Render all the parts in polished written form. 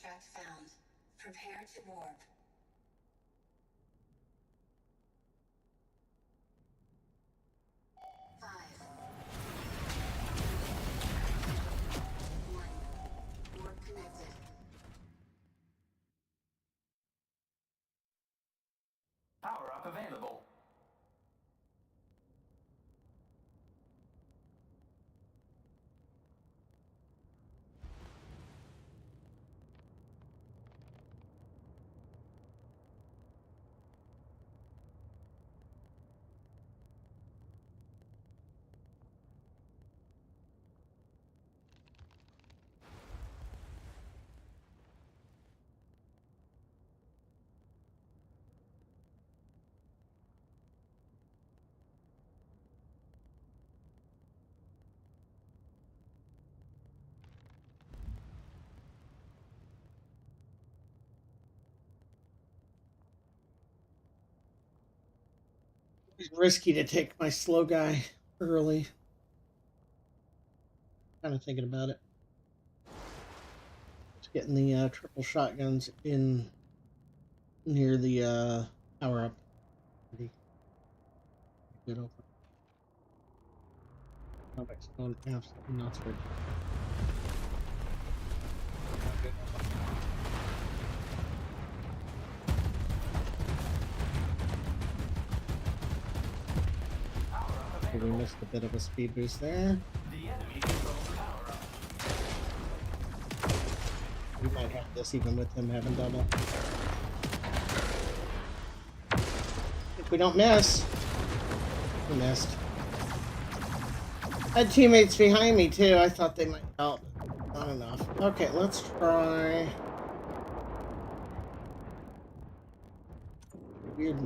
contract found. Prepare to warp. 5, 1. Warp connected. Power up available. It's risky to take my slow guy early. Kind of thinking about it. Just getting the triple shotguns in near the power up. Good open. Combat stone, absolutely not good. We missed a bit of a speed boost there. We might have this even with him having double. If we don't miss. We missed. I had teammates behind me too. I thought they might help. Not enough. Okay, let's try. Weird.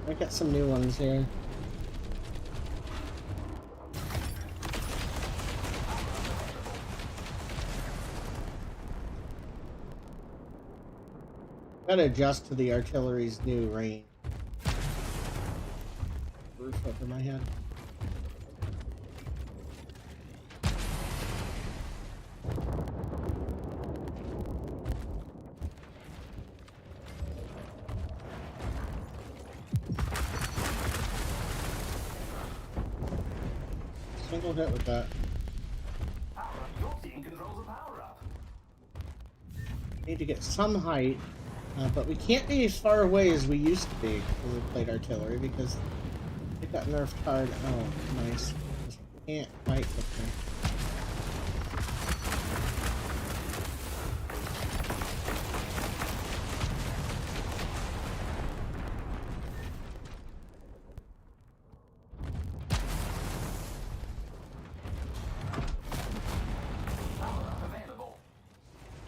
I got some new ones here. Gotta adjust to the artillery's new range. Roof over my head. Single hit with that. Your team controls a power up. Need to get some height, but we can't be as far away as we used to be when we played artillery because it got nerfed hard. Oh, nice. Just can't quite get there.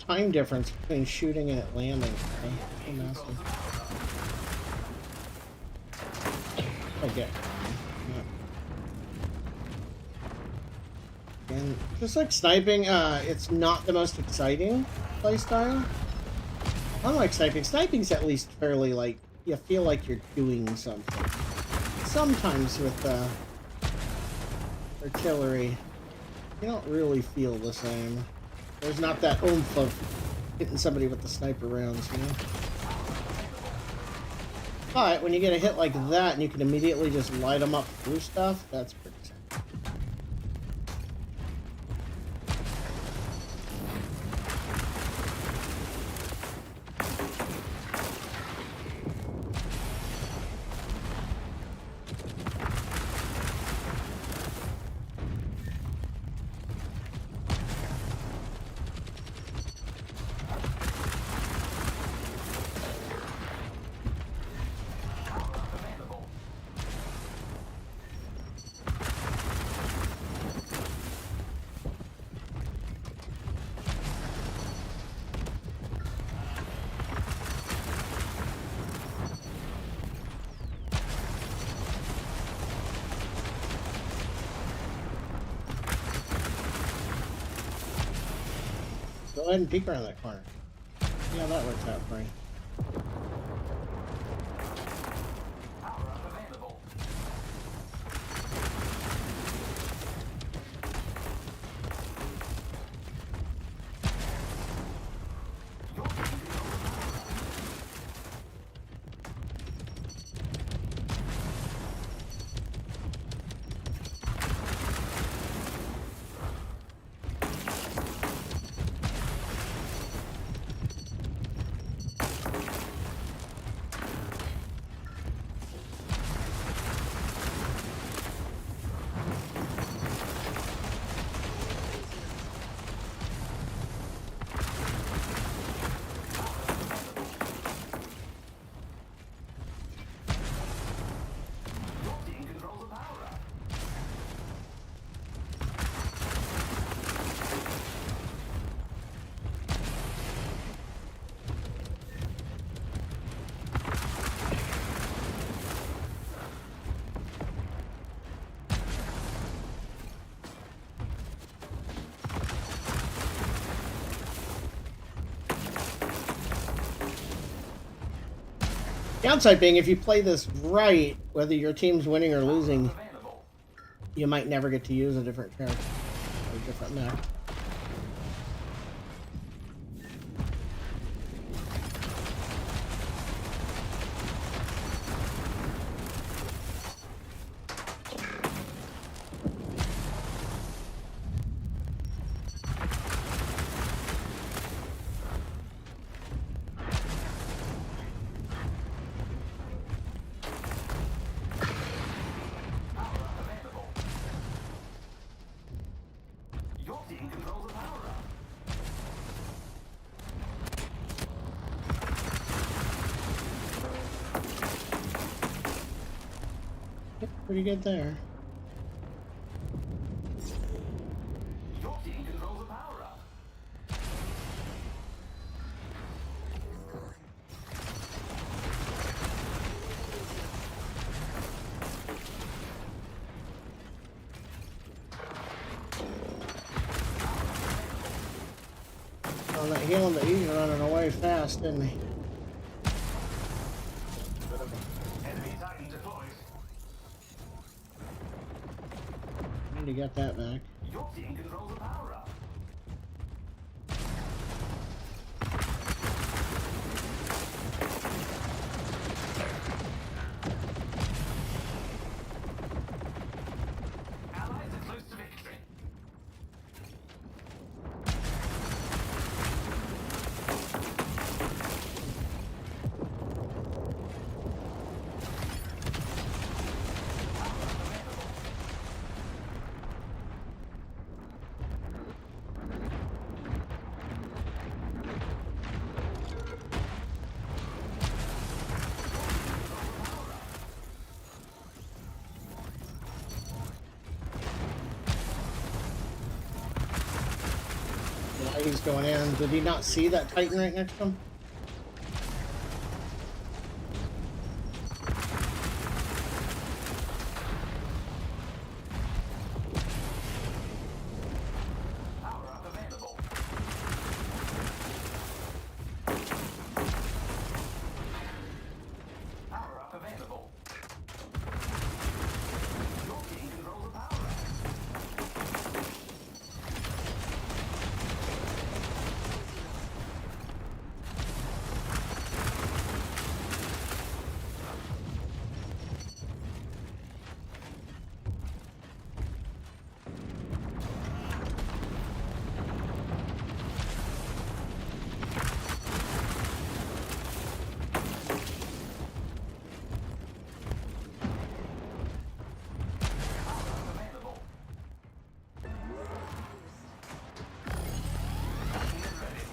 Time difference between shooting and it landing. Okay, nasty. Okay. Yeah. And just like sniping, it's not the most exciting playstyle. Unlike sniping, sniping's at least fairly like you feel like you're doing something. Sometimes with artillery, you don't really feel the same. There's not that oomph of hitting somebody with the sniper rounds, you know? But when you get a hit like that and you can immediately just light them up through stuff, that's pretty sick. Go ahead and peek around that corner. Yeah, that worked out for you. Your Downside being, if you play this right, whether your team's winning or losing, Available. you might never get to use a different character or a different mech. Available. Your team controls a power up. Yep, pretty good there. Your team controls a power up. On that healing, but he's running away fast, didn't he? Enemy Titan deployed. Need to get that back. Your team controls a power up. Allies are close to victory. Yeah, he's going in. Did he not see that Titan right next to him? Power up available. Power up available. Your team controls a power up. Available. Unit ready.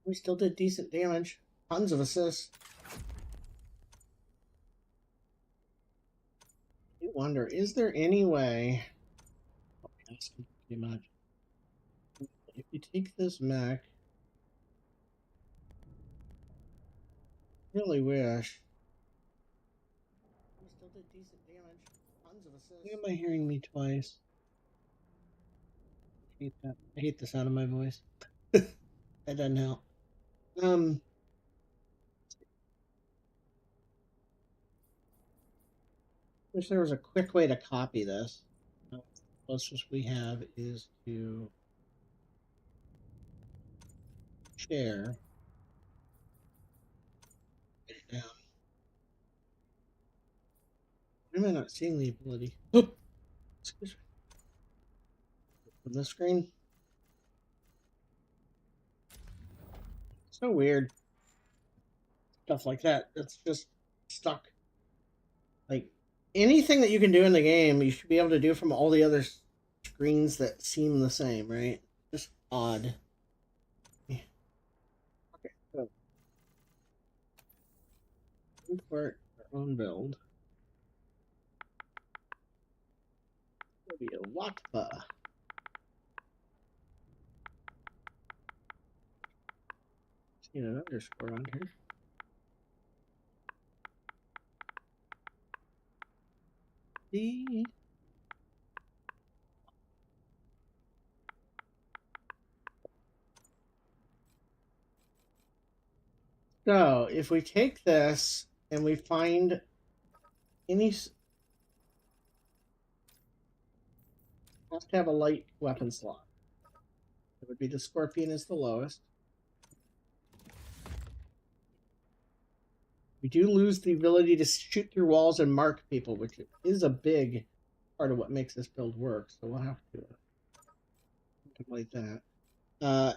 We still did decent damage. Tons of assists. I wonder, is there any way... Oh, yes, pretty much. If you take this mech... Really wish... We still did decent damage. Tons of assists. Why am I hearing me twice? I hate that. I hate the sound of my voice. That doesn't help. Wish there was a quick way to copy this. The closest we have is to share. Write it down. Why am I not seeing the ability? Oh, excuse me. From the screen. So weird. Stuff like that. It's just stuck. Like anything that you can do in the game, you should be able to do from all the others. screens that seem the same, right? Just odd. Okay, so import our own build. It'll be a Watpa. See an underscore on here. The So if we take this and we find any, have to have a light weapon slot. It would be the Scorpion is the lowest. We do lose the ability to shoot through walls and mark people, which is a big part of what makes this build work. So we'll have to contemplate that.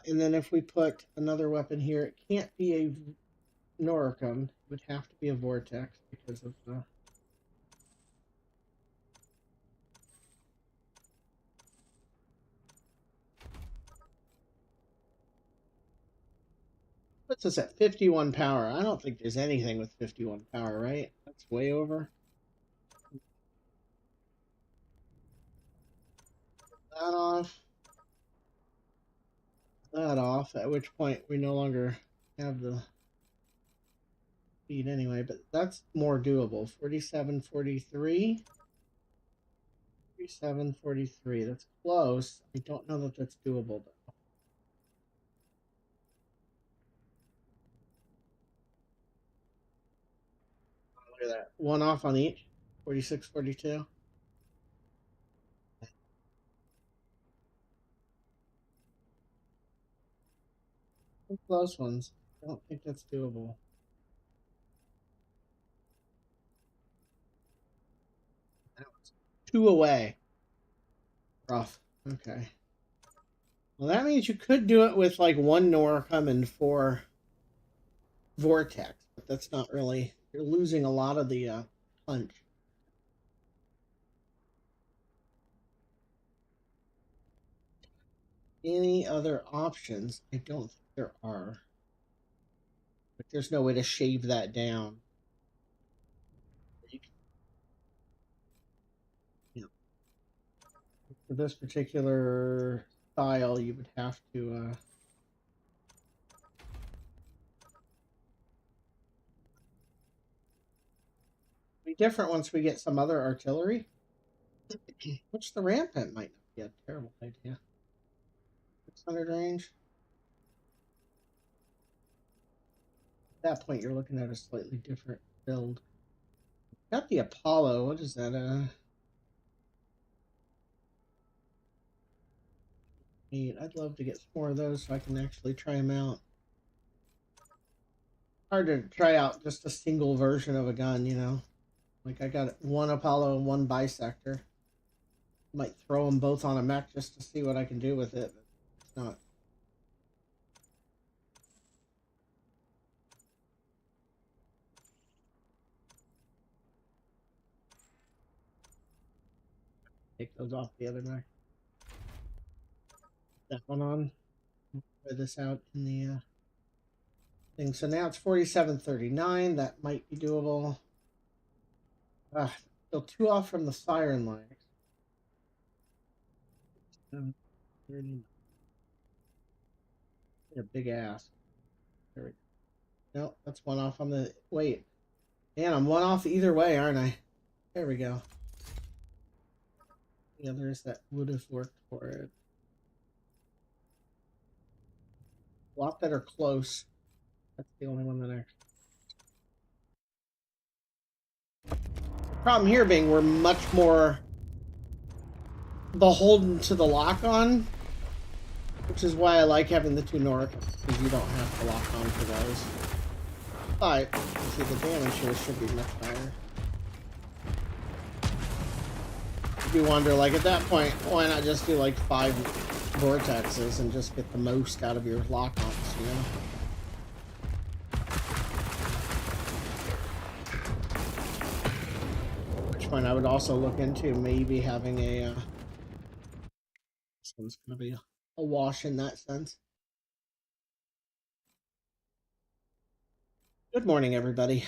And then if we put another weapon here, it can't be a Noricum. It would have to be a Vortex because of puts us at 51 power. I don't think there's anything with 51 power, right? That's way over. That off. That off, at which point we no longer have the speed anyway, but that's more doable. 47, 43. 47, 43. That's close. I don't know that that's doable, though. Look at that. One off on each. 46, 42. Some close ones. I don't think that's doable. That was 2 away. Rough. Okay. Well, that means you could do it with like 1 Noricum and 4 Vortex, but that's not really. You're losing a lot of the punch. Any other options? I don't think there are. But there's no way to shave that down. For this particular style, you would have to be different once we get some other artillery. Which the rampant might not be a terrible idea. 600 range. At that point, you're looking at a slightly different build. Got the Apollo. What is that? 8. I'd love to get some more of those so I can actually try them out. Hard to try out just a single version of a gun, you know. Like I got 1 Apollo and 1 Bisector. Might throw them both on a mech just to see what I can do with it, but it's not. Take those off the other mech. That one on. Try this out in the thing. So now it's 4739. That might be doable. Still 2 off from the siren line. A big ass. There we go. Nope, that's 1 off on the. Wait. Man, I'm 1 off either way, aren't I? There we go. The others that would have worked for it. A lot that are close. That's the only one that actually. The problem here being we're much more beholden to the lock-on, which is why I like having the 2 Noricums, because you don't have to lock on to those. But you see the damage here should be much higher. If you wonder, like at that point, why not just do like 5 vortexes and just get the most out of your lock-ons, you know? At which point I would also look into maybe having a one's going to be a wash in that sense. Good morning, everybody.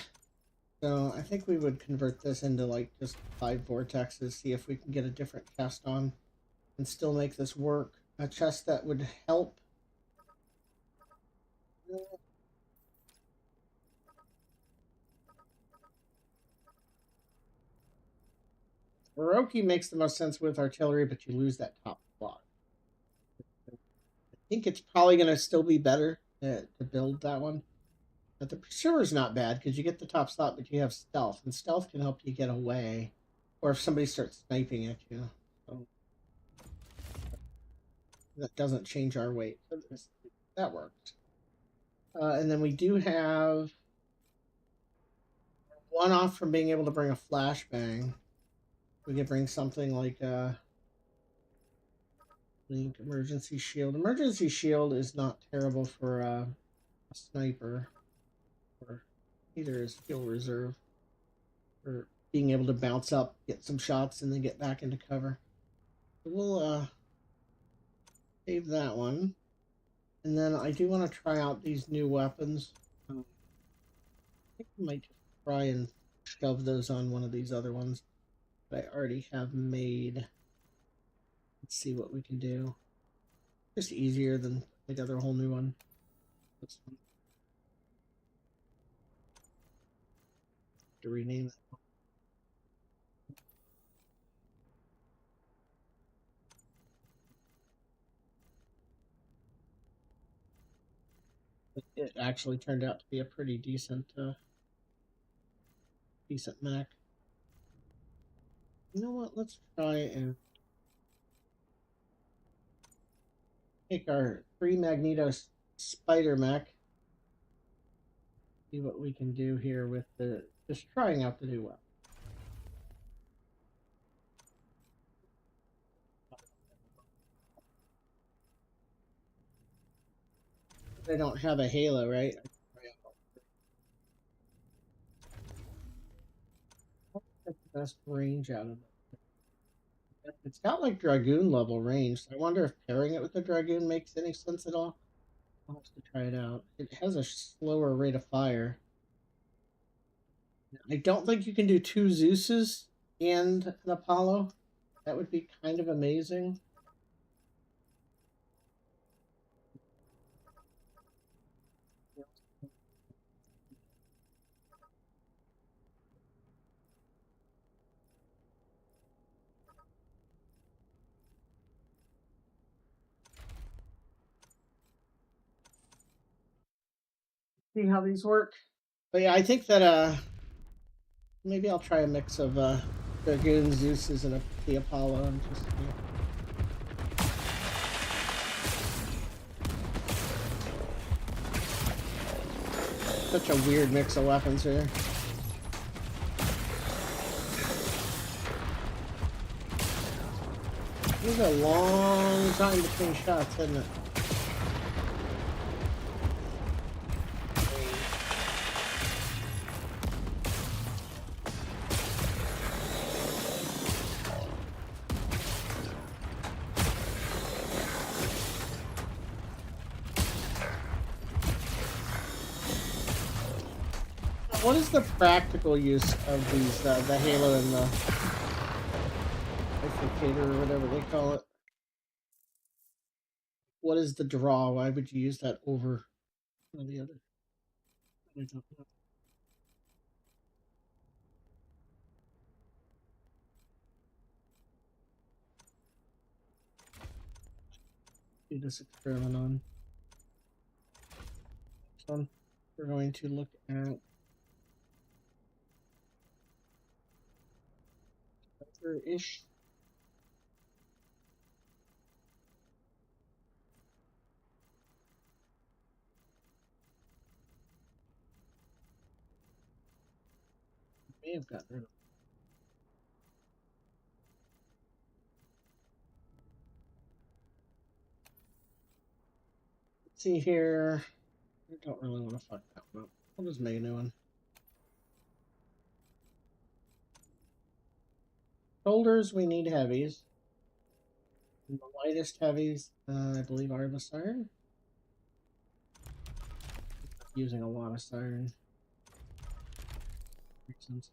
So I think we would convert this into like just 5 vortexes, see if we can get a different cast on and still make this work. A chest that would help. Orochi makes the most sense with artillery, but you lose that top block. I think it's probably going to still be better to build that one. But the pursuer's not bad because you get the top slot, but you have stealth, and stealth can help you get away, or if somebody starts sniping at you. So that doesn't change our weight. So that works. And then we do have one off from being able to bring a flashbang. We could bring something like link emergency shield. Emergency shield is not terrible for a sniper, or either as fuel reserve, or being able to bounce up, get some shots, and then get back into cover. So we'll save that one. And then I do want to try out these new weapons. I think I might just try and shove those on one of these other ones that I already have made. Let's see what we can do. Just easier than together a whole new one. This one. To rename it. It actually turned out to be a pretty decent mech. You know what? Let's try and take our 3 Magneto Spider mech. See what we can do here with just trying out the new weapon. They don't have a halo, right? Get the best range out of it. It's got like Dragoon level range. So I wonder if pairing it with the Dragoon makes any sense at all. I'll have to try it out. It has a slower rate of fire. I don't think you can do 2 Zeuses and an Apollo. That would be kind of amazing. See how these work. But yeah, I think that maybe I'll try a mix of Dragoon, Zeus's, and the Apollo, and just such a weird mix of weapons here. This is a long time between shots, isn't it? What is the practical use of these, the Halo and the Bifurcator, or whatever they call it? What is the draw? Why would you use that over the other? I don't know. Do this experiment on. Next one, we're going to look at ish. May have gotten rid of. Let's see here. I don't really want to fuck that one up. I'll just make a new one. Shoulders, we need heavies. And the lightest heavies, I believe, are the siren. Using a lot of siren. Makes sense.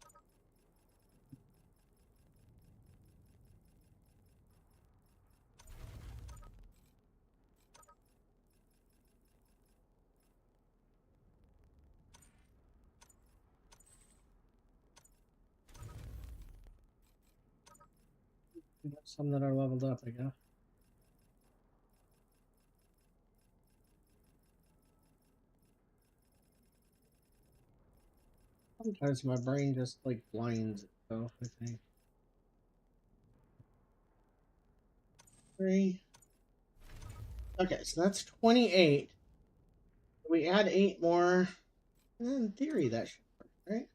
We got some that are leveled up, I guess. Sometimes my brain just like blinds itself, I think. 3. Okay, so that's 28. We add 8 more. In theory, that should work, right?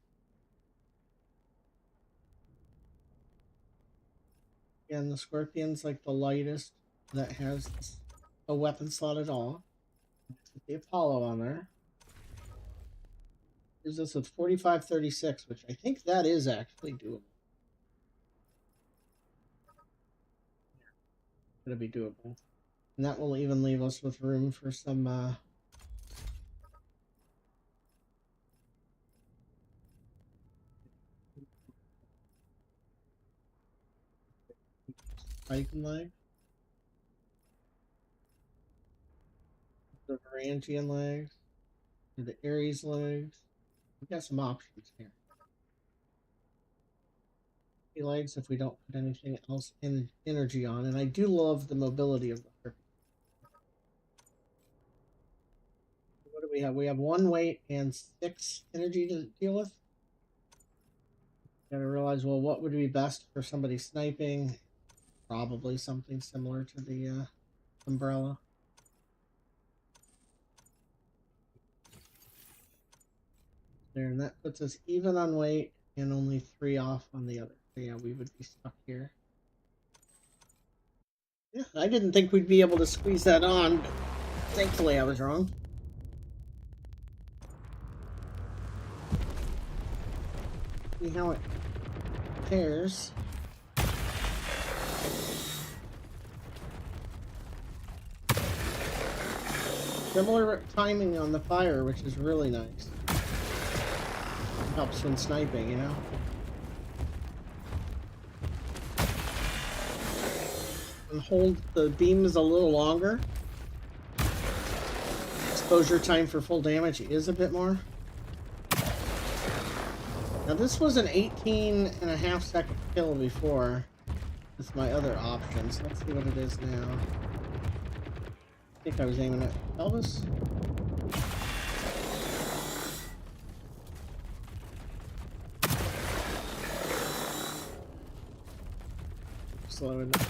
And the Scorpion's like the lightest that has a weapon slot at all. Put the Apollo on there. Gives us with 4536, which I think that is actually doable. Gonna be doable. And that will even leave us with room for some Titan leg. The Varangian legs. The Ares legs. We've got some options here. Legs if we don't put anything else in energy on, and I do love the mobility of the Harpy. What do we have? We have 1 weight and 6 energy to deal with. Gotta realize, well, what would be best for somebody sniping? Probably something similar to the umbrella. There, and that puts us even on weight and only 3 off on the other. So yeah, we would be stuck here. Yeah, I didn't think we'd be able to squeeze that on, but thankfully I was wrong. See how it pairs. Similar timing on the fire, which is really nice. Helps when sniping, you know? And hold the beams a little longer. Exposure time for full damage is a bit more. Now this was an 18.5 second kill before with my other options. Let's see what it is now. I think I was aiming at Elvis. Slow it down.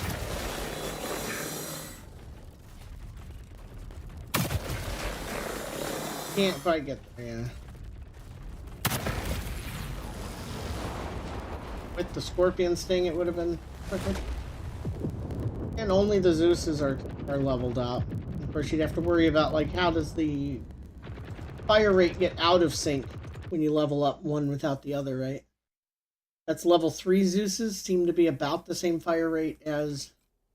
Can't quite get there, yeah. With the Scorpion sting, it would have been quicker. And only the Zeuses are leveled up. Of course, you'd have to worry about, like, how does the fire rate get out of sync when you level up one without the other, right? That's level 3 Zeuses seem to be about the same fire rate as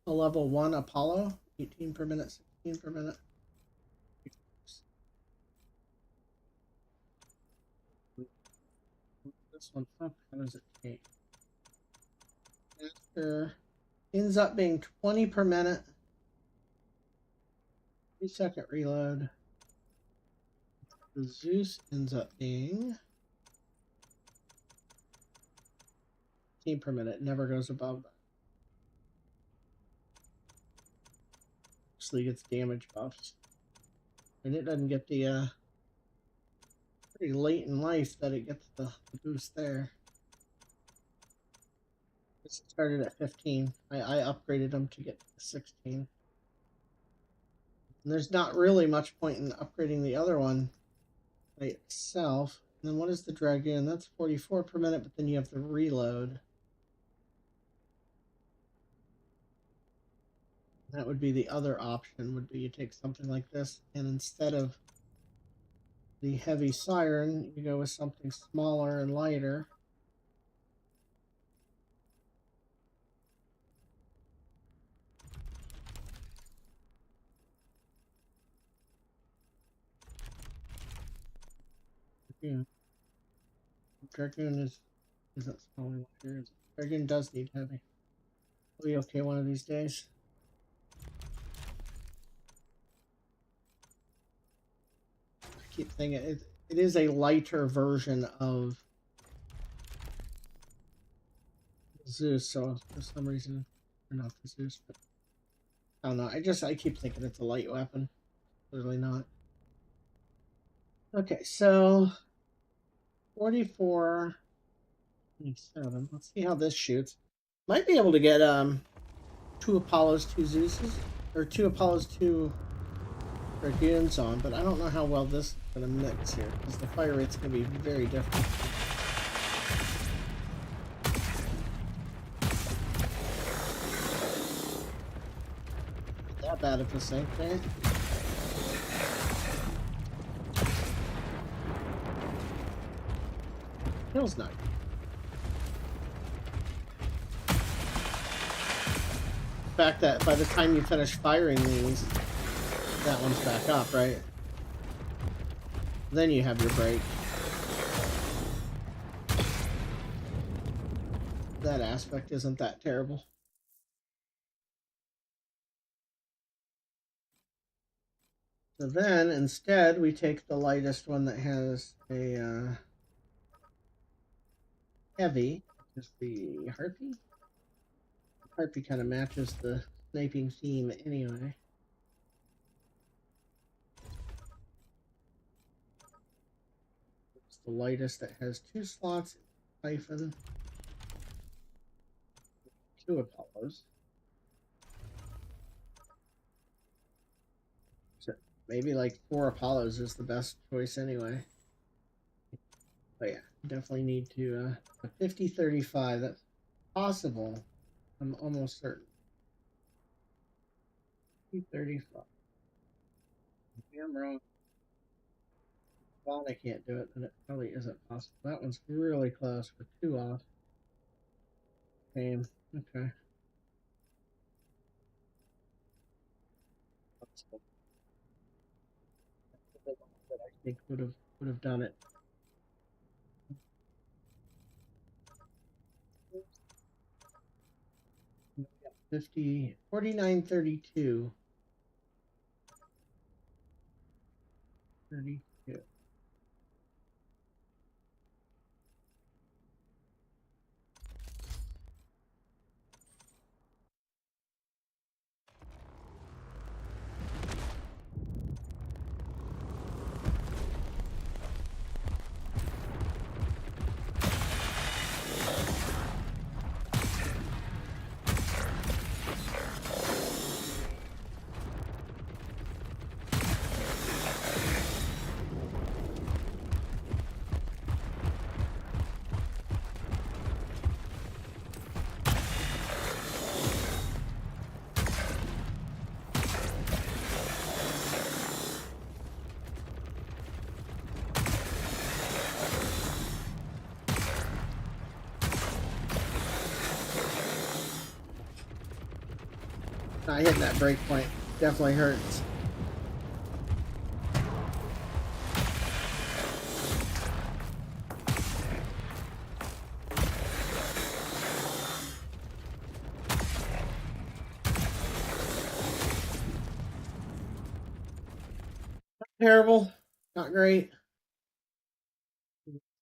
a level 1 Apollo. 18 per minute, 16 per minute. This one up, how does it take? After ends up being 20 per minute. 3-second reload. The Zeus ends up being 15 per minute. Never goes above that. Actually gets damage buffs. And it doesn't get the pretty late in life that it gets the boost there. This started at 15. I upgraded them to get to 16. And there's not really much point in upgrading the other one by itself. And then what is the Dragoon? That's 44 per minute, but then you have the reload. That would be the other option, would be you take something like this, and instead of the heavy siren, you go with something smaller and lighter. Yeah. Dragoon isn't spawning here. Dragoon does need heavy. We'll be okay one of these days. I keep thinking it is a lighter version of Zeus, so for some reason, or not the Zeus, but I don't know. I keep thinking it's a light weapon. Clearly not. Okay, so 44, 27. Let's see how this shoots. Might be able to get 2 Apollos, 2 Zeuses, or 2 Apollos, 2 Dragoons on, but I don't know how well this is going to mix here, because the fire rate's going to be very different. Not that bad of a sync there. Feels nice. The fact that by the time you finish firing these, that one's back up, right? Then you have your break. That aspect isn't that terrible. So then, instead, we take the lightest one that has a heavy, which is the Harpy. Harpy kind of matches the sniping theme anyway. It's the lightest that has 2 slots, hyphen, 2 Apollos. So maybe like 4 Apollos is the best choice anyway. But yeah, definitely need to a 50-35. That's possible. I'm almost certain. 35. Maybe I'm wrong. Well, I can't do it, then it probably isn't possible. That one's really close for 2 off. Same. Okay. That's the one that I think would have done it. 50, 49, 32. 32. Not hitting that break point definitely hurts. Not terrible. Not great.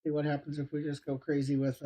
See what happens if we just go crazy with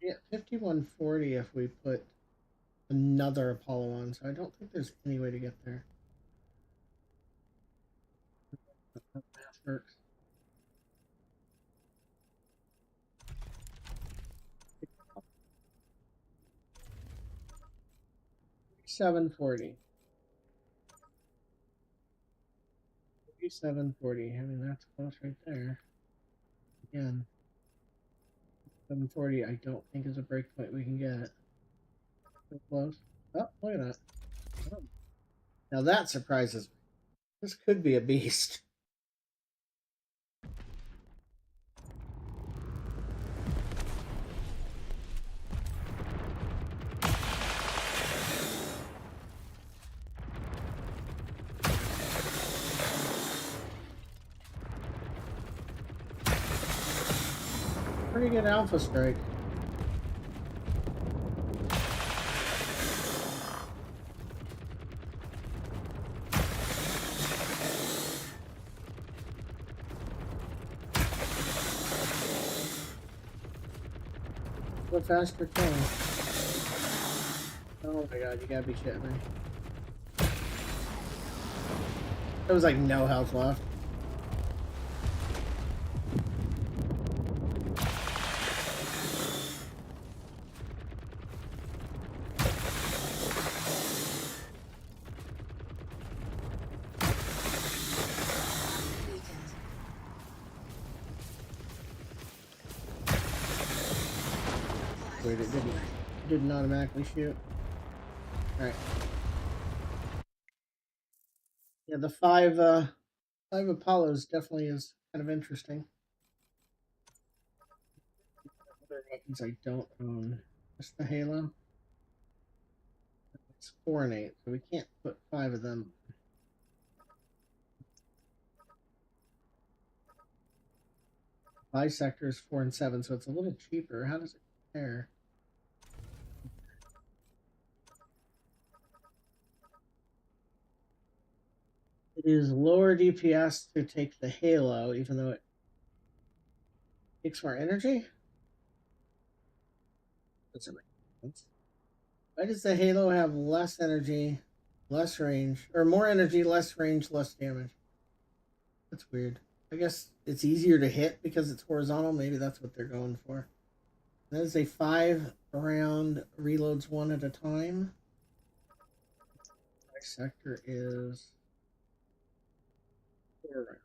yeah, 5140 if we put another Apollo on, so I don't think there's any way to get there. That math works. 740. 740. I mean, that's close right there. Again, 740, I don't think is a breakpoint we can get. So close. Oh, look at that. Oh. Now that surprises me. This could be a beast. Pretty good alpha strike. Go faster kill. Oh my god, you gotta be shitting me. There was like no health left. Wait, it didn't automatically shoot. Alright. Yeah, the five Apollos definitely is kind of interesting. Other weapons I don't own. Just the Halo. It's 4 and 8, so we can't put 5 of them. Bisector is 4 and 7, so it's a little cheaper. How does it compare? It is lower DPS to take the Halo, even though it takes more energy? Doesn't make sense. Why does the Halo have less energy, less range, or more energy, less range, less damage? That's weird. I guess it's easier to hit because it's horizontal. Maybe that's what they're going for. That is a 5-round reloads 1 at a time. My sector is 4 rounds.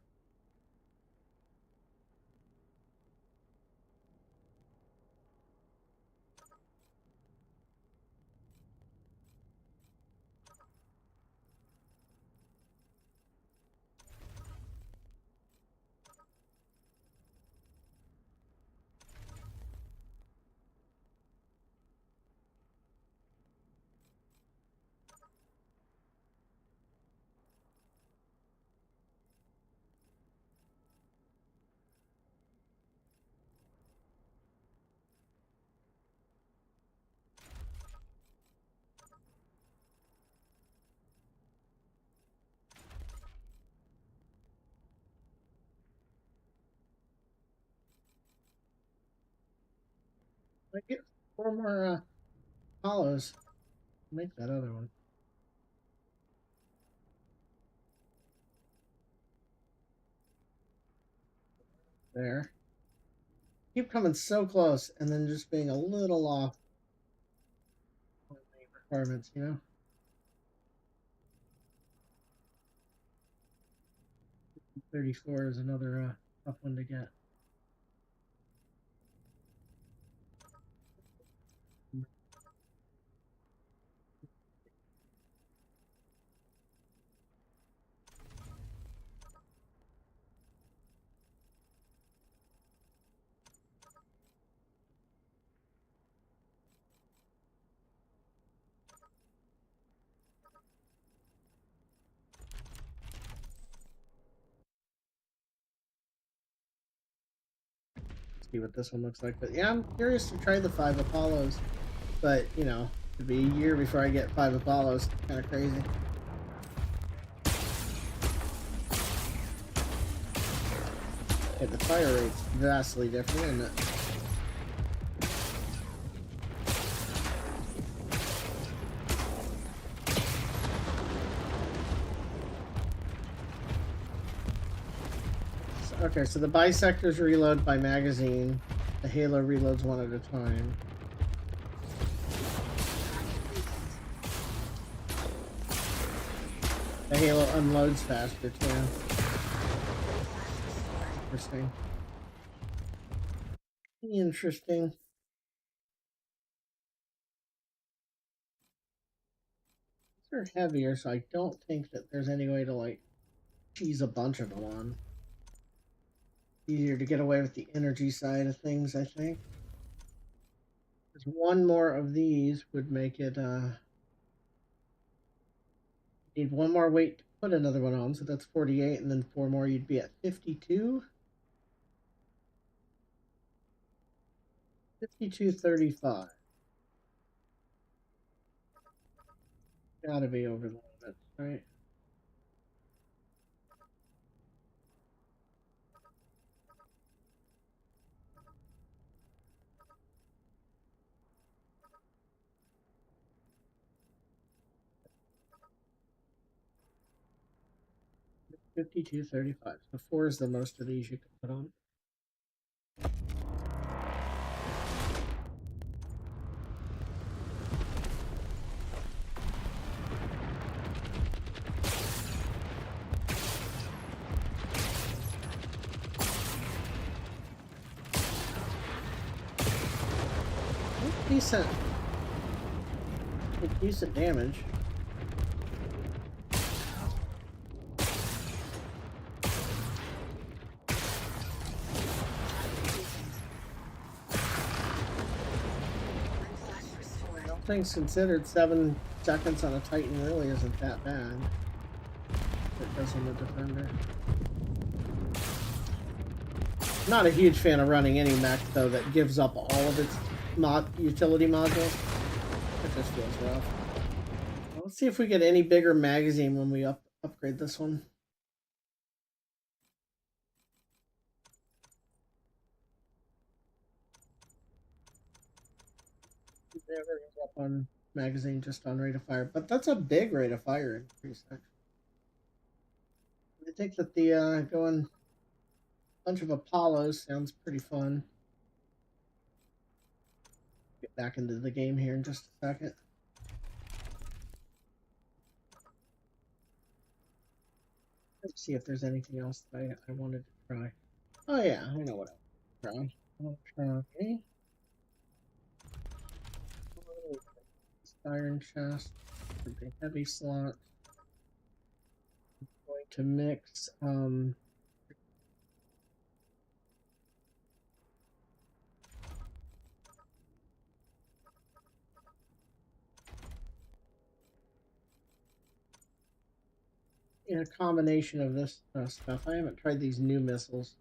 I get 4 more hollows. Make that other one. There. Keep coming so close and then just being a little off on the requirements, you know? $34 is another tough one to get. See what this one looks like. But yeah, I'm curious to try the 5 Apollos. But, you know, it'd be a year before I get 5 Apollos. Kind of crazy. Yeah, the fire rate's vastly different, isn't it? Okay, so the bisectors reload by magazine. The Halo reloads 1 at a time. The Halo unloads faster too. Interesting. Interesting. They're heavier, so I don't think that there's any way to like cheese a bunch of them on. Easier to get away with the energy side of things, I think. Because one more of these would make it need one more weight to put another one on, so that's 48, and then 4 more, you'd be at 52. 52.35. Gotta be over the limit, right? $52.35. So 4 is the most of these you could put on. Decent. Decent damage. All things considered, 7 seconds on a Titan really isn't that bad. It does on the Defender. Not a huge fan of running any mech though that gives up all of its utility modules. It just feels rough. Well, let's see if we get any bigger magazine when we upgrade this one. Never goes up on magazine, just on rate of fire, but that's a big rate of fire increase. Actually, I think that the going bunch of Apollos sounds pretty fun. Get back into the game here in just a second. Let's see if there's anything else that I wanted to try. Oh yeah, I know what I want to try. I'll try iron chest, the heavy slot. I'm going to mix in a combination of this stuff. I haven't tried these new missiles.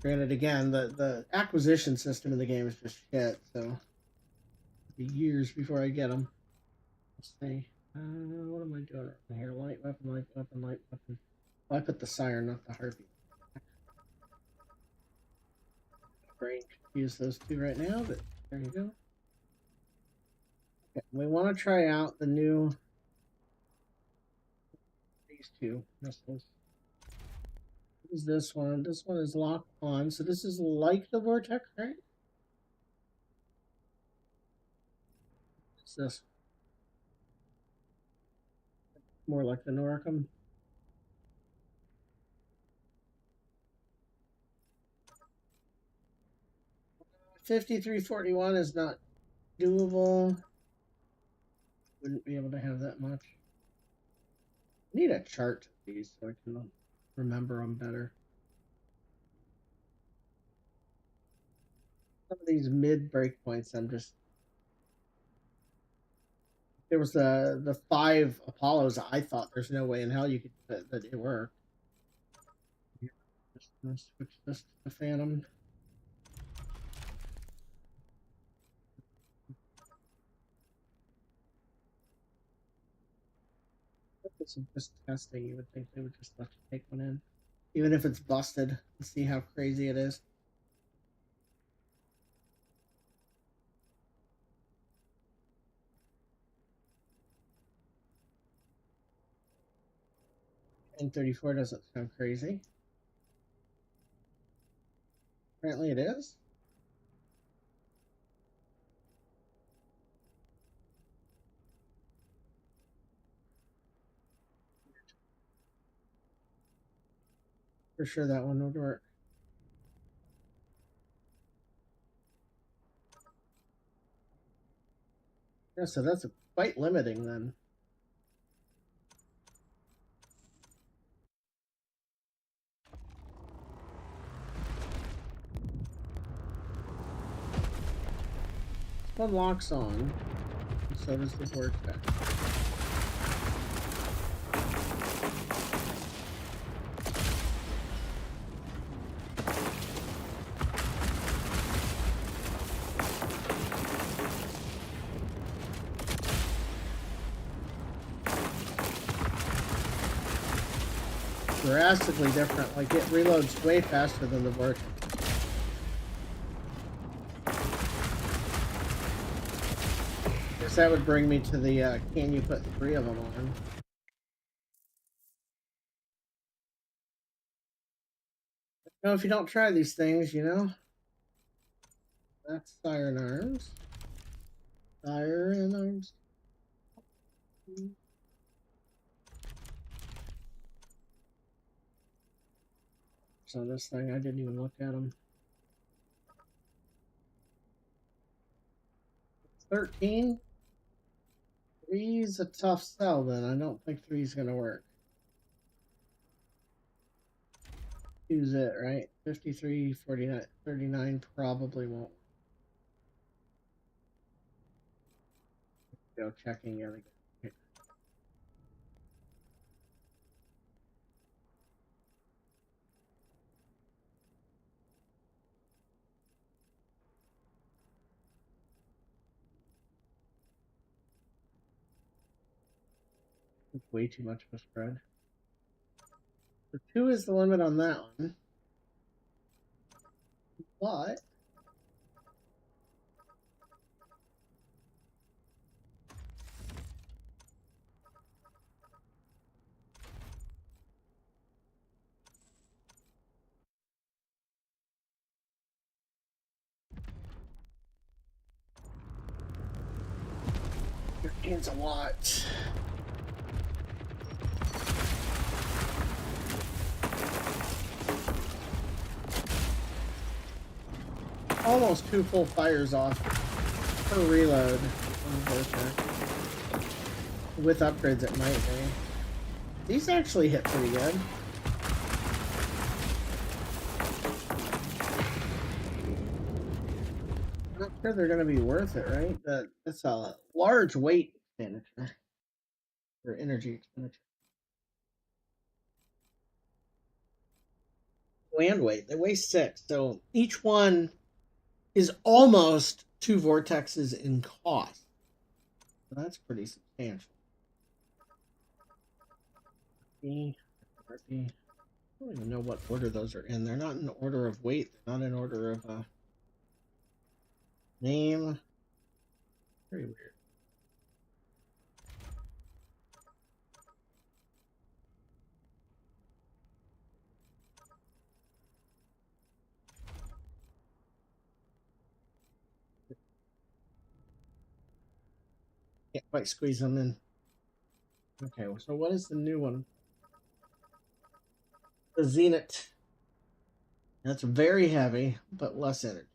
Granted, again, the acquisition system in the game is just shit, so it'll be years before I get them. Let's see. What am I doing here? Light weapon, light weapon, light weapon. Oh, I put the siren, not the harpy. Brain confuse those two right now, but there you go. Okay, we want to try out the new these two missiles. What is this one? This one is locked on, so this is like the Vortex, right? What's this? More like the Noricum. 5341 is not doable. Wouldn't be able to have that much. I need a chart of these so I can remember them better. Some of these mid breakpoints, I'm just. There was the 5 Apollos. I thought there's no way in hell you could that it worked. Just gonna switch this to the Phantom. This is just testing. You would think they would just let you take one in, even if it's busted, and see how crazy it is. N34 doesn't sound crazy. Apparently it is. For sure that one would work. Yeah, so that's quite limiting then. This one locks on, and so does the vortex. Drastically different. Like, it reloads way faster than the vortex. Guess that would bring me to the can you put 3 of them on? No, if you don't try these things, you know. That's Siren Arms. Siren Arms. So this thing, I didn't even look at them. 13? 3's a tough sell then. I don't think 3's gonna work. 2's it, right? 53, 49, 39 probably won't. Go checking yet again. It's way too much of a spread. So 2 is the limit on that one. But your hands a lot. Almost 2 full fires off per reload. With upgrades, it might be. These actually hit pretty good. I'm not sure they're going to be worth it, right? That's a large weight expenditure or energy expenditure. Land weight. They weigh 6, so each one is almost 2 vortexes in cost. So that's pretty substantial. I don't even know what order those are in. They're not in order of weight. They're not in order of name. Very weird. Can't quite squeeze them in. Okay, so what is the new one? The Zenith. That's very heavy, but less energy.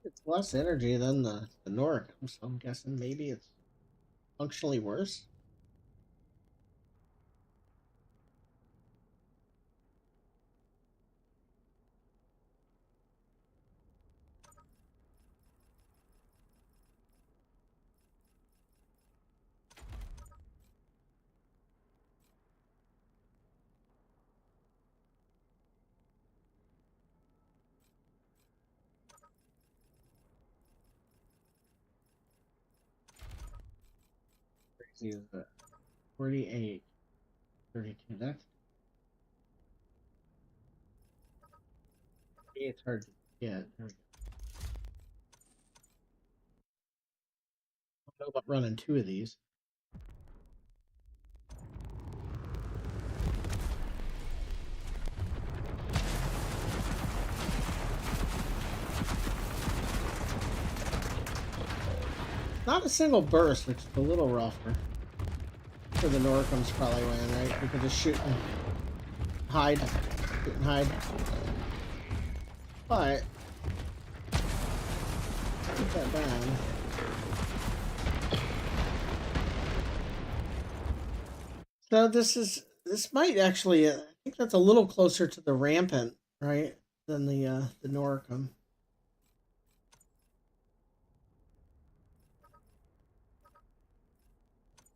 It's less energy than the Noricum, so I'm guessing maybe it's functionally worse. Crazy is that 48, 32. That's it's hard to get. There we go. I don't know about running 2 of these. Not a single burst, which is a little rougher. For the Noricum's probably win, right? We could just shoot and hide. Shoot and hide. But not that bad. So this might actually I think that's a little closer to the rampant, right? Than the Noricum.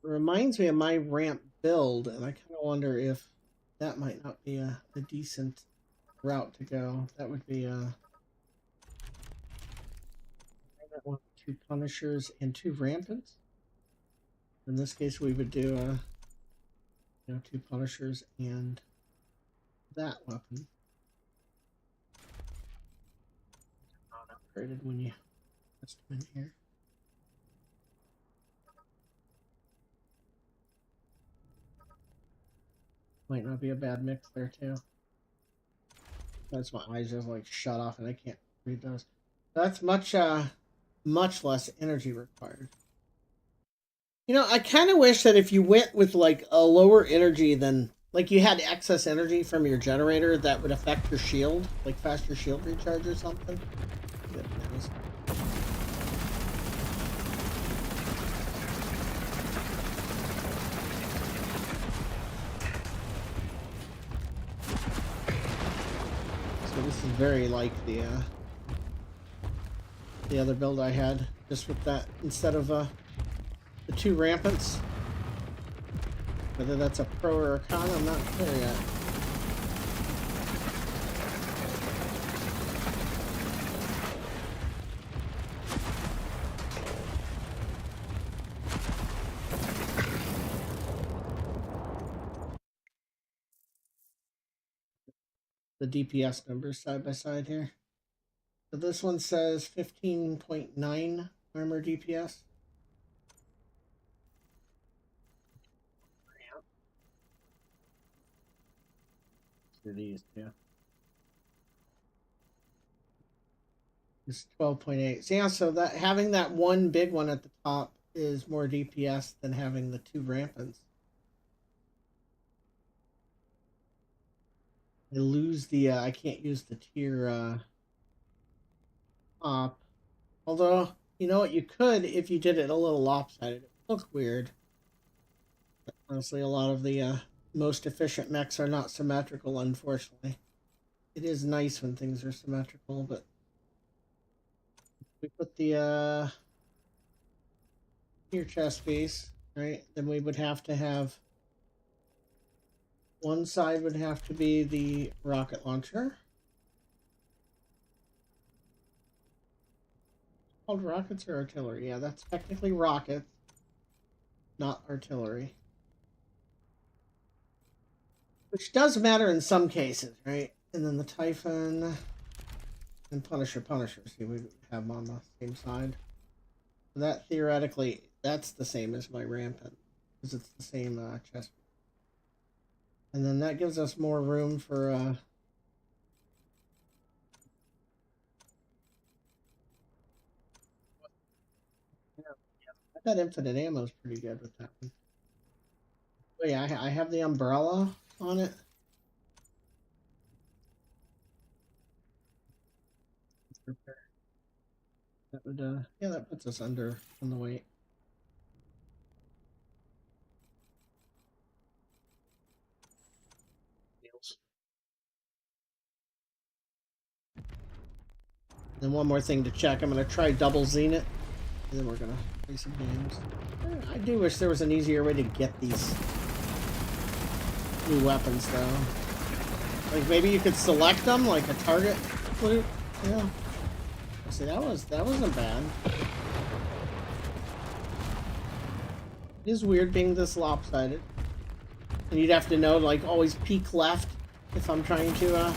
It reminds me of my ramp build, and I kind of wonder if that might not be a decent route to go. That would be two Punishers and two Rampants. In this case, we would do two Punishers and that weapon. Not upgraded when you test them in here. Might not be a bad mix there too. That's my eyes just like shut off and I can't read those. That's much less energy required. You know, I kind of wish that if you went with like a lower energy than like you had excess energy from your generator, that would affect your shield, like faster shield recharge or something. So this is very like the other build I had, just with that instead of the two rampants. Whether that's a pro or a con, I'm not clear yet. The DPS numbers side by side here. So this one says 15.9 armor DPS. These, yeah. It's 12.8. So yeah, so that having that one big one at the top is more DPS than having the two rampants. I lose the I can't use the tier op. Although, you know what, you could if you did it a little lopsided. It would look weird. But honestly, a lot of the most efficient mechs are not symmetrical, unfortunately. It is nice when things are symmetrical, but we put the tier chest piece, right? Then we would have to have one side would have to be the rocket launcher. Called rockets or artillery? Yeah, that's technically rockets, not artillery. Which does matter in some cases, right? And then the Typhon and Punisher. See, we have them on the same side. So that theoretically, that's the same as my Rampant, because it's the same chest. And then that gives us more room for I bet infinite ammo is pretty good with that one. Oh yeah, I have the umbrella on it. That would yeah, that puts us under on the weight. Then one more thing to check. I'm gonna try double zenith, and then we're gonna play some games. I do wish there was an easier way to get these new weapons, though. Like maybe you could select them, like a target flute. Yeah. See, that wasn't bad. It is weird being this lopsided, and you'd have to know, like, always peek left if I'm trying to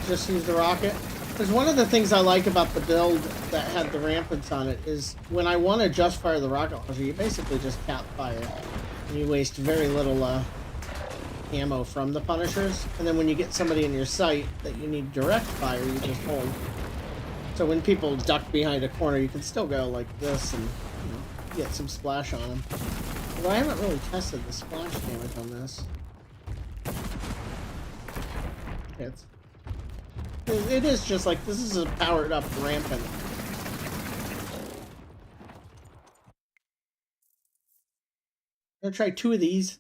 just use the rocket. Because one of the things I like about the build that had the rampants on it is when I want to just fire the rocket launcher, you basically just cap fire, and you waste very little ammo from the Punishers. And then when you get somebody in your sight that you need direct fire, you just hold. So when people duck behind a corner, you can still go like this and, you know, get some splash on them. Although I haven't really tested the splash damage on this. It is just like, this is a powered up rampant. I'm gonna try 2 of these,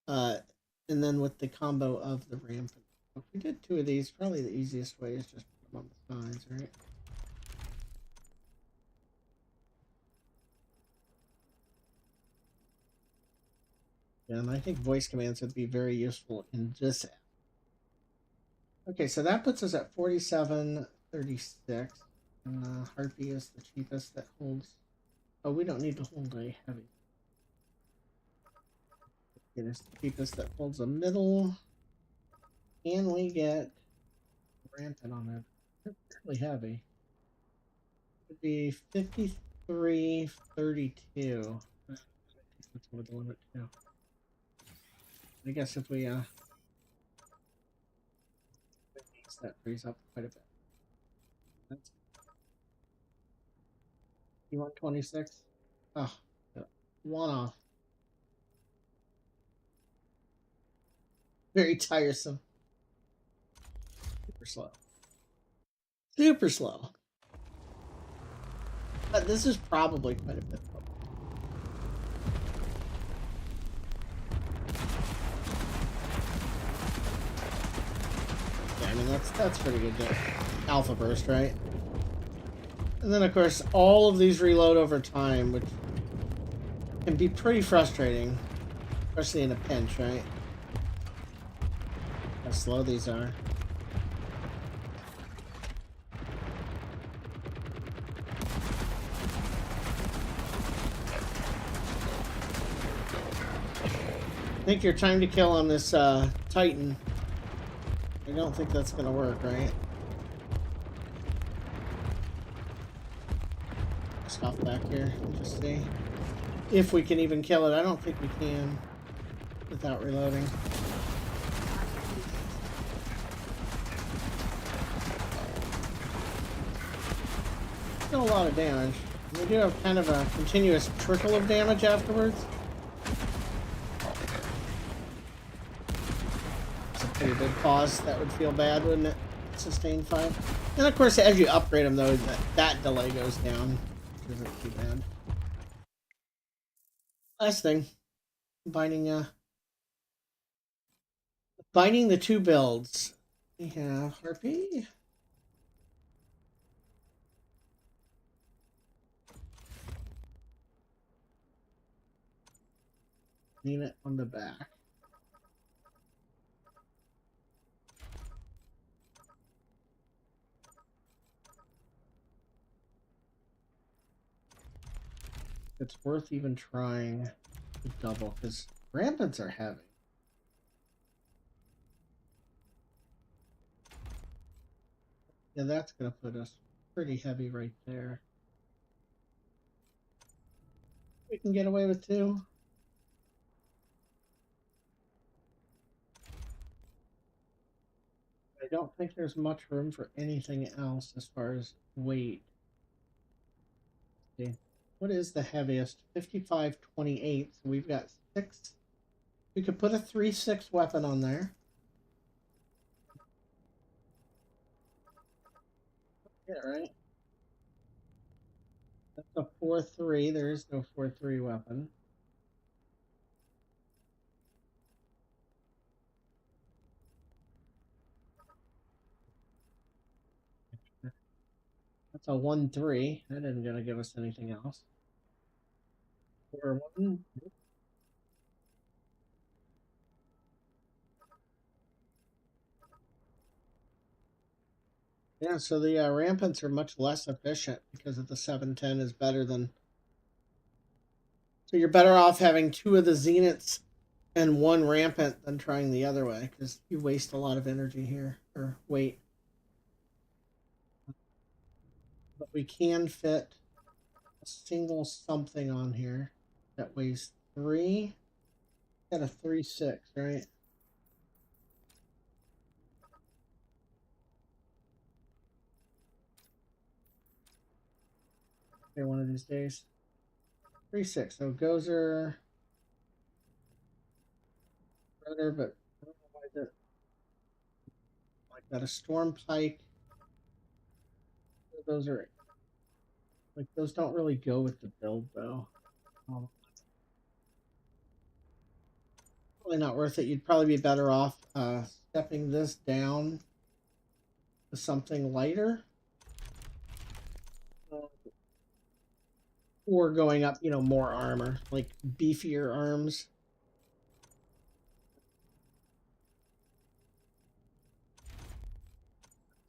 and then with the combo of the rampant. If we did 2 of these, probably the easiest way is just put them on the sides, right? Yeah, and I think voice commands would be very useful in this app. Okay, so that puts us at 47.36. And Harpy is the cheapest that holds. Oh, we don't need to hold a heavy. It is the cheapest that holds a middle. And we get rampant on it. It's really heavy. It would be 53.32. That's what the limit too. I guess if we that frees up quite a bit. That's 126. Oh, yeah. 1 off. Very tiresome. Super slow. Super slow. But this is probably quite a bit lower. Yeah, I mean that's pretty good. Alpha burst, right? And then of course all of these reload over time, which can be pretty frustrating, especially in a pinch, right? How slow these are. I think your time to kill on this Titan, I don't think that's gonna work, right? Stop back here and just see if we can even kill it. I don't think we can without reloading. Still a lot of damage. We do have kind of a continuous trickle of damage afterwards. It's a pretty big pause. That would feel bad, wouldn't it? Sustain 5. And of course, as you upgrade them, though, that delay goes down. Which isn't too bad. Last thing. Binding the 2 builds. We have Harpy. Lean it on the back. It's worth even trying to double, because rampants are heavy. Yeah, that's going to put us pretty heavy right there. We can get away with 2. I don't think there's much room for anything else as far as weight. Okay. What is the heaviest? 55.28. So we've got 6. We could put a 3.6 weapon on there. Yeah, right. That's a 4.3. There is no 4.3 weapon. That's a 1.3. That isn't going to give us anything else. 4.1. Yeah, so the rampants are much less efficient because of the 710 is better than. So you're better off having 2 of the zeniths and 1 rampant than trying the other way, because you waste a lot of energy here, or weight. But we can fit a single something on here that weighs 3. Got a 3.6, right? Okay, one of these days. 3-6. So Gozer. Rotor, but I don't know why that. Like that, a Storm Pike. Those are. Like, those don't really go with the build, though. Probably not worth it. You'd probably be better off stepping this down to something lighter. Or going up, more armor, like beefier arms.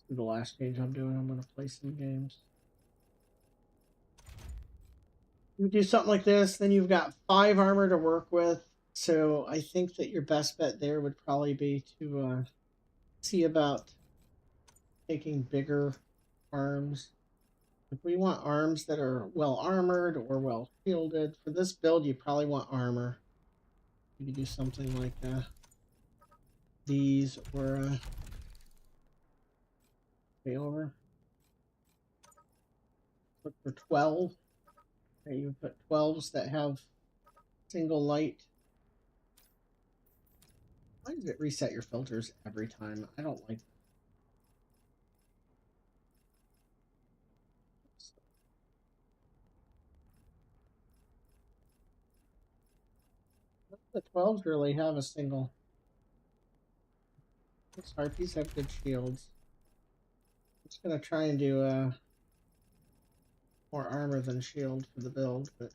The last change I'm doing, I'm going to play some games. You do something like this, then you've got 5 armor to work with. So I think that your best bet there would probably be to see about taking bigger arms. If we want arms that are well armored or well shielded, for this build you probably want armor. You could do something like these or way over. Look for 12. Okay, you put 12s that have single light. Why does it reset your filters every time? I don't like that. The 12s really have a single. These harpies have good shields. I'm just gonna try and do more armor than shield for the build, but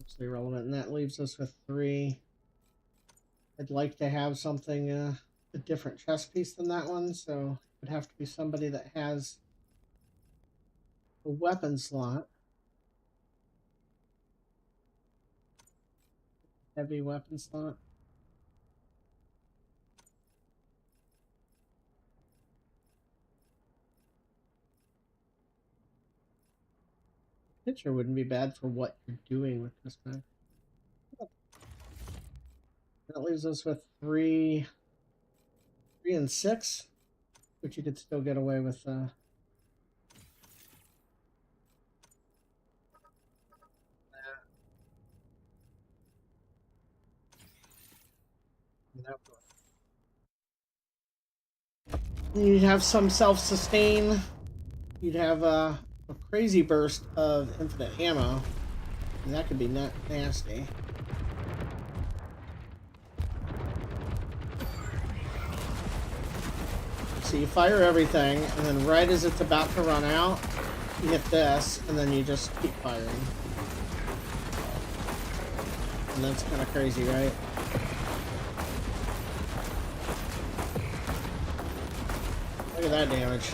it's irrelevant. And that leaves us with 3. I'd like to have something a different chest piece than that one, so it would have to be somebody that has a weapon slot. Heavy weapon slot. Picture wouldn't be bad for what you're doing with this map. That leaves us with 3 and 6, which you could still get away with. You'd have some self-sustain. You'd have a crazy burst of infinite ammo. And that could be nasty. So you fire everything, and then right as it's about to run out, you hit this, and then you just keep firing. And that's kind of crazy, right? Look at that damage.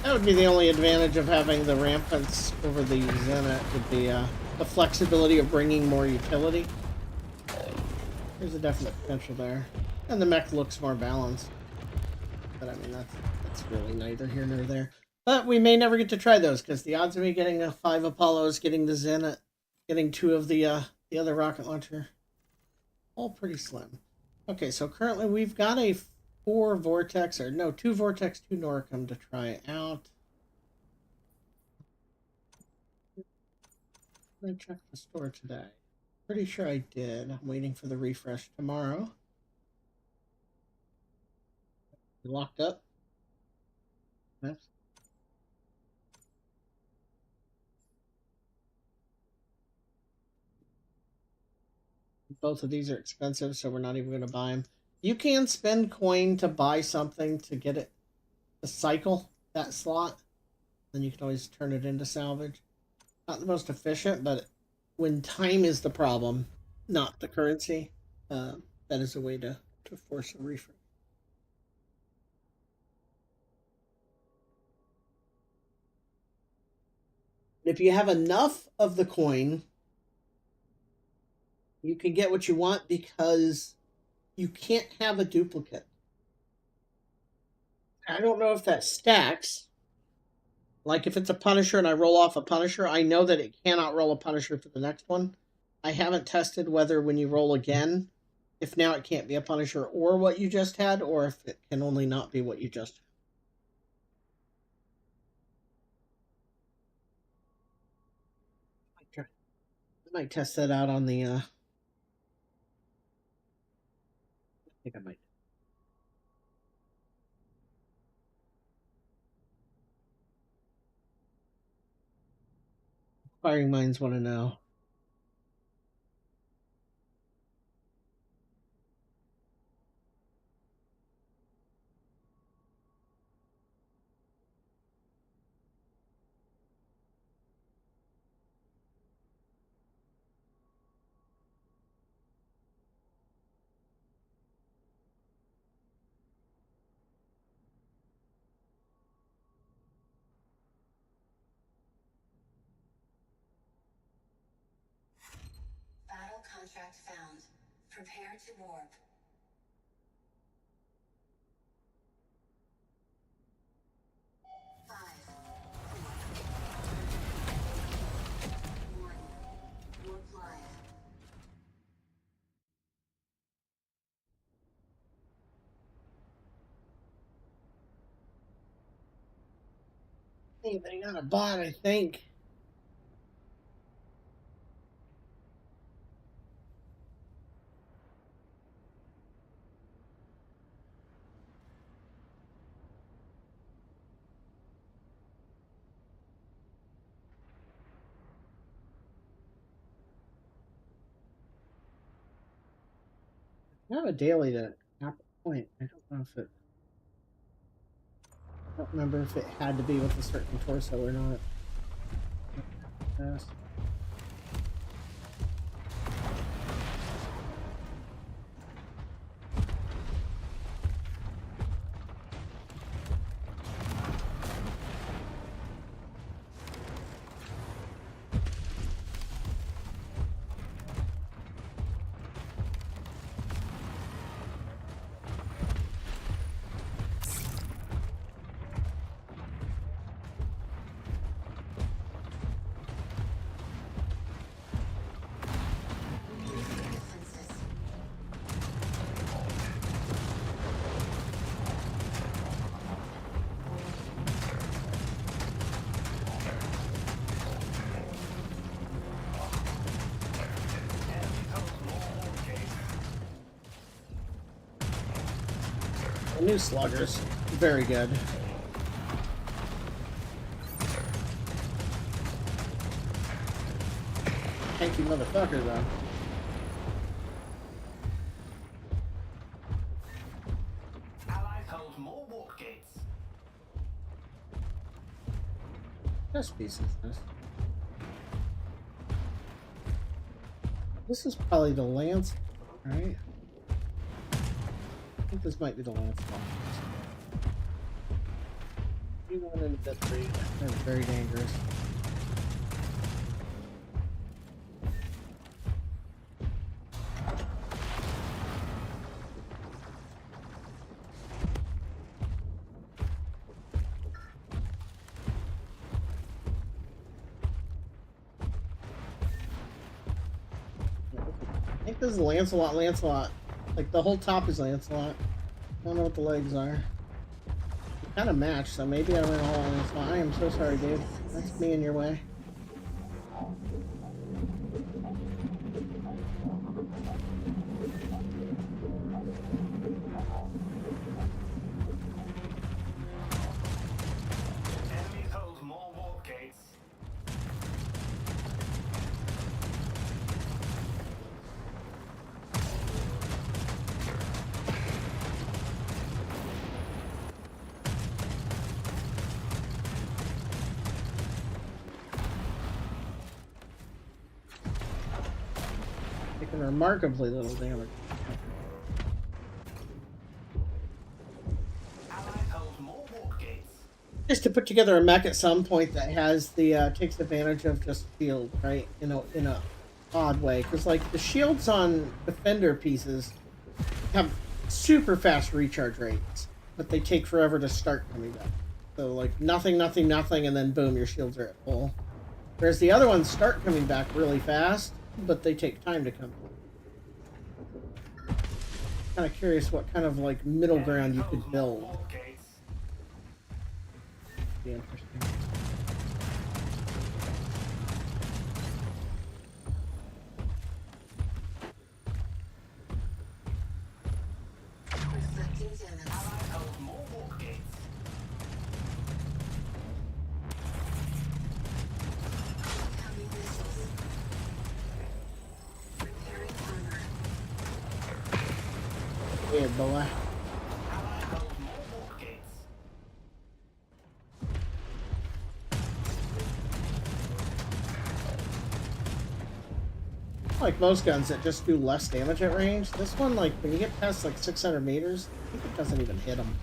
That would be the only advantage of having the rampants over the Zenit, would be the flexibility of bringing more utility. There's a definite potential there. And the mech looks more balanced. But I mean, that's really neither here nor there. But we may never get to try those, because the odds of me getting 5 Apollos, getting the Zenit, getting 2 of the other rocket launcher, all pretty slim. Okay, so currently we've got a 2 Vortex, 2 Noricum to try out. I checked the store today. Pretty sure I did. I'm waiting for the refresh tomorrow. You locked up? Yes. Both of these are expensive, so we're not even going to buy them. You can spend coin to buy something to get it to cycle that slot. Then you can always turn it into salvage. Not the most efficient, but when time is the problem, not the currency, that is a way to force a refresh. If you have enough of the coin, you can get what you want, because you can't have a duplicate. I don't know if that stacks. Like if it's a Punisher and I roll off a Punisher, I know that it cannot roll a Punisher for the next one. I haven't tested whether when you roll again, if now it can't be a Punisher or what you just had, or if it can only not be what you just had. I might test that out on the, I think I might. Inquiring minds want to know. Battle contract found. Prepare to warp. 5, 4, 1. Warp live. Hey, they got a bot, I think. I have a daily to Apple Point. I don't know if it. I don't remember if it had to be with a certain torso or not. Yes. Defenses. The new sluggers, very good. Tanky motherfucker, though. Allies hold more warp gates. Chess pieces. This is probably the Lance, right? I think this might be the Lance one. You went into that three. That's very dangerous. I think this is Lancelot, Lancelot. Like, the whole top is Lancelot. I don't know what the legs are. Kind of match, so maybe I went all on Lancelot. I am so sorry, dude. That's me in your way. Enemies hold more warp gates. Taking remarkably little damage. Allies hold more warp gates. Just to put together a mech at some point that has the takes advantage of just shield, right? In a odd way, because like the shields on defender pieces have super fast recharge rates, but they take forever to start coming back. So like nothing, and then boom, your shields are at full. Whereas the other ones start coming back really fast, but they take time to come. Kind of curious what kind of like middle ground you could build. Be interesting. Reflecting damage. Incoming missiles. Repairing armor. Yeah, boy. Like most guns that just do less damage at range, this one, like, when you get past like 600 meters, I think it doesn't even hit them.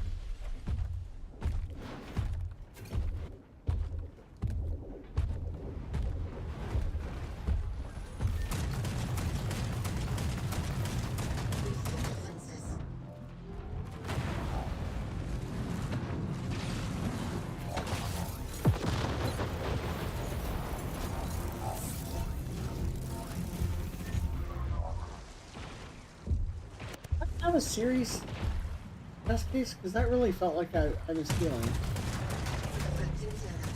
Boosting defenses. Have a series best case, because that really felt like I was healing. Reflecting damage.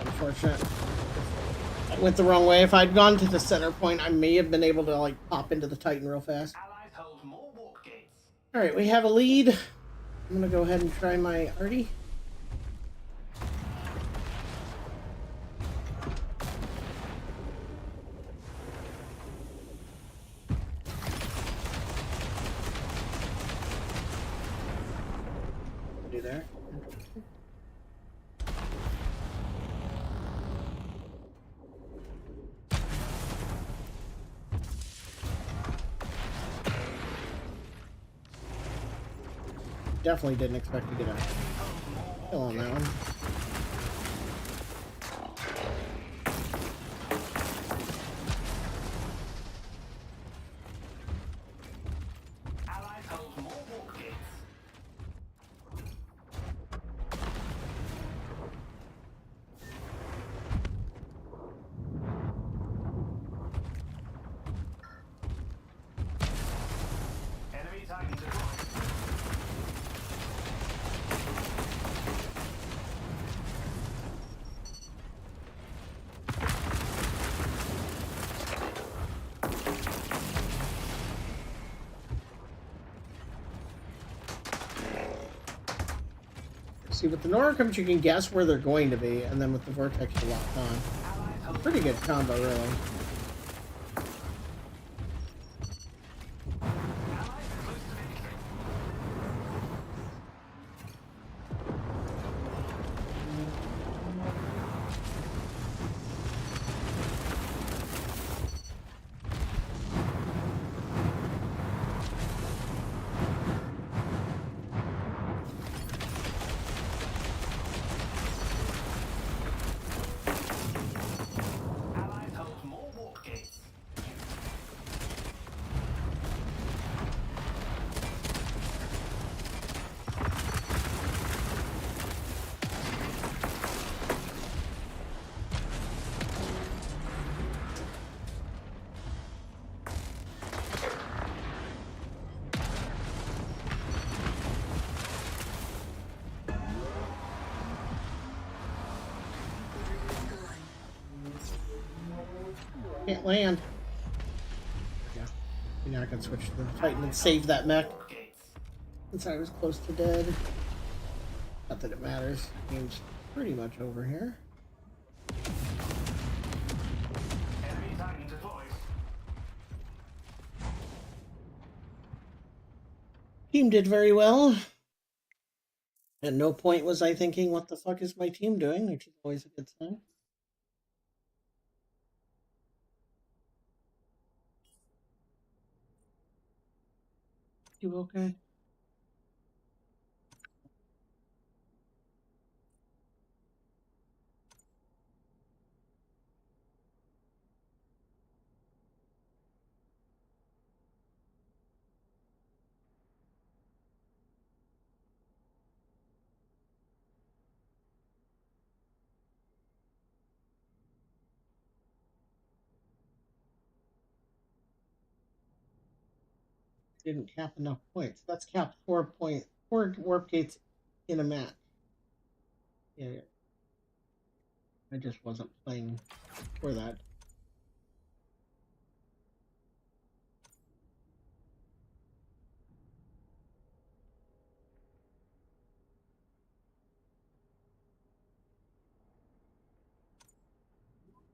Unfortunate. I went the wrong way. If I'd gone to the center point, I may have been able to like pop into the Titan real fast. Alright, we have a lead. I'm gonna go ahead and try my arty. Do there. Definitely didn't expect to get a kill on that one. See, with the Noricums, you can guess where they're going to be, and then with the Vortex, you're locked on. Pretty good combo, really. Can't land. Yeah. Now I can switch to the Titan and save that mech. Since I was close to dead. Not that it matters. Game's pretty much over here. Team did very well. At no point was I thinking, what the fuck is my team doing? Which is always a good sign. You okay? didn't cap enough points. That's capped 4 warp gates in a match. Yeah, I just wasn't playing for that.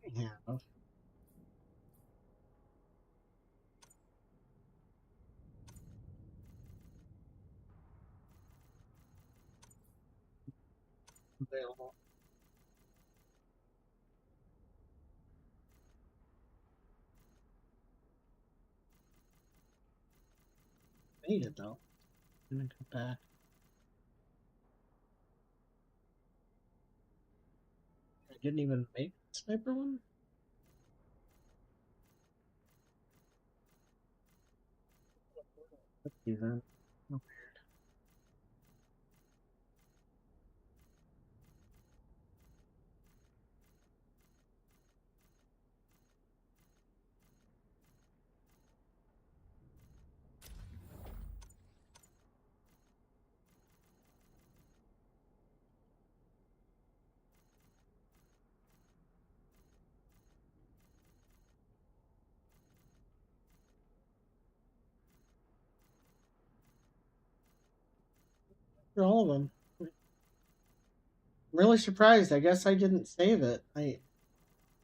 I have. Available. Made it though. Gonna come back. I didn't even make the sniper one. Let's see then. Oh, for all of them. I'm really surprised. I guess I didn't save it. I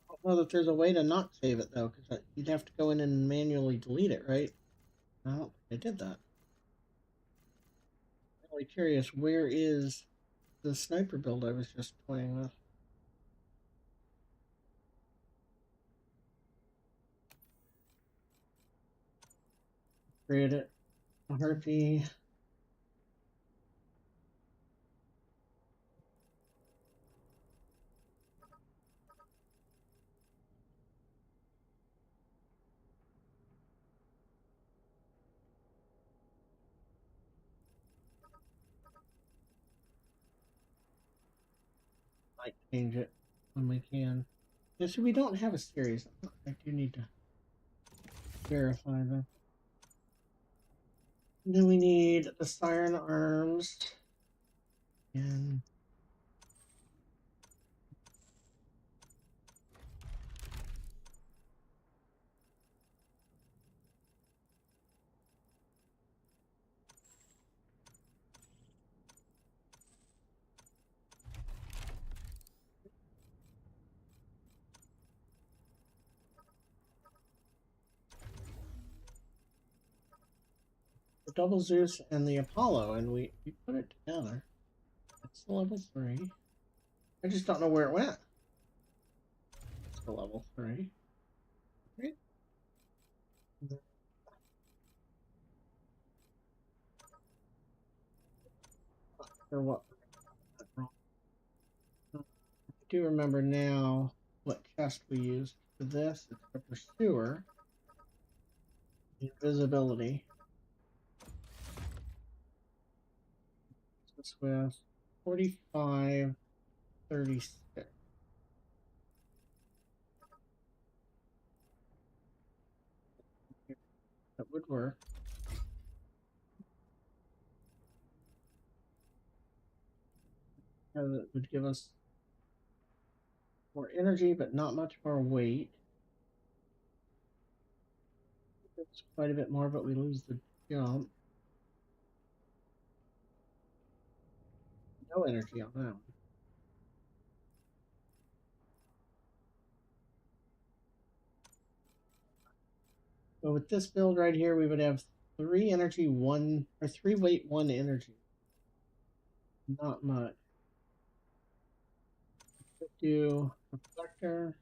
don't know that there's a way to not save it though, because you'd have to go in and manually delete it, right? I don't think I did that. I'm really curious. Where is the sniper build I was just playing with? Create it. A harpy. Might change it when we can. Yeah, so we don't have a series. I do need to verify that. And then we need the siren arms and the double Zeus and the Apollo, and we put it together. It's the level 3. I just don't know where it went. It's the level 3. Right? Or what? I do remember now what chest we used for this. It's the Pursuer. Invisibility. This with 45, 36. That would work. And it would give us more energy, but not much more weight. It's quite a bit more, but we lose the jump. No energy on that one. So with this build right here, we would have 3 energy, 1, or 3 weight, 1 energy. Not much. Let's do reflector.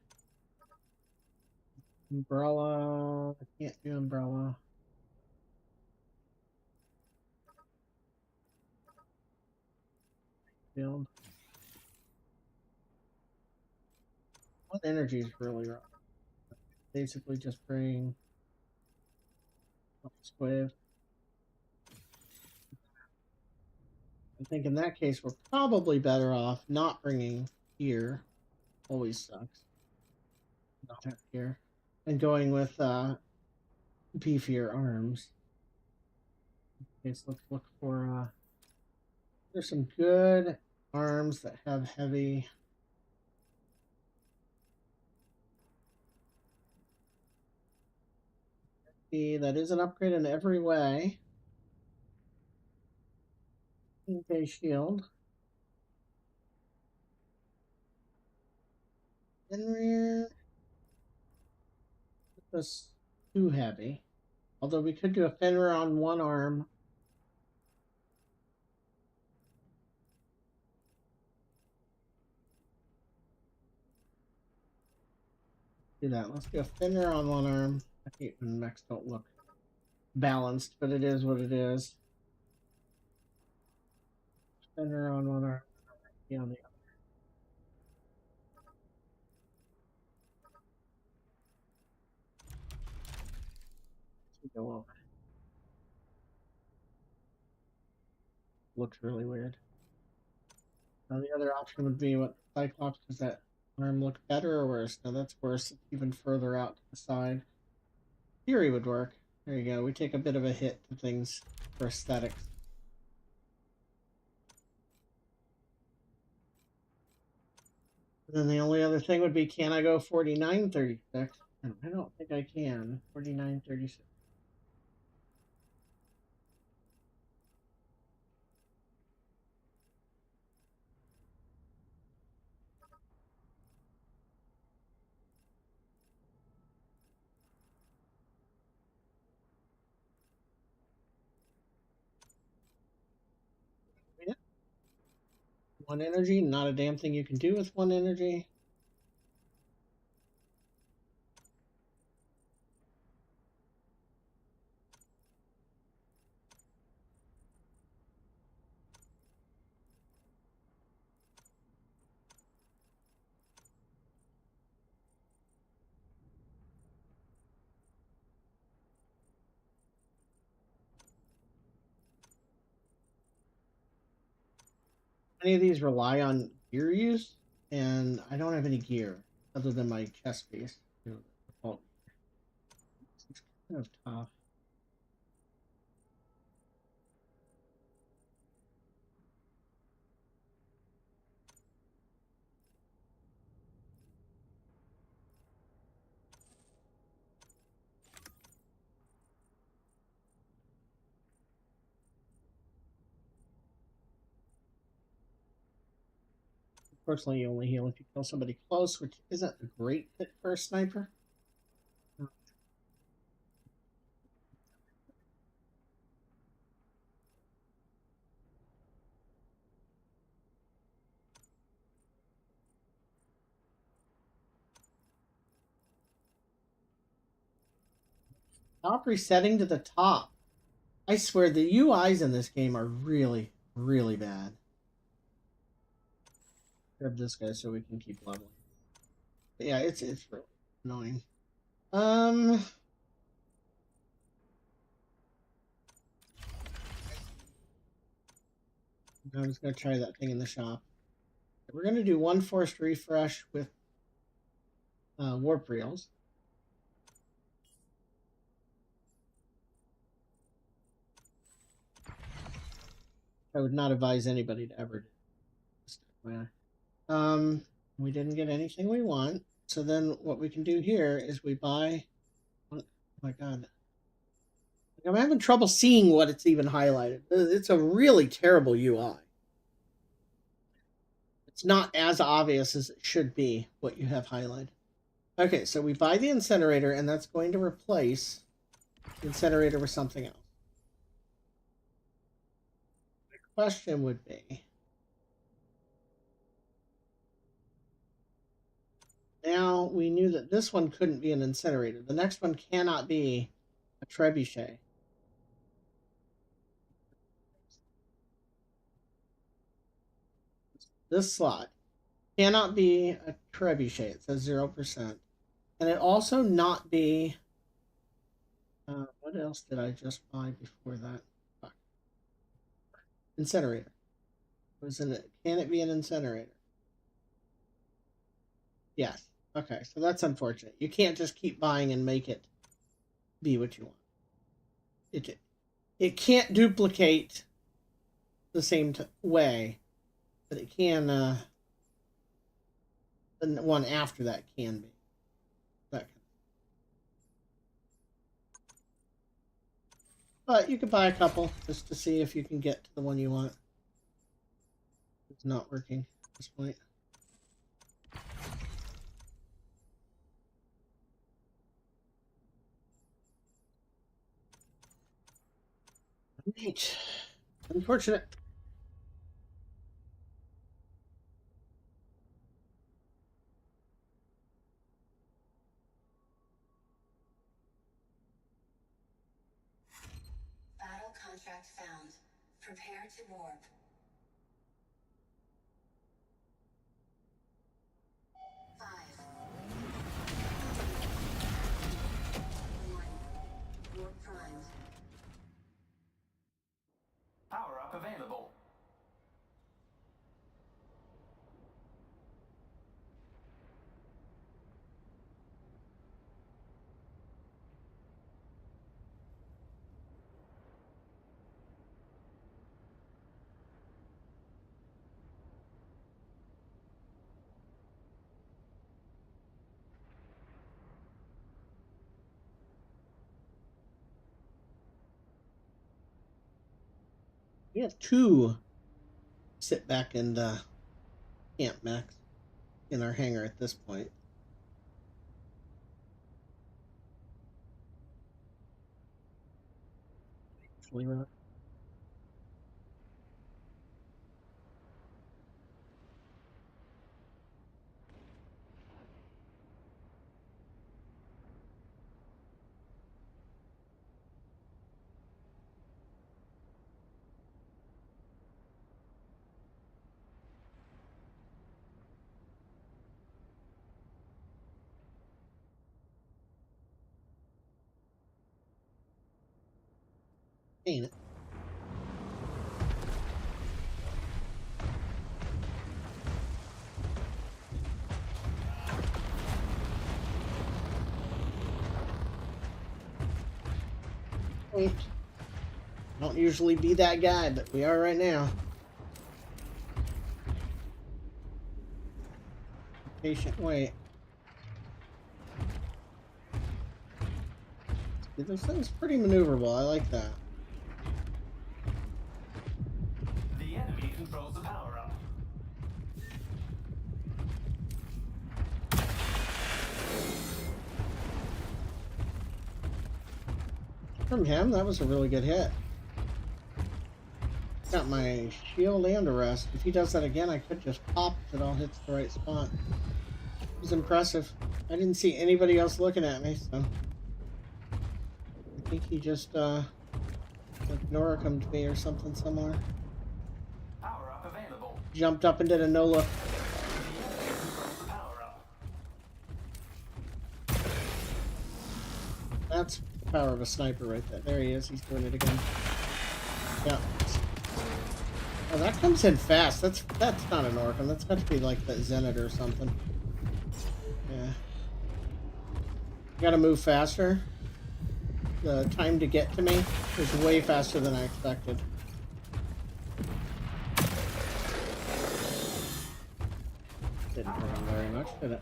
Umbrella. I can't do umbrella. Build. 1 energy is really rough. Basically just bring wave. I think in that case, we're probably better off not bringing here. Always sucks. Not here. And going with beefier arms. Okay, so let's look for there's some good arms that have heavy. That is an upgrade in every way. Okay, shield. In rear. That's too heavy. Although we could do a Fenrir on one arm. Do that. Let's do a Fenrir on one arm. I hate when mechs don't look balanced, but it is what it is. Fenrir on one arm. Yeah, on the other. Go over. Looks really weird. Now the other option would be what Cyclops, does that arm look better or worse? No, that's worse. It's even further out to the side. Fury would work. There you go. We take a bit of a hit to things for aesthetics. And then the only other thing would be, can I go 4936? I don't think I can. 4936. Yeah. One energy, not a damn thing you can do with one energy. Any of these rely on gear use, and I don't have any gear other than my chest piece. Oh, it's kind of tough. Unfortunately, you only heal if you kill somebody close, which isn't a great fit for a sniper. Stop resetting to the top. I swear the UIs in this game are really, really bad. Grab this guy so we can keep leveling. But yeah, it's really annoying. I'm just gonna try that thing in the shop. We're gonna do one forced refresh with warp reels. I would not advise anybody to ever do this. We didn't get anything we want. So then what we can do here is we buy. Oh my god. I'm having trouble seeing what it's even highlighted. It's a really terrible UI. It's not as obvious as it should be what you have highlighted. Okay, so we buy the incinerator, and that's going to replace the incinerator with something else. The question would be, now we knew that this one couldn't be an incinerator. The next one cannot be a trebuchet. This slot cannot be a trebuchet. It says 0%. And it also not be... what else did I just buy before that? Fuck. Incinerator. Can it be an incinerator? Yes. Okay, so that's unfortunate. You can't just keep buying and make it be what you want. It can't duplicate the same way, but it can. The one after that can be. That. But you could buy a couple just to see if you can get to the one you want. It's not working at this point. Right. Unfortunate. Battle contract found. Prepare to warp. 5. 1. Warp primed. Power up available. We have 2 sit back and camp max in our hangar at this point. Ain't it? Don't usually be that guy, but we are right now. Patient wait. This thing's pretty maneuverable. I like that. The enemy controls the power up. From him, that was a really good hit. Got my shield and arrest. If he does that again, I could just pop if it all hits the right spot. It was impressive. I didn't see anybody else looking at me, so I think he just like Nora come to me or something similar. Power up available. Jumped up and did a no look. The enemy controls the power up. That's the power of a sniper right there. There he is. He's doing it again. Yeah. Oh, that comes in fast. That's not an Orphan. That's got to be like the Zenit or something. Yeah. Gotta move faster. The time to get to me is way faster than I expected. Didn't hurt him very much, did it?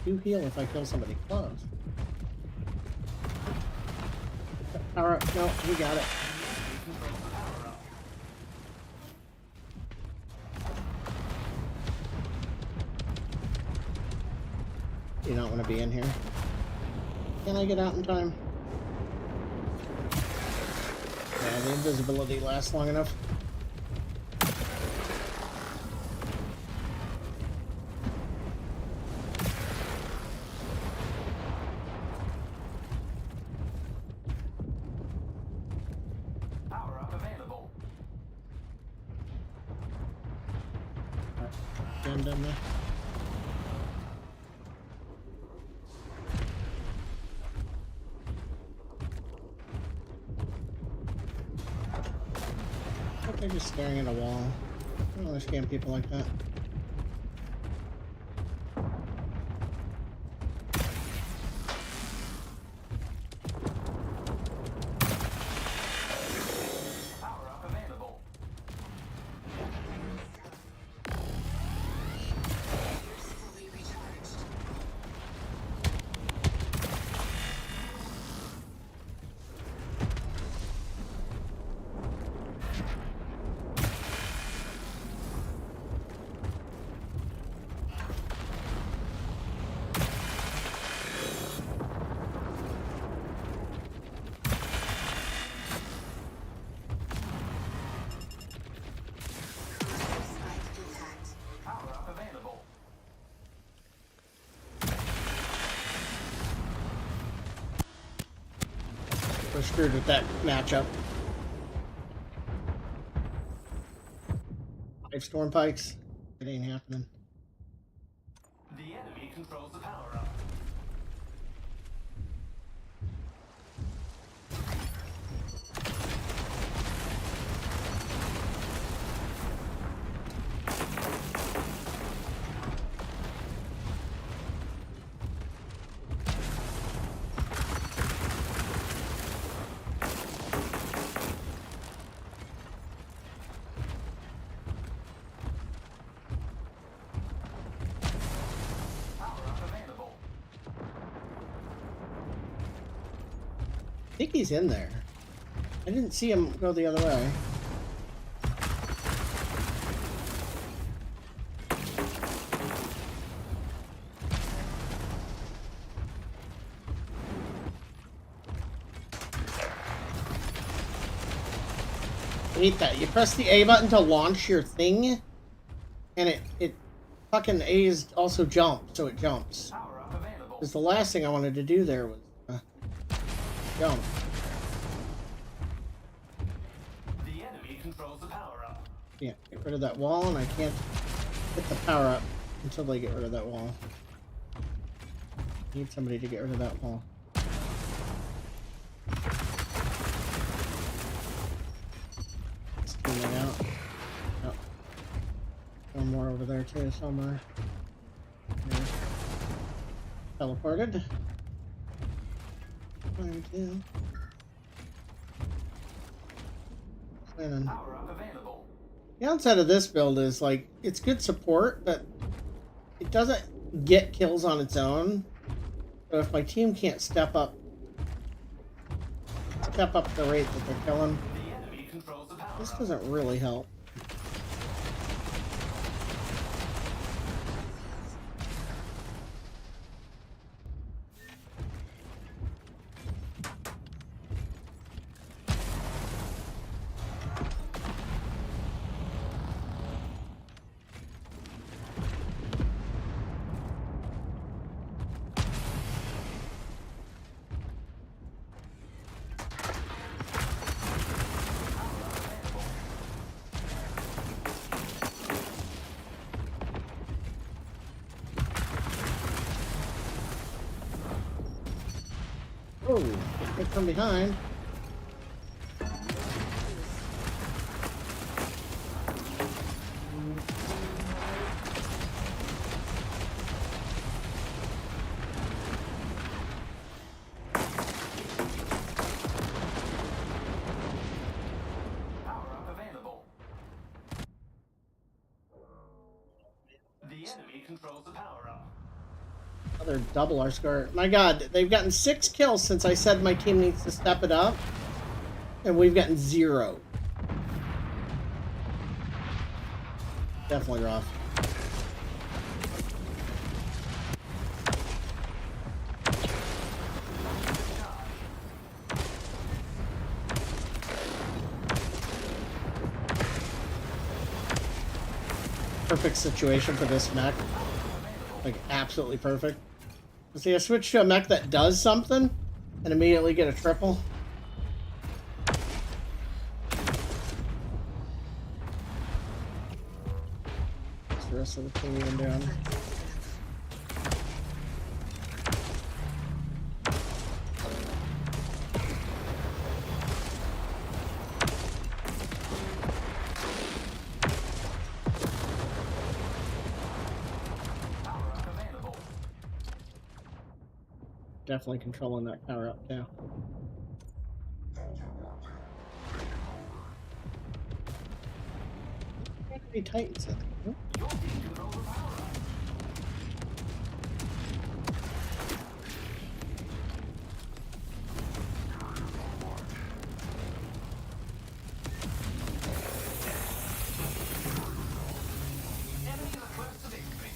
Do heal if I kill somebody close. Power up. No, we got it. You don't want to be in here. Can I get out in time? Yeah, the invisibility lasts long enough. Power up available. Down there. staring at a wall. I don't understand people like that. Power up available. Gears fully recharged. Spike intact. Power up available. We're screwed with that matchup. 5 storm pikes. It ain't happening. The enemy controls the power up. Power up available. I think he's in there. I didn't see him go the other way. I hate that. You press the A button to launch your thing, and it fucking A's also jump, so it jumps. Power up available. Because the last thing I wanted to do there was jump. The enemy controls the power up. Yeah, get rid of that wall, and I can't hit the power up until they get rid of that wall. Need somebody to get rid of that wall. Let's clean that out. Oh. One more over there too, somewhere. Yeah. Teleported. Fine too. Planning. Power up available. The downside of this build is, like, it's good support, but it doesn't get kills on its own. So if my team can't step up the rate that they're killing, The enemy controls the power this up. doesn't really help. Oh, hit from behind. Power up available. The enemy controls the power up. Another double our score. My god, they've gotten 6 kills since I said my team needs to step it up. And we've gotten 0. Definitely rough. Perfect situation for this mech. Like, absolutely perfect. See, I switched to a mech that does something and immediately get a triple. What's the rest of the team even doing? definitely controlling that power up too. Any Titans in there? Your team controls the power up. Enemies are close to victory.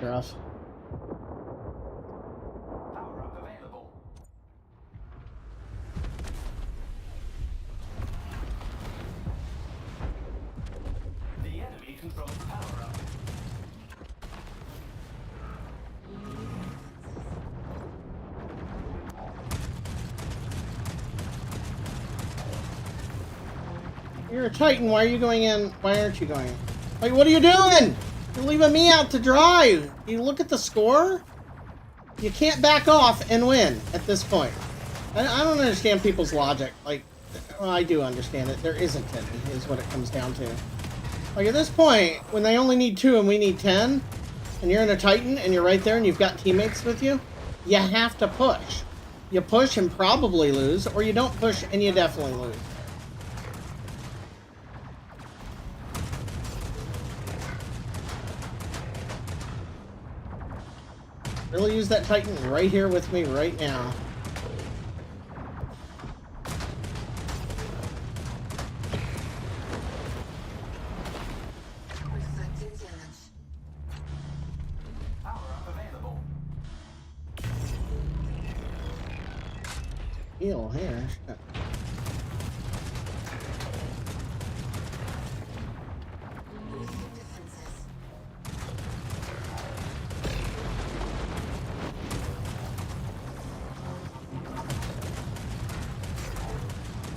They're off. Power up available. The enemy controls the power up. You're a Titan. Why are you going in? Why aren't you going in? Like, what are you doing? You're leaving me out to dry. You look at the score? You can't back off and win at this point. I don't understand people's logic. Like, well, I do understand it. There isn't any, is what it comes down to. Like, at this point, when they only need 2 and we need 10, and you're in a Titan and you're right there and you've got teammates with you, you have to push. You push and probably lose, or you don't push and you definitely lose. Really use that Titan right here with me right now. Reflecting damage. Power up available. Heal here. Shit. Boosting defenses.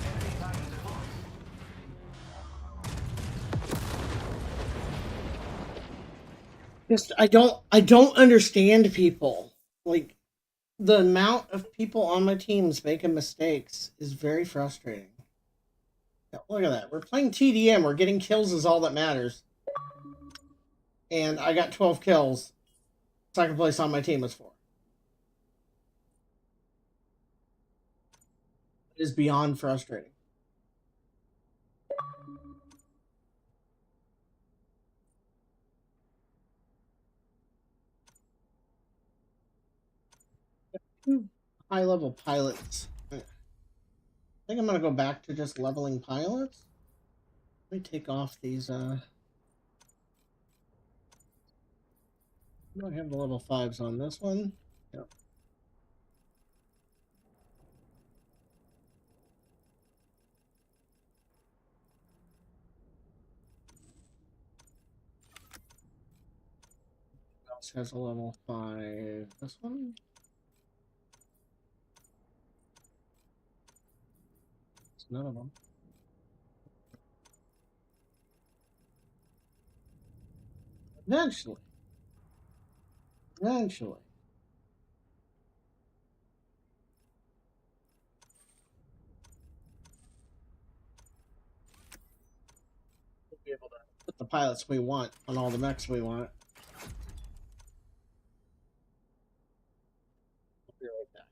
Enemy Titan deployed. Just I don't understand people. Like, the amount of people on my teams making mistakes is very frustrating. Yeah, look at that. We're playing TDM. We're getting kills is all that matters. And I got 12 kills. Second place on my team was 4. It is beyond frustrating. High level pilots. I think I'm gonna go back to just leveling pilots. Let me take off these I don't have the level 5s on this one. Yep. Who else has a level 5? This one? It's none of them. Eventually. Eventually. We'll be able to put the pilots we want on all the mechs we want. I'll be right back.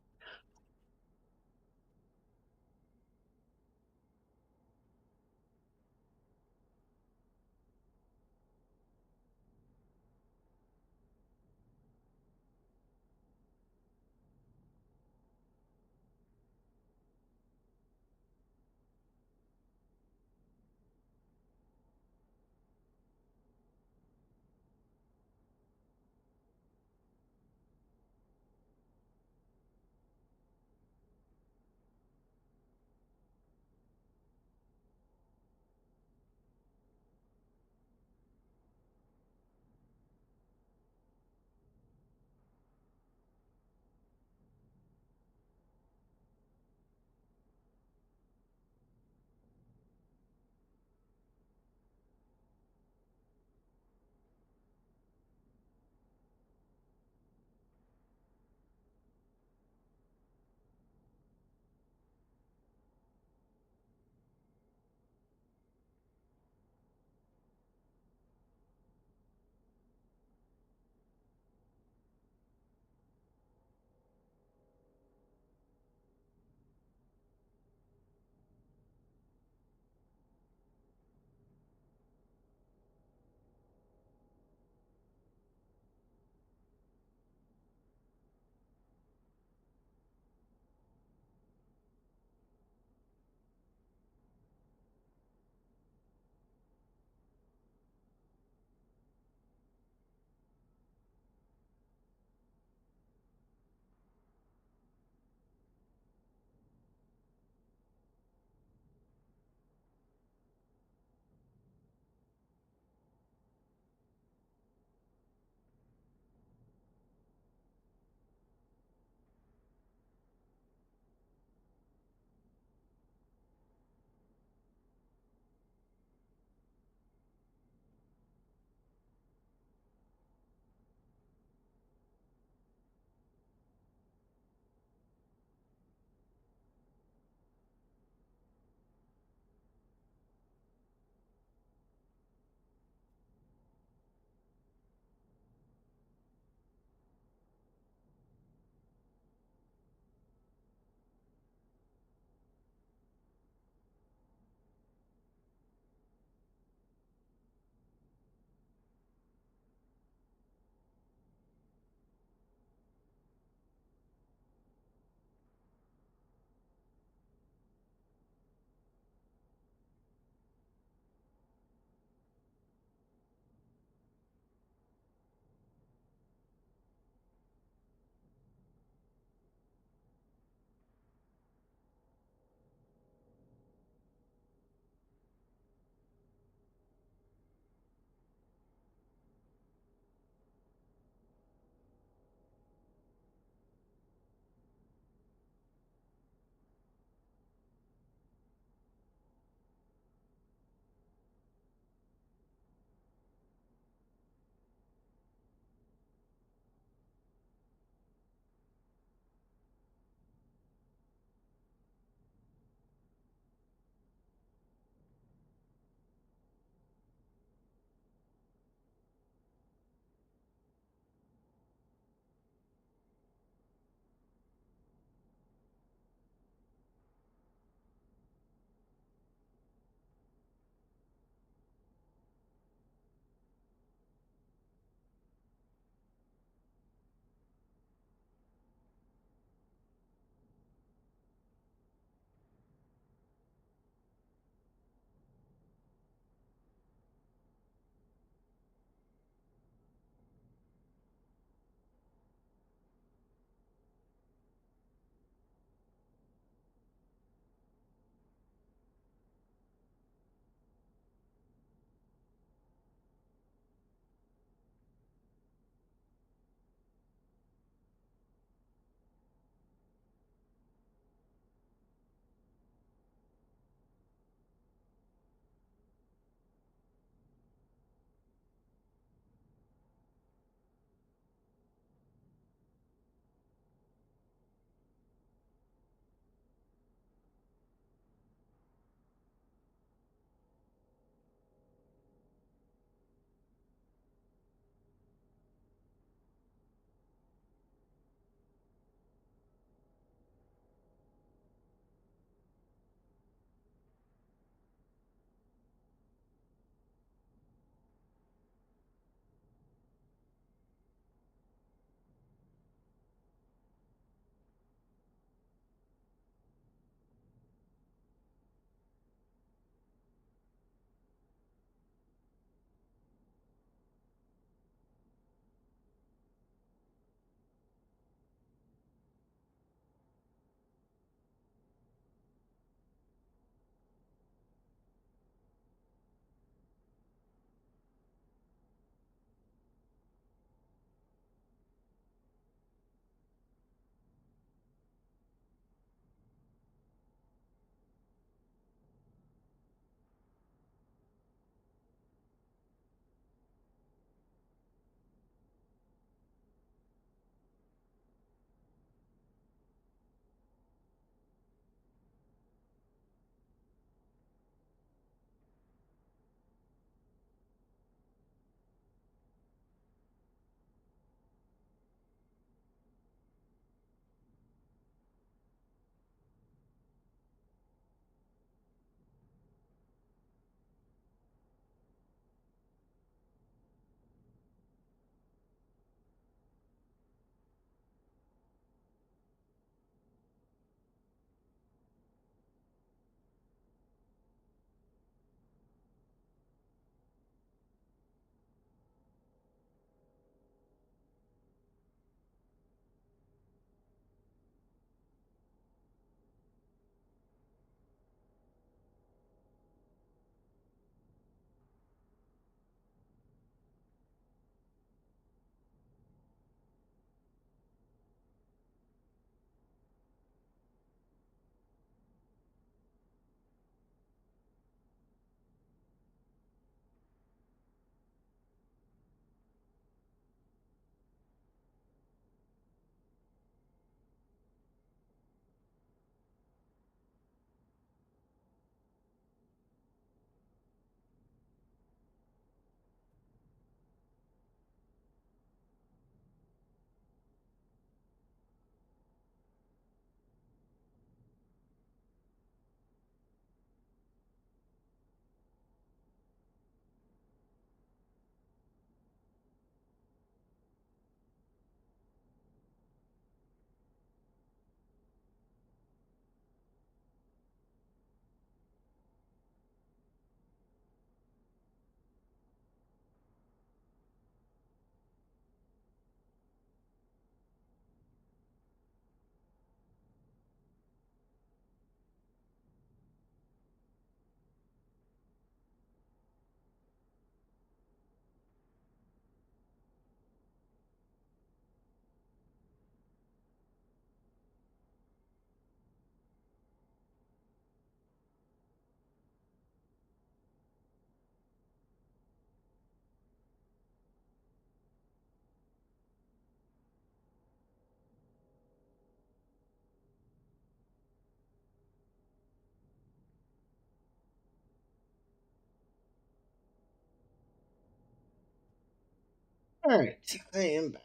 Alright, I am back.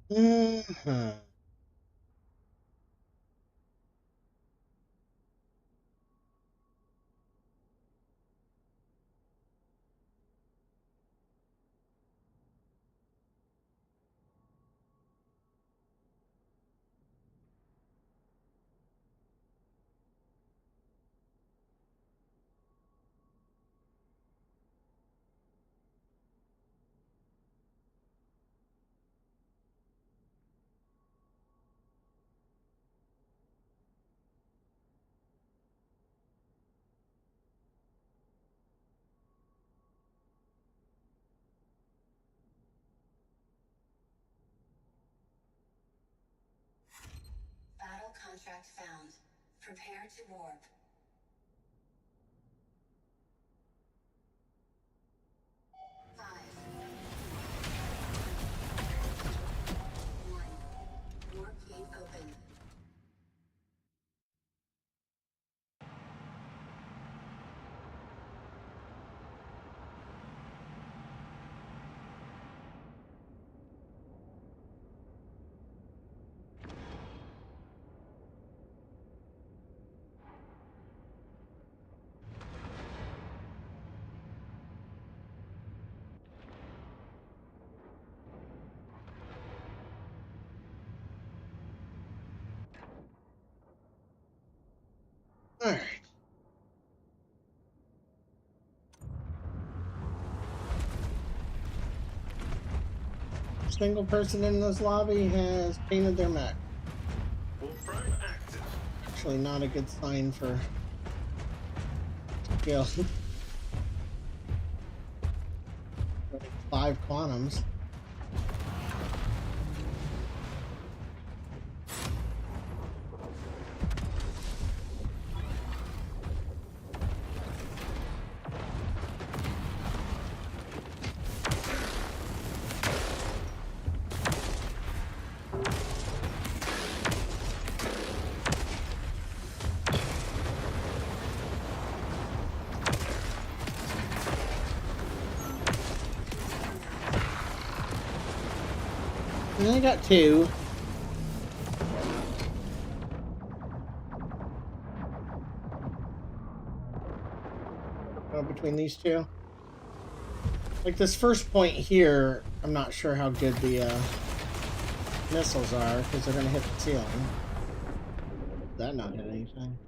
Uh-huh. Battle contract found. Prepare to warp. 5, 1. Warp gate open. Alright. Single person in this lobby has painted their mech. Warp active. Actually, not a good sign for skill. 5 quantums. And I got 2. Go between these two. Like this first point here, I'm not sure how good the missiles are because they're gonna hit the ceiling. Did that not hit anything?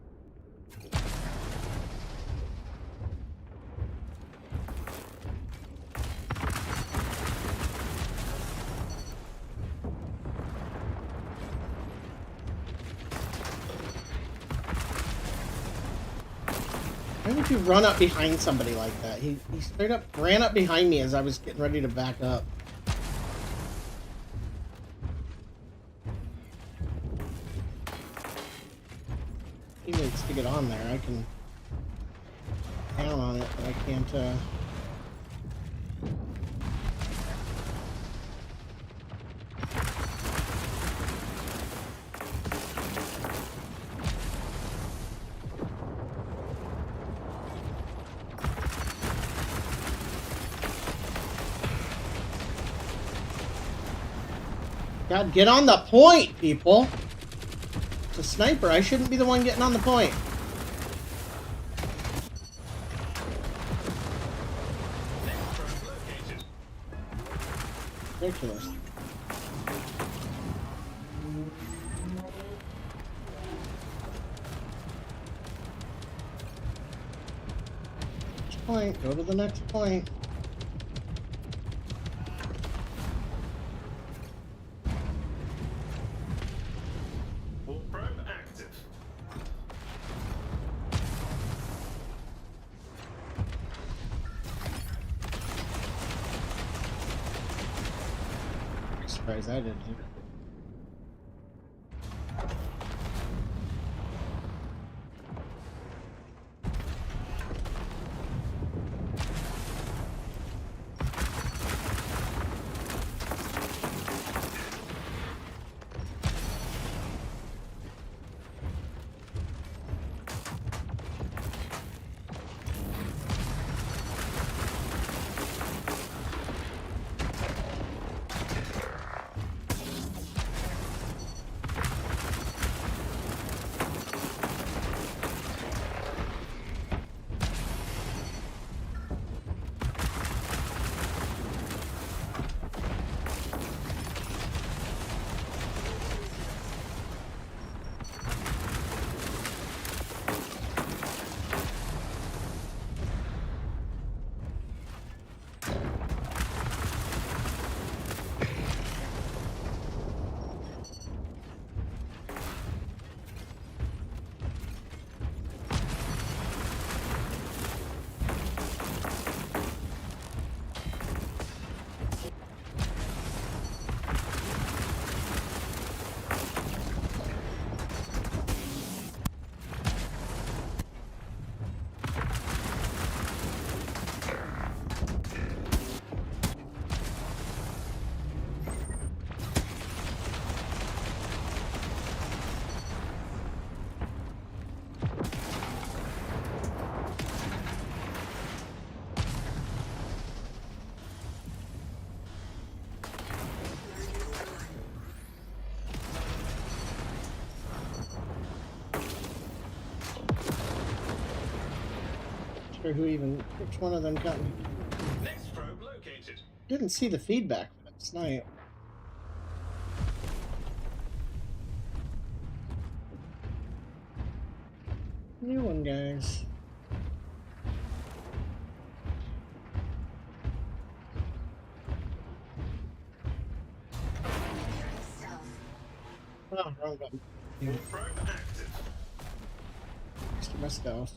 Why would you run up behind somebody like that? He straight up ran up behind me as I was getting ready to back up. He needs to get on there. I can count on it, but I can't, God, get on the point, people! It's a sniper. I shouldn't be the one getting on the point. Ridiculous. Next point. Go to the next point. Surprised I didn't hit it. after which one of them got me. Next probe located. Didn't see the feedback last night. New one, guys. Oh, wrong button. Yeah. Probe active. Let's get my stealth.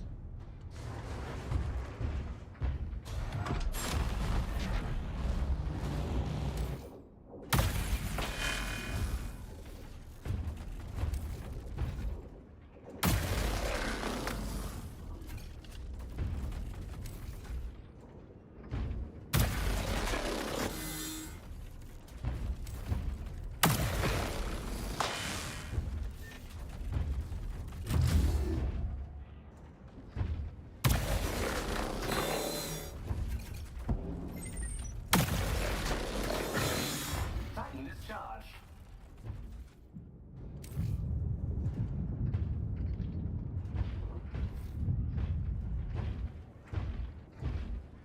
Titan discharged.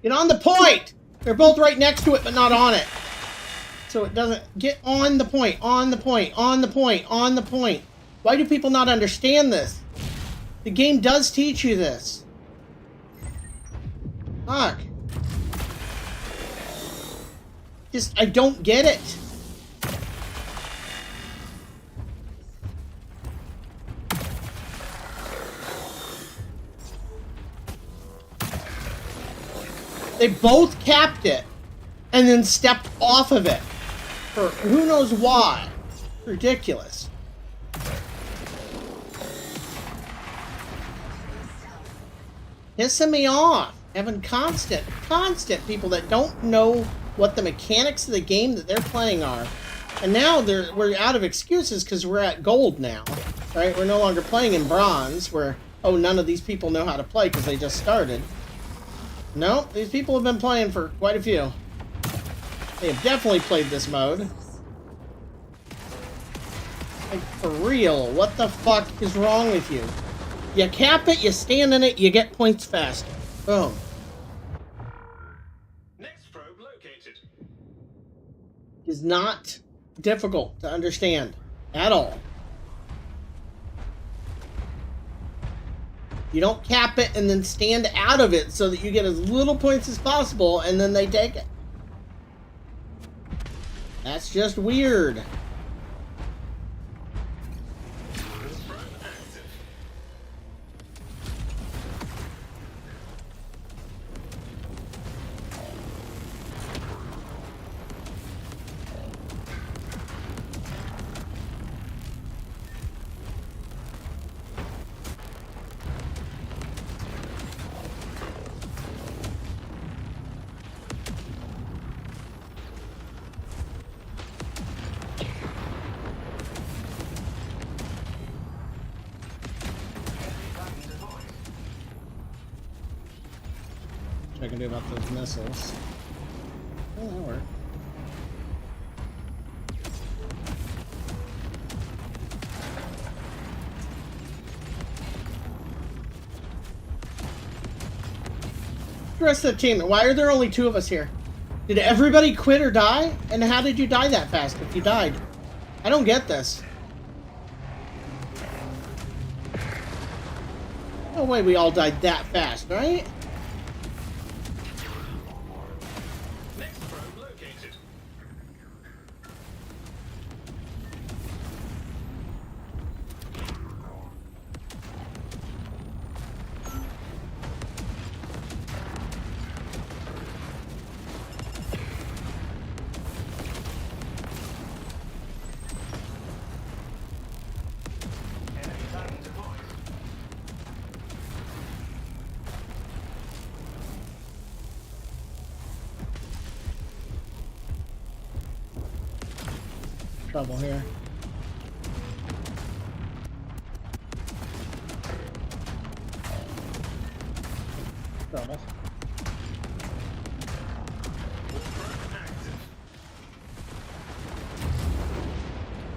Get on the point! They're both right next to it, but not on it. So it doesn't... Get on the point, on the point, on the point, on the point. Why do people not understand this? The game does teach you this. Fuck. Just, I don't get it. They both capped it and then stepped off of it for who knows why. Ridiculous. Pissing me off. Having constant people that don't know what the mechanics of the game that they're playing are. And now we're out of excuses because we're at gold now. Right? We're no longer playing in bronze where, oh, none of these people know how to play because they just started. No, these people have been playing for quite a few. They have definitely played this mode. Like, for real, what the fuck is wrong with you? You cap it, you stand in it, you get points faster. Boom. Next probe located. Is not difficult to understand at all. You don't cap it and then stand out of it so that you get as little points as possible and then they take it. That's just weird. What I can do about those missiles. Oh, that'll work. The rest of the team, why are there only 2 of us here? Did everybody quit or die? And how did you die that fast if you died? I don't get this. No way we all died that fast, right? Next probe located. Enemy Titan deployed. Trouble here. Trouble.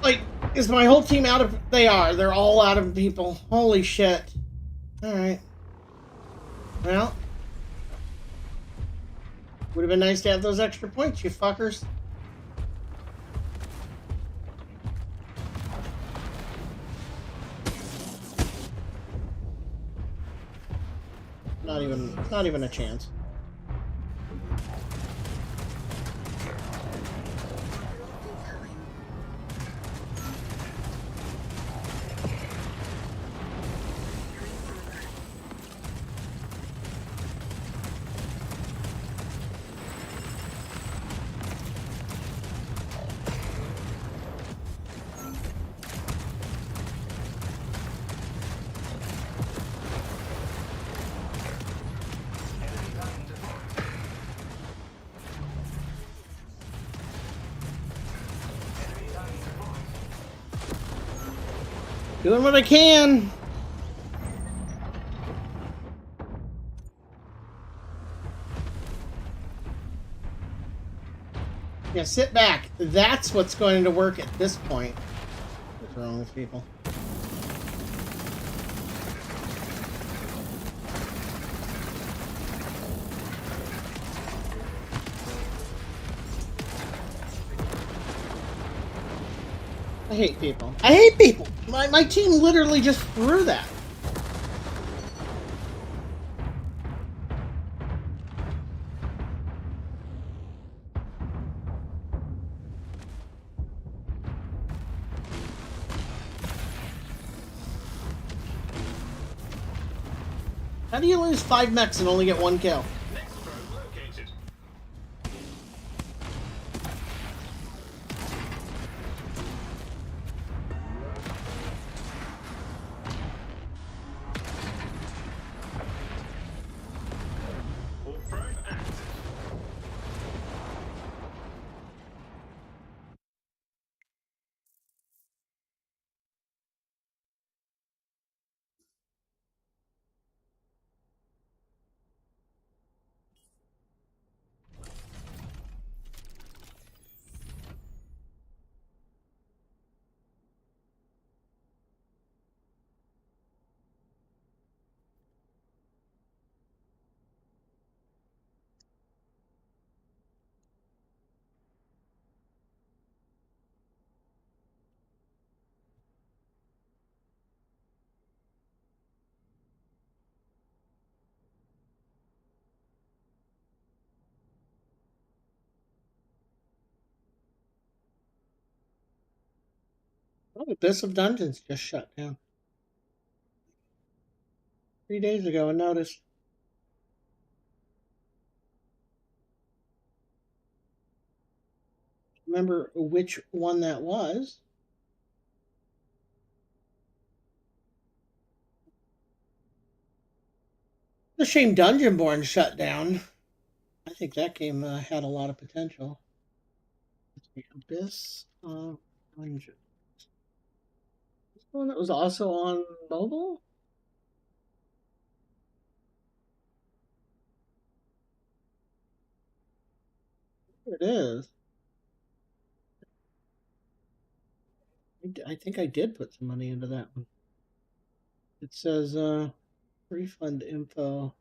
Like, is my whole team out of... They are. They're all out of people. Holy shit. Alright. Well, Would have been nice to have those extra points, you fuckers. Not even a chance. Doing what I can. Yeah, sit back. That's what's going to work at this point. What's wrong with people? I hate people. I hate people! My team literally just threw that. How do you lose 5 mechs and only get 1 kill? Next probe located. All probe active. Oh, Abyss of Dungeons just shut down 3 days ago, and notice. Remember which one that was? It's a shame Dungeonborn shut down. I think that game had a lot of potential. Let's see, Abyss of Dungeons. This one that was also on mobile? Here it is. I think I did put some money into that one. It says refund info.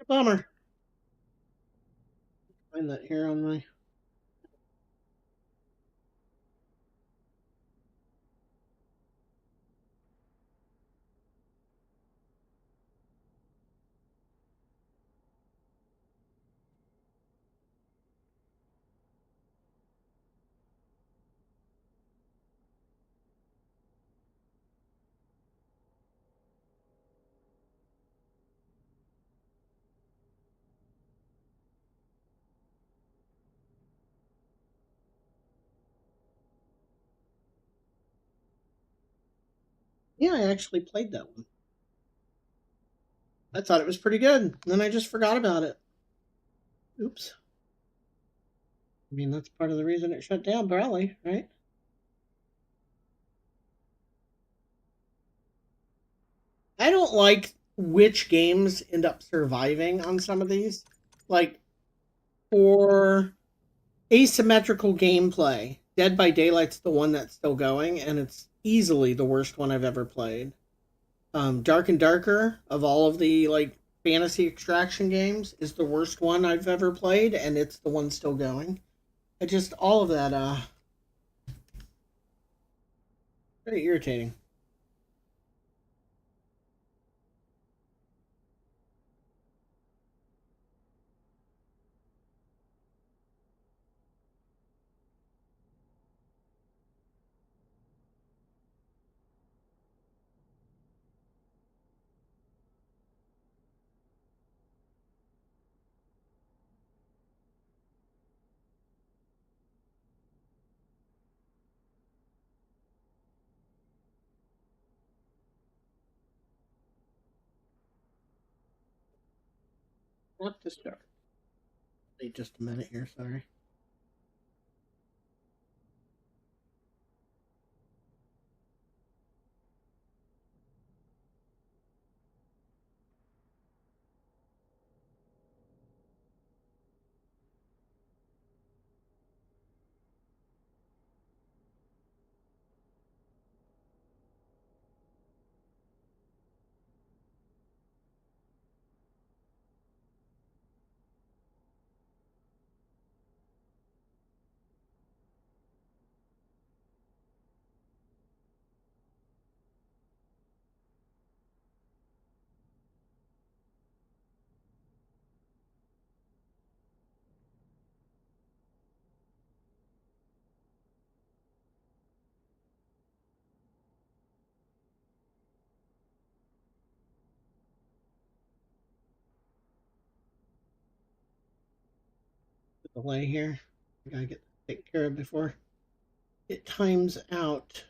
Bummer. Find that here on my. Yeah, I actually played that one. I thought it was pretty good. And then I just forgot about it. Oops. I mean, that's part of the reason it shut down, probably, right? I don't like which games end up surviving on some of these. Like, for asymmetrical gameplay, Dead by Daylight's the one that's still going, and it's easily the worst one I've ever played. Dark and Darker, of all of the like fantasy extraction games, is the worst one I've ever played, and it's the one still going. It just all of that very irritating. Not to start. Wait just a minute here, sorry. Delay here. I gotta get taken care of before it times out.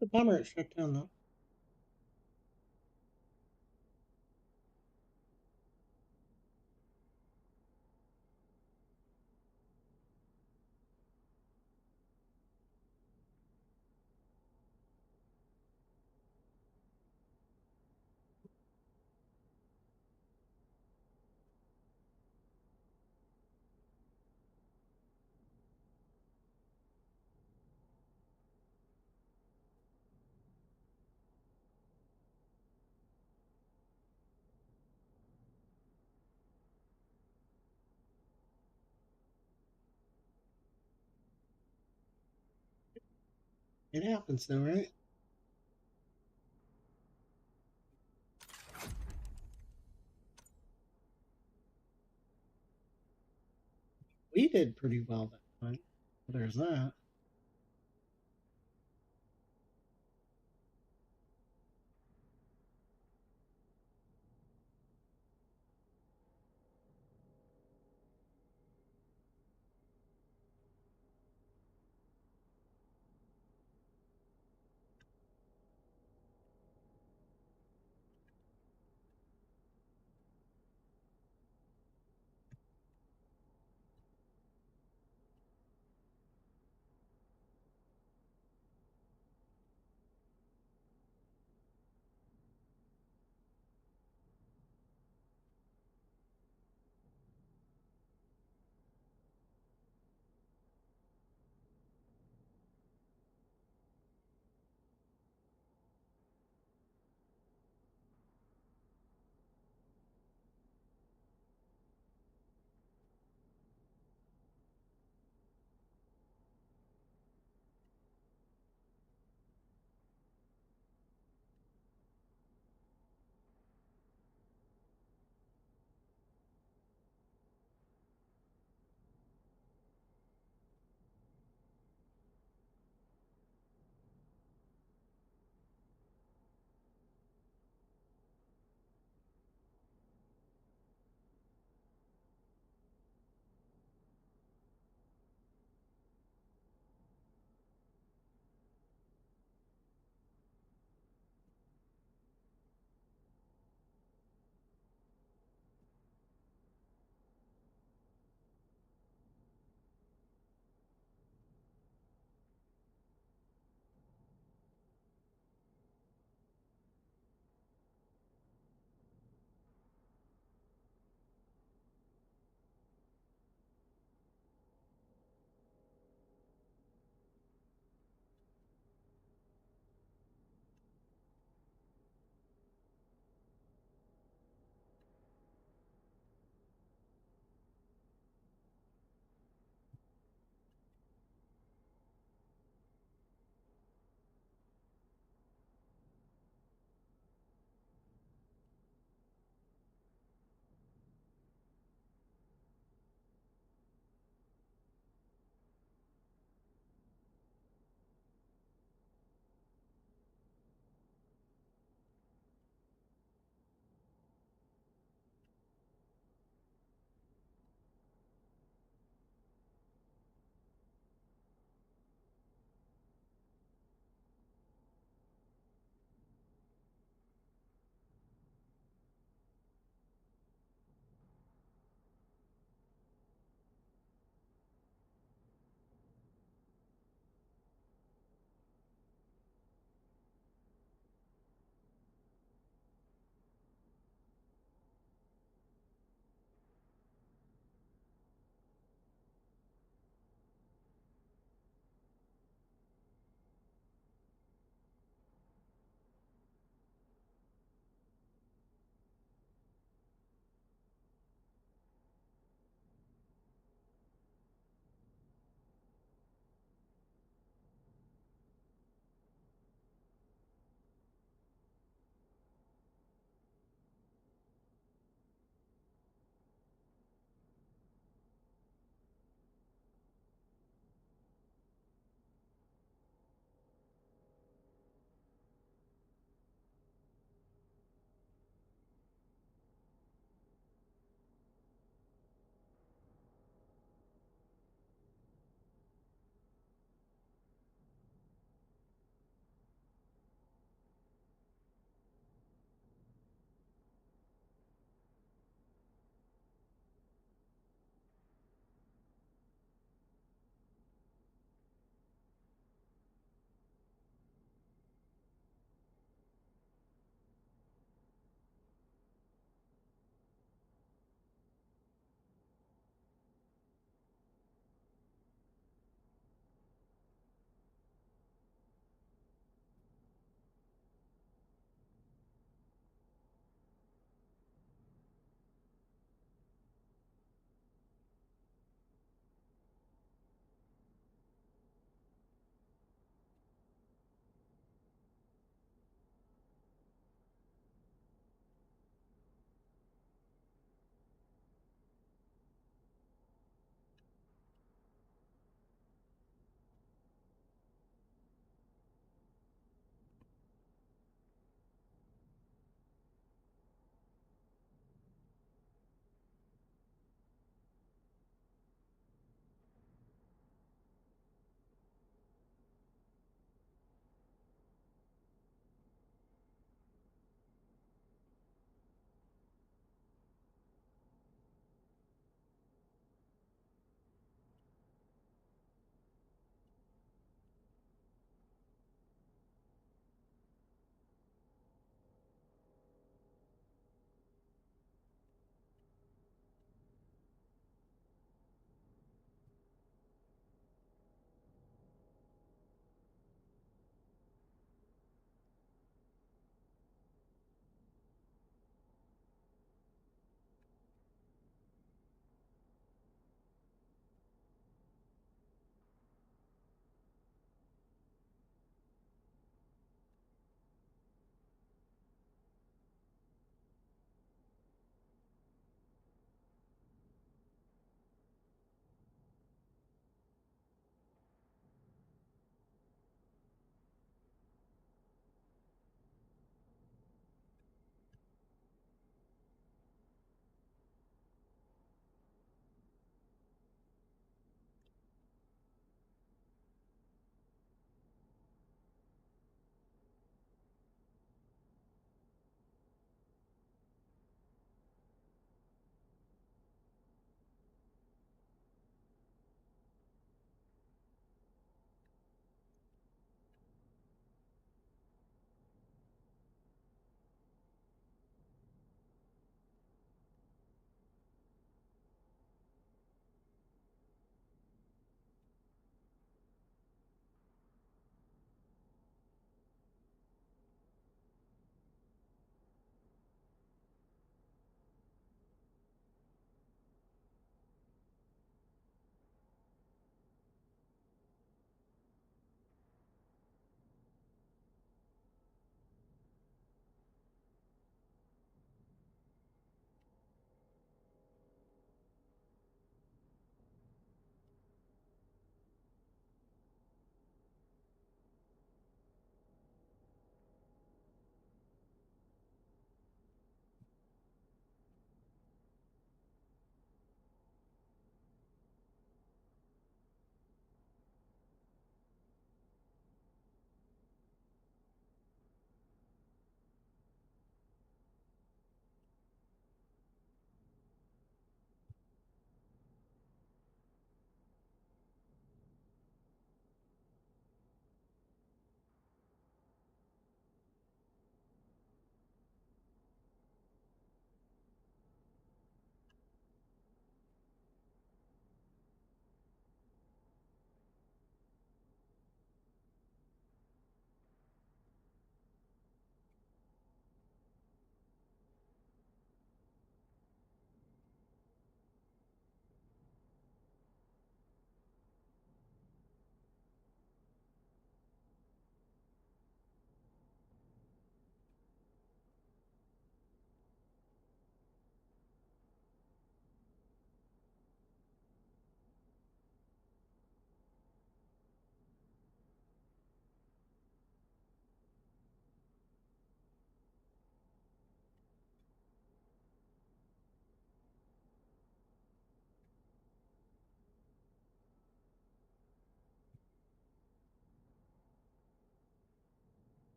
The bummer it shut down though. It happens though, right? We did pretty well that time. There's that.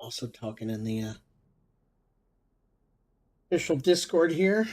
Also talking in the official Discord here.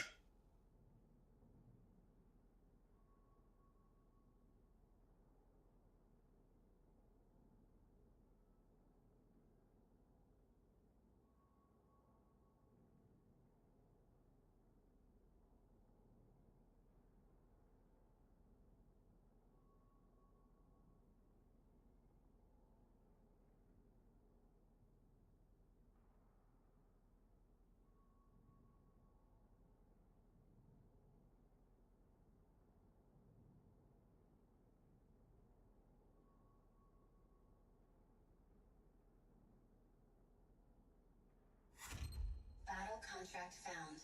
Battle contract found.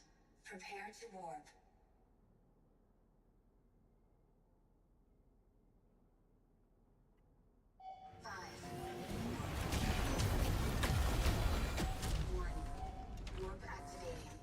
Prepare to warp. 5, 1. Warp activating.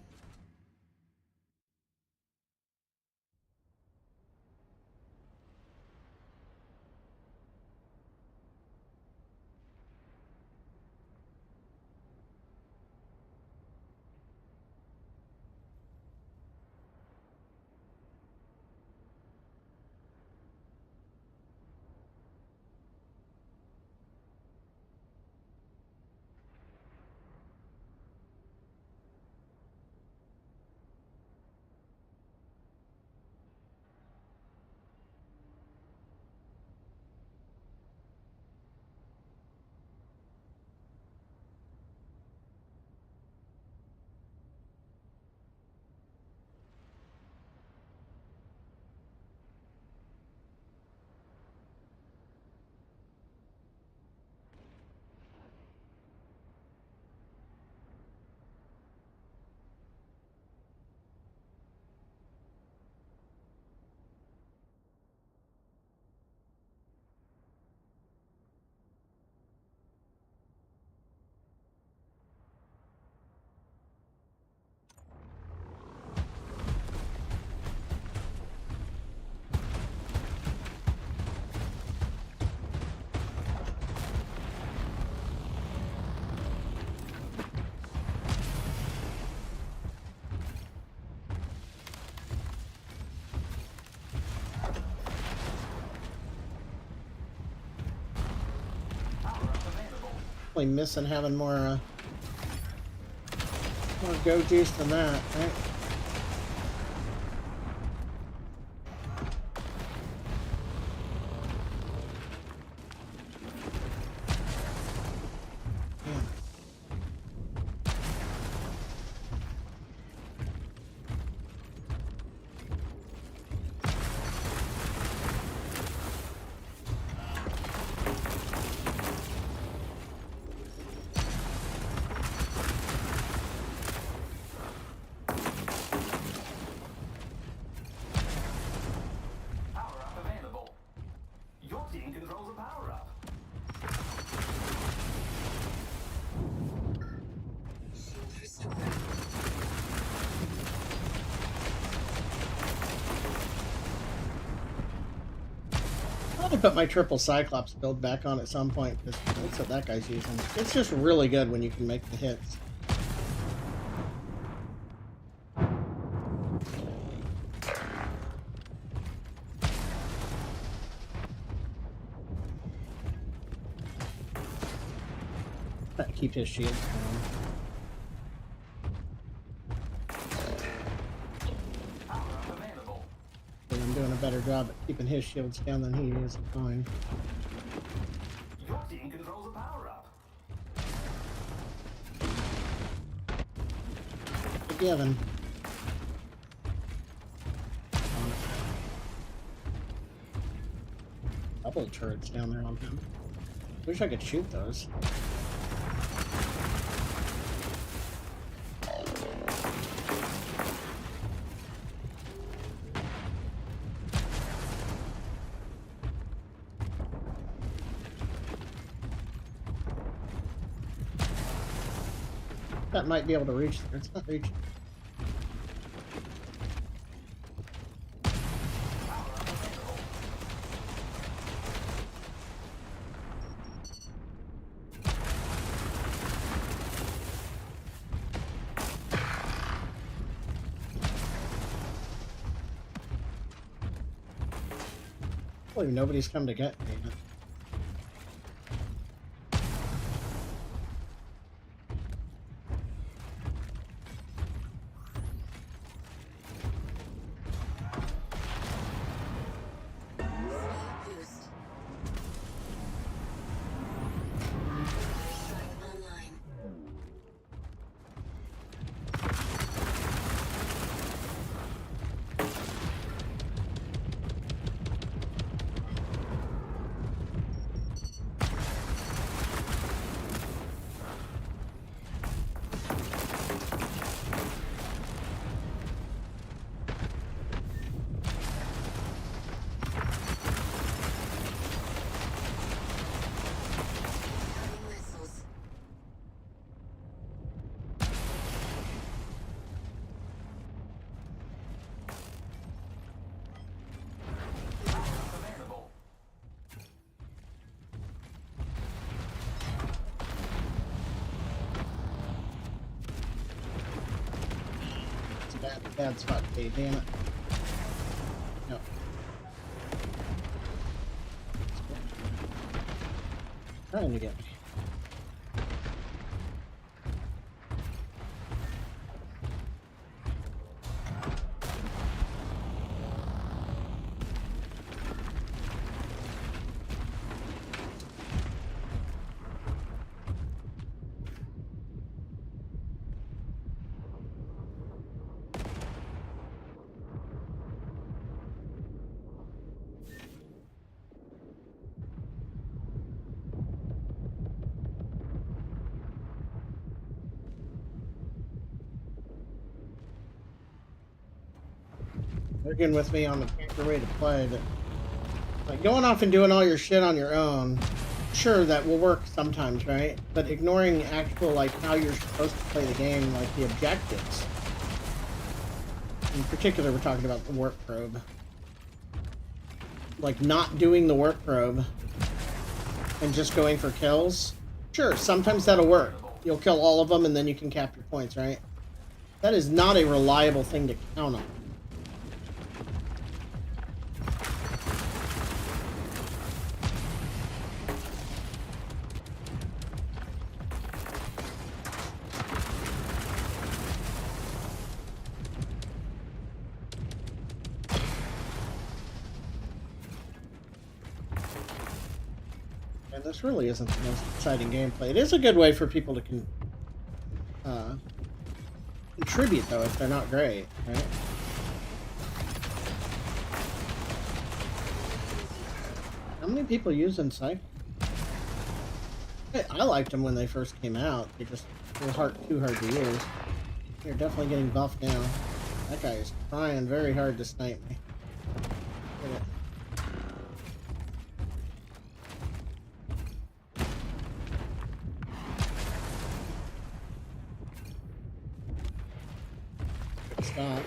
Missing having more go juice than that, right? I put my triple Cyclops build back on at some point because that's what that guy's using. It's just really good when you can make the hits. Keep his shields down. I'm doing a better job at keeping his shields down than he is at mine. Your team controls a power-up. Forgiven. Couple turrets down there on him. Wish I could shoot those. That might be able to reach there. It's not reaching. Hopefully nobody's come to get me. Boost. Online. Incoming missiles. Available. It's a bad spot to be, damn it. No. Trying to get me. Working with me on the proper way to play, but like going off and doing all your shit on your own, sure, that will work sometimes, right? But ignoring actual, like, how you're supposed to play the game, like the objectives. In particular, we're talking about the warp probe. Like, not doing the warp probe and just going for kills. Sure, sometimes that'll work. You'll kill all of them and then you can cap your points, right? That is not a reliable thing to count on. And this really isn't the most exciting gameplay. It is a good way for people to contribute, though, if they're not great, right? How many people use Insight? I liked them when they first came out. They just were too hard to use. They're definitely getting buffed now. That guy is trying very hard to snipe me. Get it. Stop.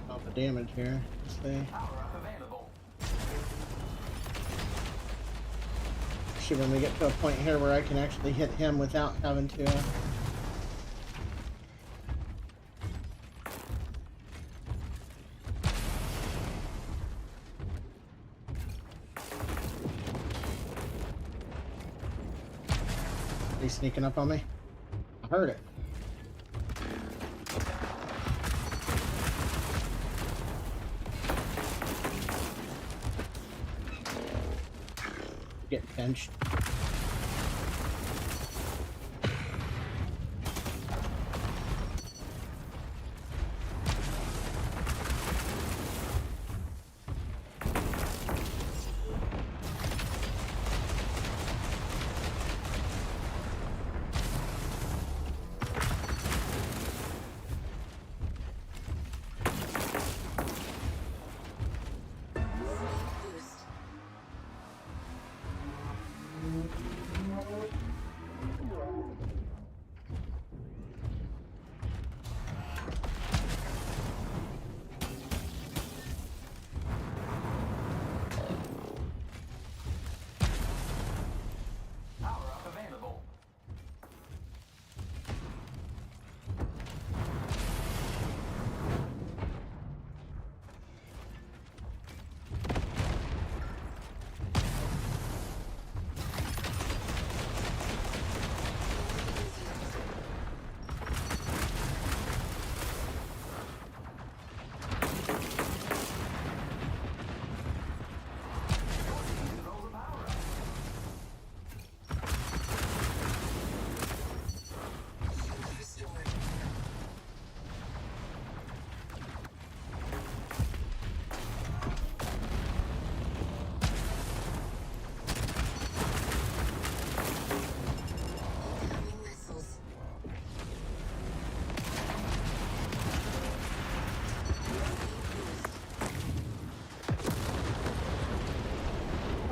Off the damage here. Stay. Power up available. Actually, when we get to a point here where I can actually hit him without having to. He's sneaking up on me. I heard it. Get benched. Boost.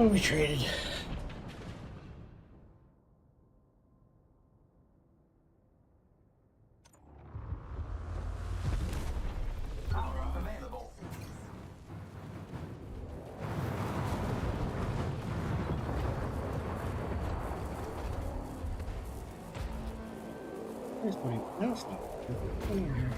Oh, we traded. Power up available. Where's my... No, it's not. Come in here.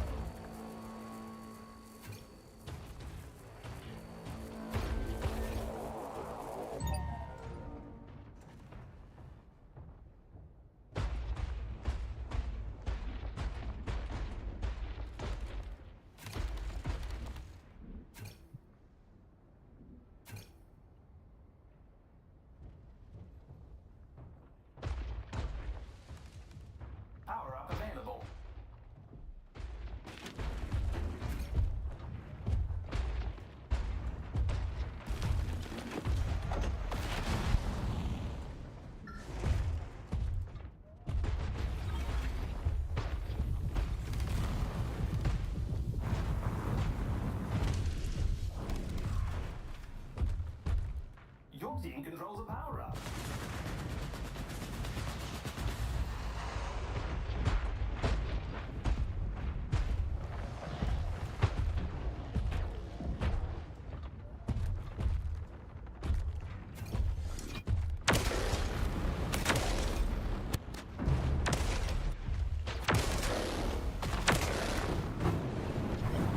Power up available. Your team controls a power up.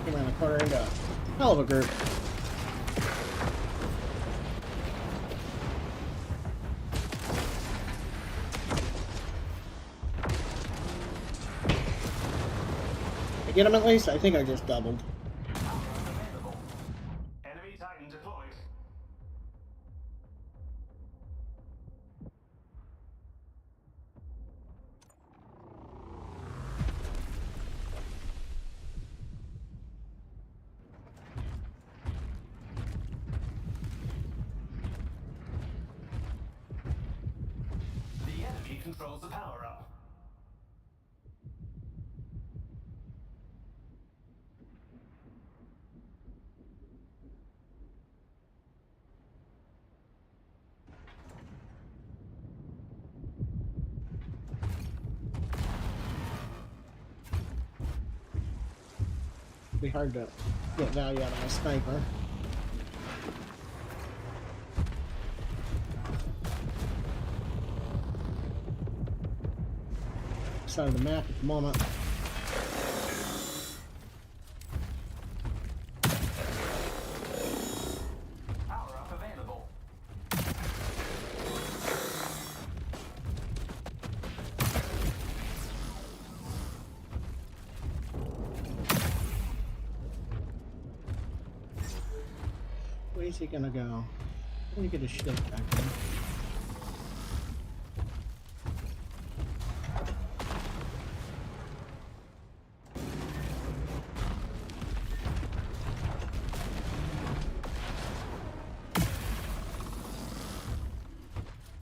Came around the corner into a hell of a group. I get him at least? I think I just doubled. Power up available. Enemy Titan deployed. The enemy controls the power up. Be hard to get value out of my sniper. Side of the map at the moment. Power up available. Where's he gonna go? Let me get his shit back then.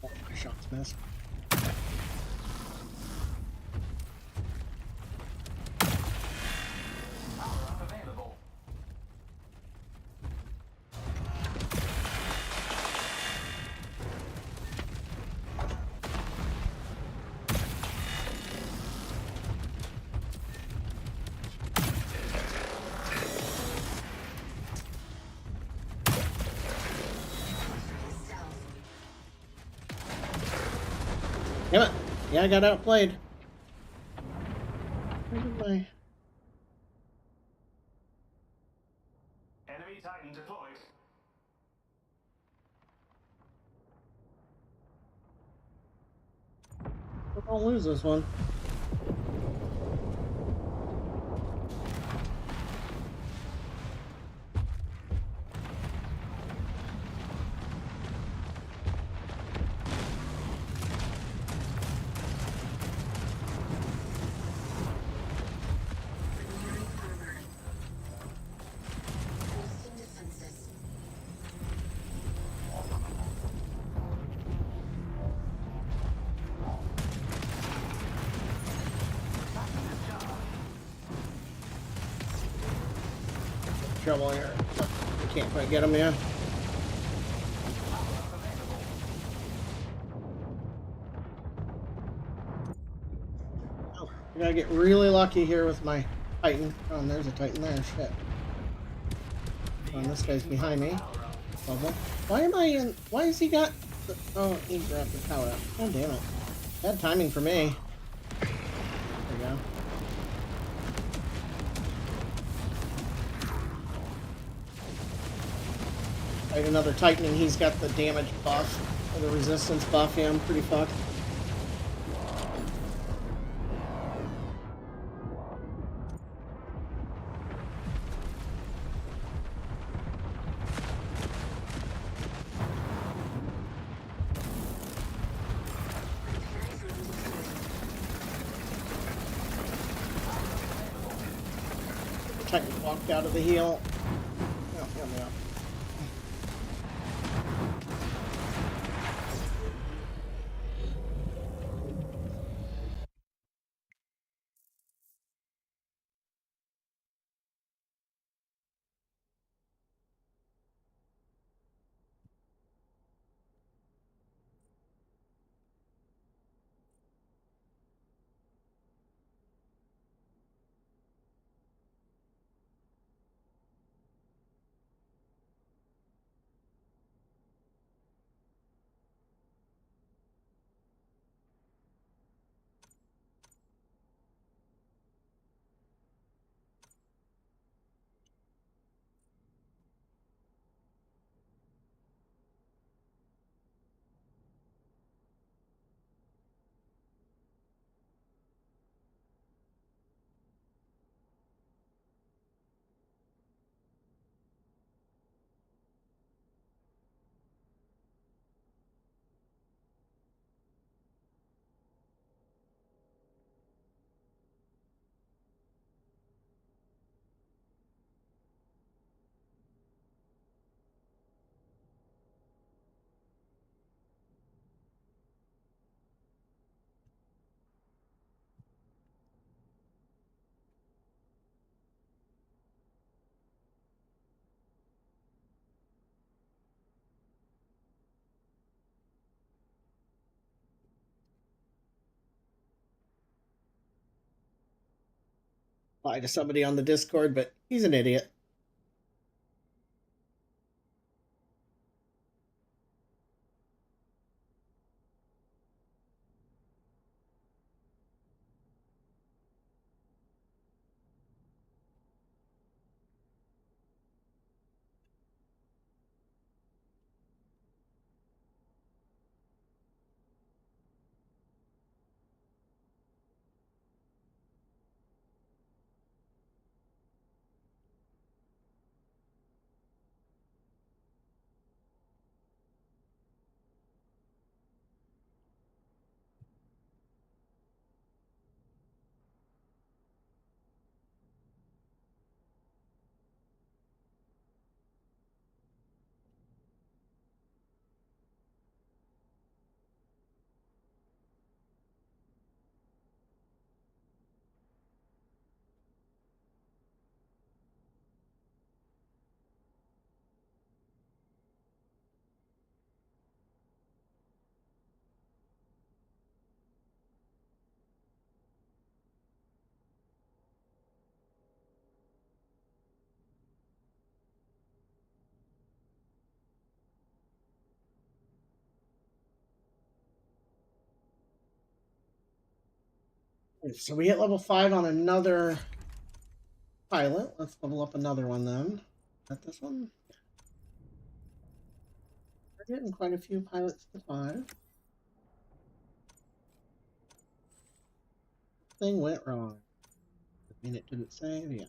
Oh, my shots missed. Power up available. Damn it! Yeah, I got outplayed. Where did my... Enemy Titan deployed. I'll lose this one. Boosting defenses. Trouble here. We can't quite get him yet. Power up available. gotta get really lucky here with my Titan. Oh, and there's a Titan there. Shit. Oh, and this guy's behind me. Level. Why am I in? Why has he got? Oh, he grabbed the power up. Oh, damn it. Bad timing for me. There we go. Fight another Titan, and he's got the damage buff or the resistance buff. Yeah, I'm pretty fucked. Titan walked out of the heel. Oh, here we are. Bye to somebody on the Discord, but he's an idiot. So we hit level 5 on another pilot. Let's level up another one then. Is that this one? We're getting quite a few pilots to 5. Thing went wrong. I mean, it didn't save. Yeah.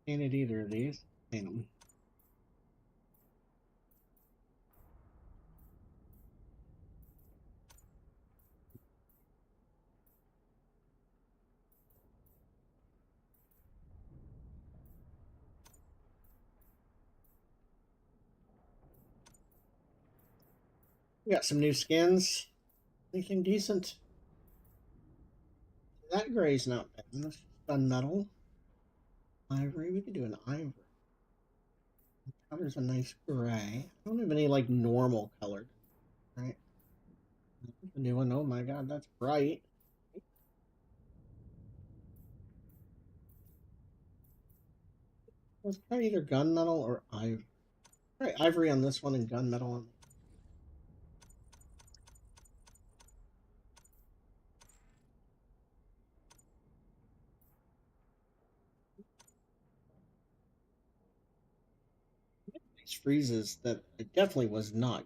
painted either of these. Paint them. We got some new skins. Anything decent? That gray's not bad. That's just gunmetal. Ivory. We could do an ivory. The color's a nice gray. I don't have any like normal colored. Right. The new one. Oh my god, that's bright. Let's try either gunmetal or ivory. Try ivory on this one and gunmetal on. These freezes that it definitely was not.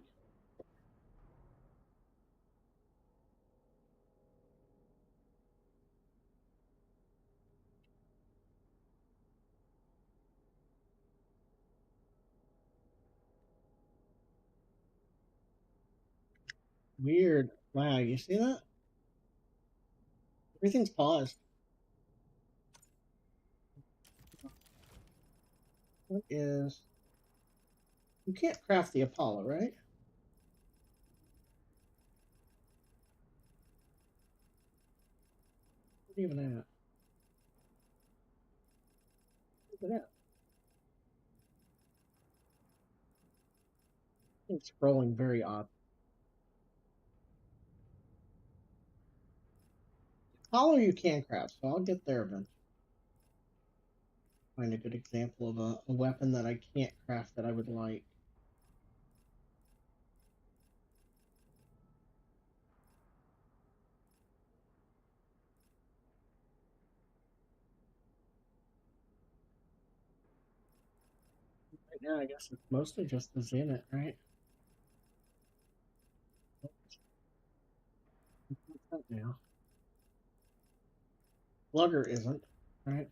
Weird lag. You see that? Everything's paused. What is? You can't craft the Apollo, right? What even at? Look at that. It's scrolling very odd. Apollo you can craft, so I'll get there eventually. Find a good example of a weapon that I can't craft that I would like. Right now, I guess it's mostly just the Zenit, right? What's that now? Slugger isn't, right?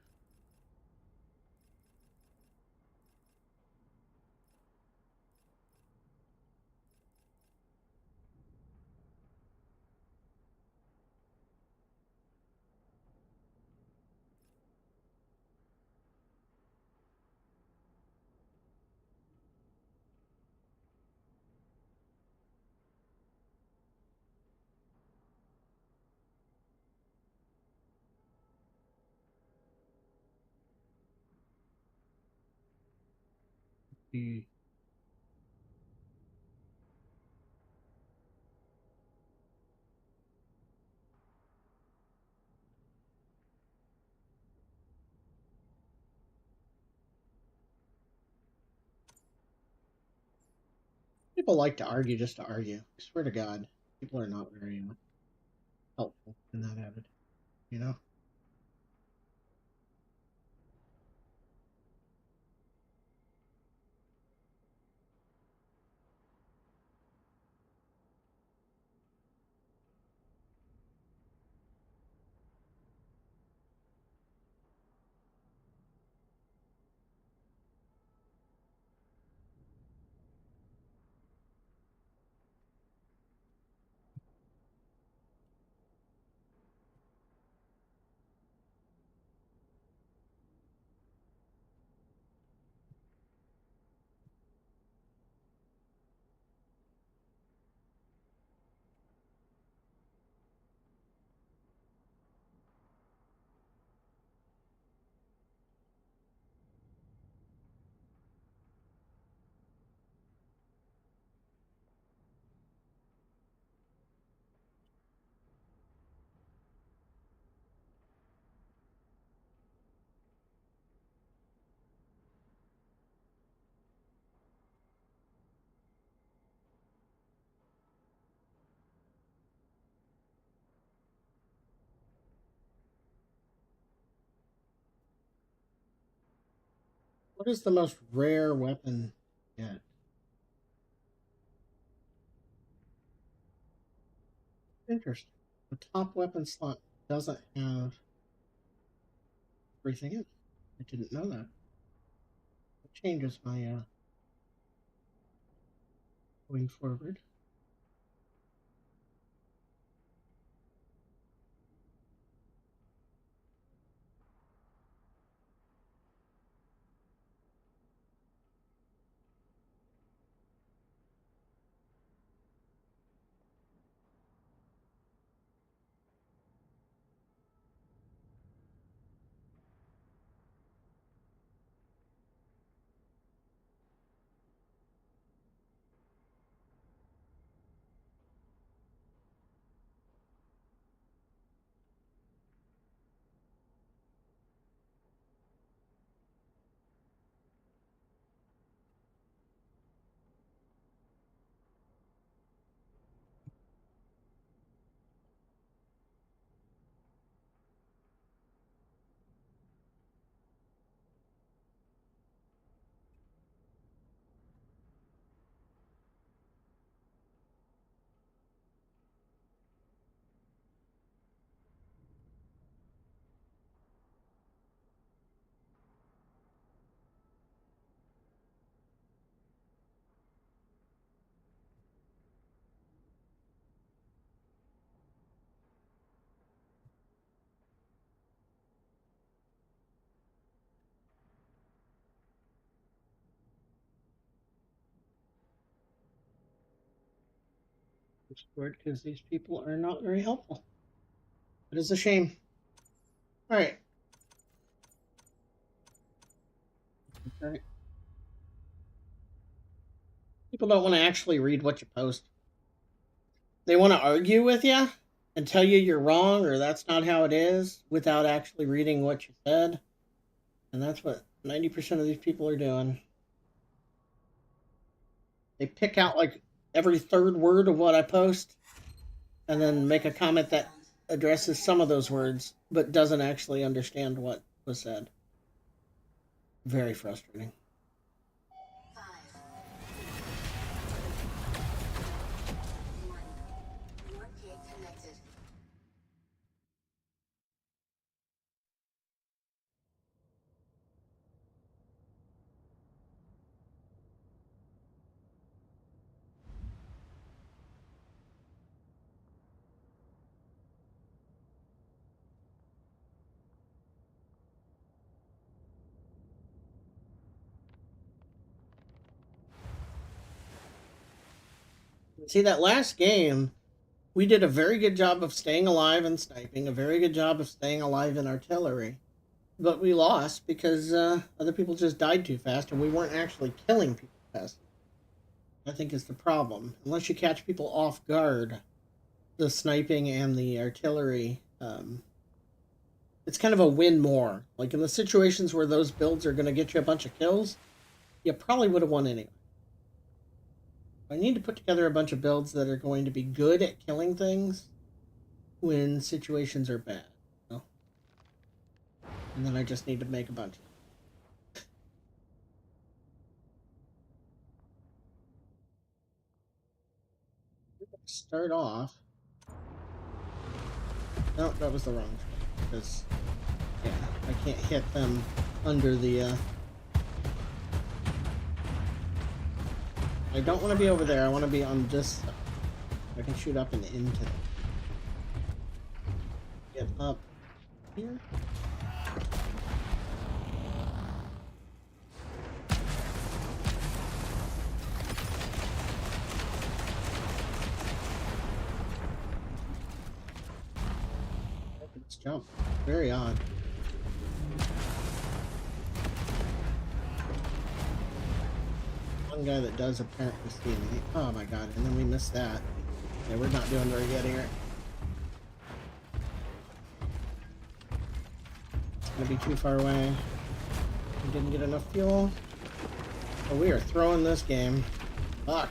The people like to argue just to argue. I swear to God, people are not very helpful in that attitude. You know. What is the most rare weapon yet? Interesting. The top weapon slot doesn't have everything in it. I didn't know that. changes my going forward. Discord because these people are not very helpful. It is a shame. All right. All right. People don't want to actually read what you post. They want to argue with you and tell you you're wrong or that's not how it is without actually reading what you said. And that's what 90% of these people are doing. They pick out like every third word of what I post and then make a comment that addresses some of those words but doesn't actually understand what was said. Very frustrating. 5, 1. North gate connected. See, that last game, we did a very good job of staying alive and sniping, a very good job of staying alive in artillery. But we lost because other people just died too fast and we weren't actually killing people fast. I think is the problem. Unless you catch people off guard, the sniping and the artillery, it's kind of a win more. Like in the situations where those builds are going to get you a bunch of kills, you probably would have won anyway. I need to put together a bunch of builds that are going to be good at killing things when situations are bad. So, and then I just need to make a bunch. Start off. No, that was the wrong choice. Because, yeah, I can't hit them under the, I don't want to be over there. I want to be on this side. I can shoot up and into them. Get up here. Let's jump. Very odd. One guy that does apparently see me. Oh my god, and then we missed that. Yeah, we're not doing very good here. It's gonna be too far away. We didn't get enough fuel. Oh, we are throwing this game. Fuck.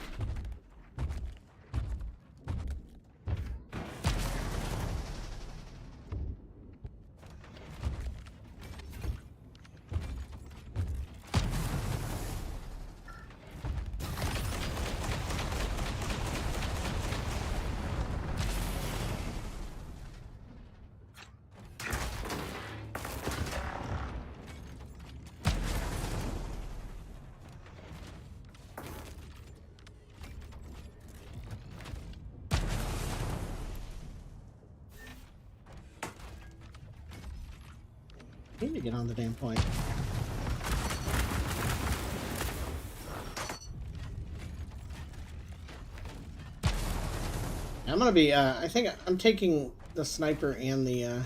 Need to get on the damn point. I'm gonna be, I think I'm taking the sniper and the,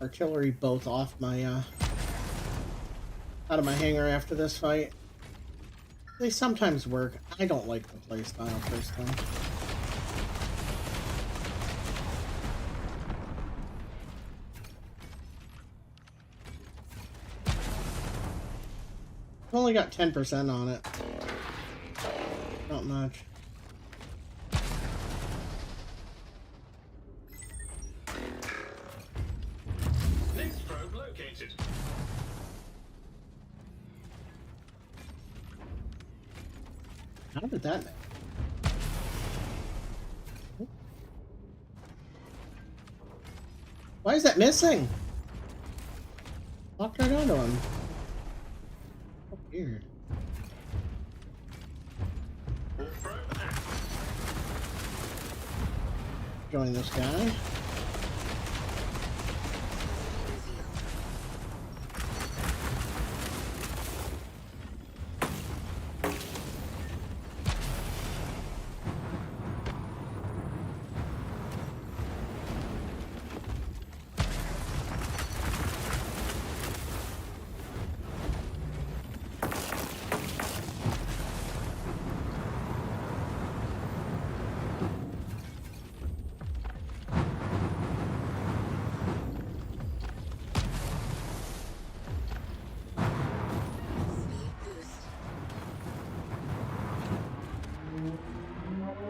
artillery both off my, out of my hangar after this fight. They sometimes work. I don't like the playstyle personally. I've only got 10% on it. Not much. Next probe located. How did that make? Why is that missing? Walked right onto him. Oh, weird. All probe active. Join this guy. Speed boost.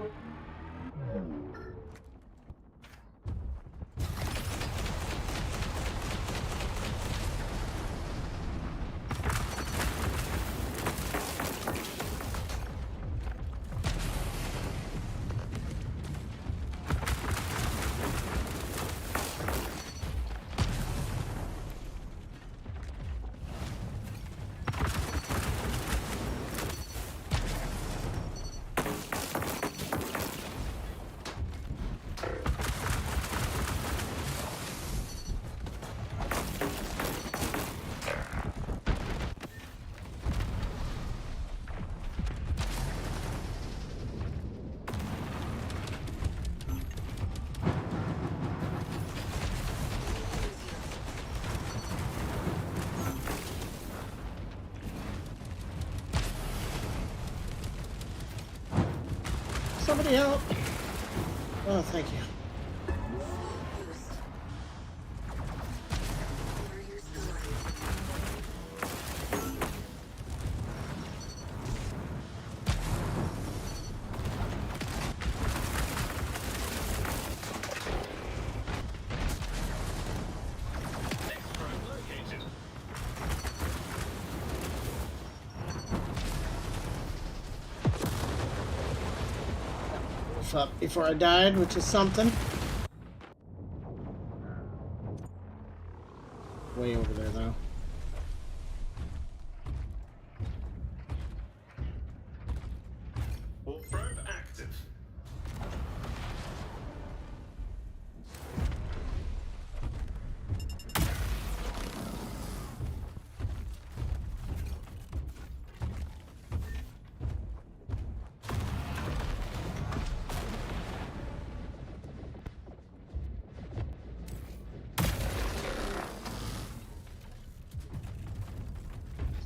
Somebody help! Oh, thank you. Boost. Barriers gone. Next probe located. Up before I died, which is something. Way over there, though. All probe active.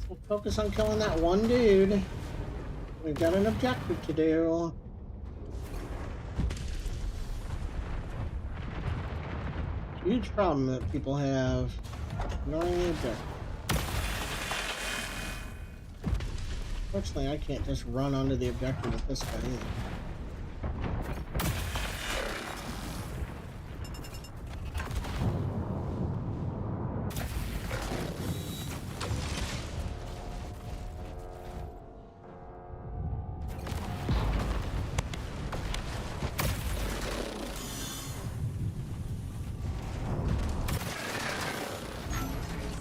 We'll focus on killing that one dude. We've got an objective to do. Huge problem that people have. Ignoring the objective. Fortunately, I can't just run onto the objective with this guy either.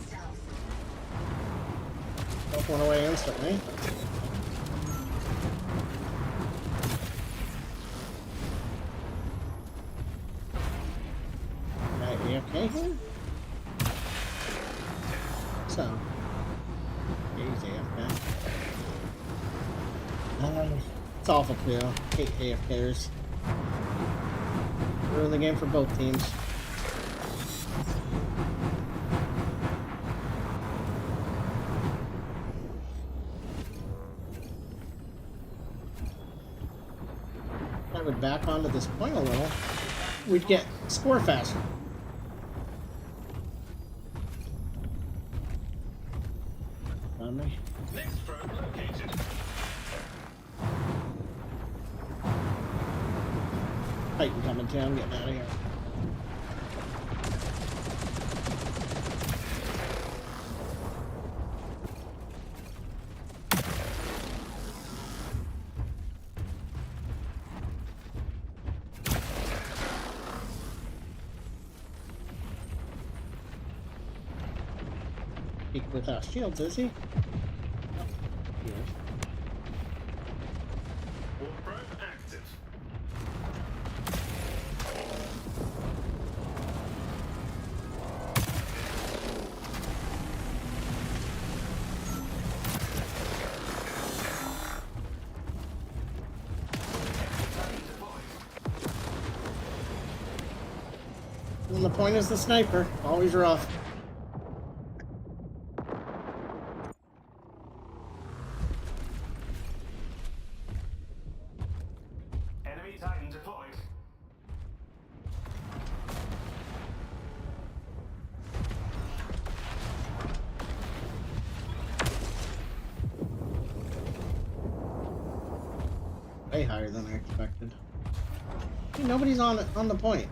Stealth. Both went away instantly. Right, you okay here? so. Easy, okay. It's awful too. Hate AFKers. Ruin the game for both teams. If I would back onto this point a little, we'd get score faster. On me. Next probe located. Titan coming to, I'm getting out of here. He without shields, is he? He is. All probe active. And the point is the sniper. Always rough. Enemy Titan deployed. Way higher than I expected. Hey, nobody's on the point.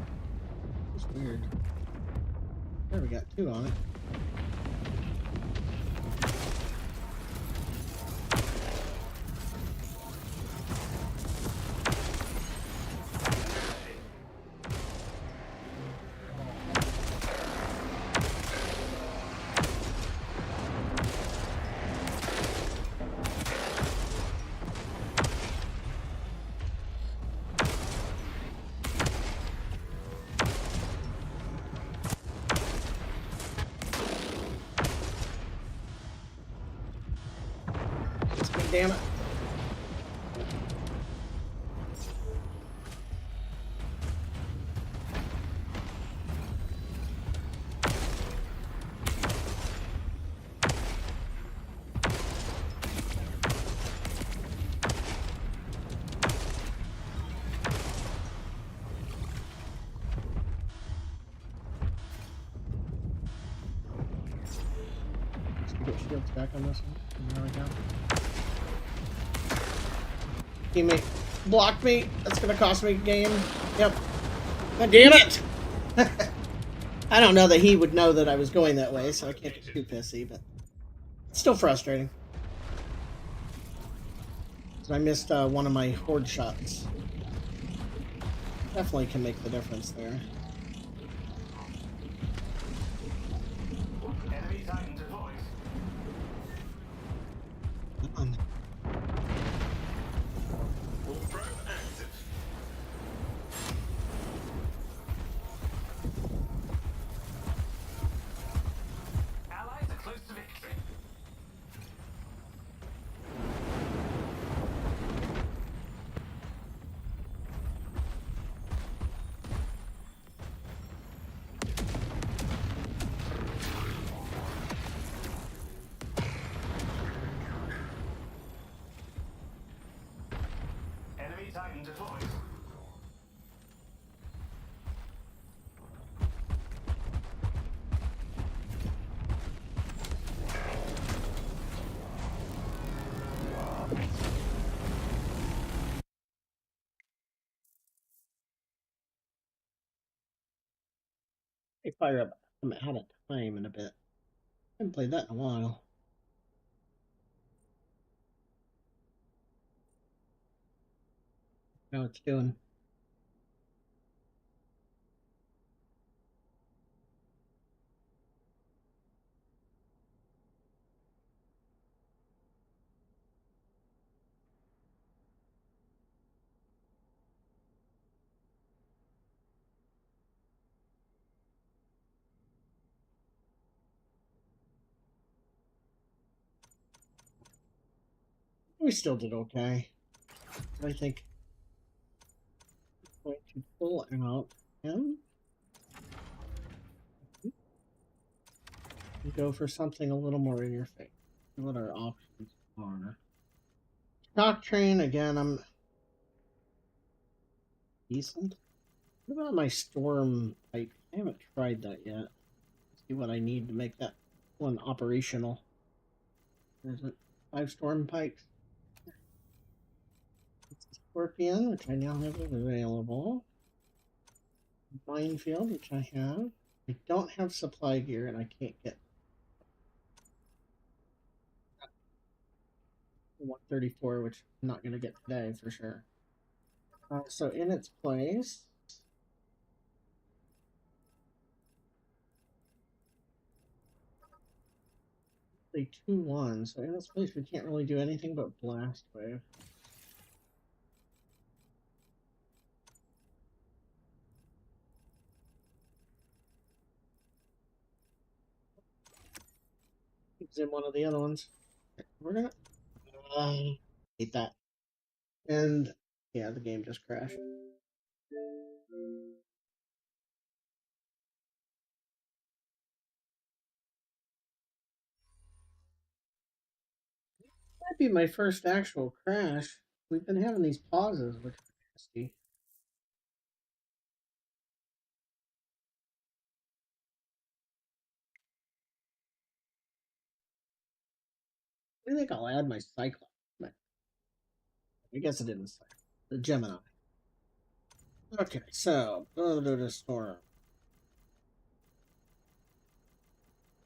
It's weird. There, we got two on it. Damn it. Let's get shields back on this one. There we go. Teammate blocked me. That's gonna cost me a game. Yep. God damn it! I don't know that he would know that I was going that way, so I can't get too pissy, but it's still frustrating. So I missed one of my horde shots. Definitely can make the difference there. Enemy Titan deployed. Come on. All probe active. Allies are close to victory. Enemy Titan deployed. Hey, fire up. I'm out of time in a bit. I haven't played that in a while. How it's doing. We still did okay. I think I'm going to pull out him and go for something a little more in your face. See what our options are. Shock train again. I'm decent. What about my storm pipe? I haven't tried that yet. Let's see what I need to make that one operational. Is it 5 storm pipes? It's a scorpion, which I now have available. Minefield, which I have. I don't have supply gear, and I can't get 134, which I'm not going to get today for sure. So in its place, they 2-1. So in its place, we can't really do anything but blast wave. He's in one of the other ones. We're gonna hate that. And yeah, the game just crashed. Might be my first actual crash. We've been having these pauses, which is nasty. I think I'll add my Cyclops. I guess it didn't say. The Gemini. Okay, so go to the storm.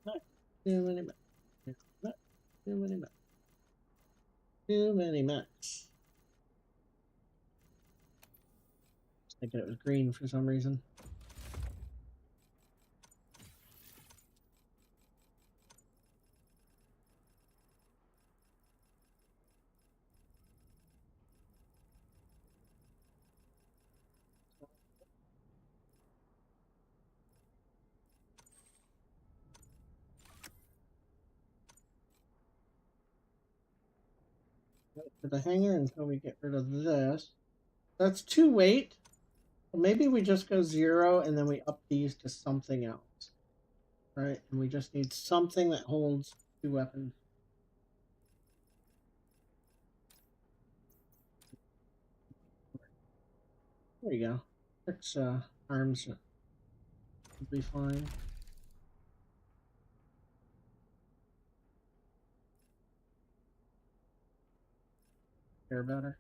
Not too many mechs. Not too many mechs. Too many mechs. Thinking it was green for some reason. To the hangar until we get rid of this. That's 2 weight. Well, maybe we just go 0 and then we up these to something else. Right? And we just need something that holds 2 weapons. There you go. It's arms will be fine. Care better.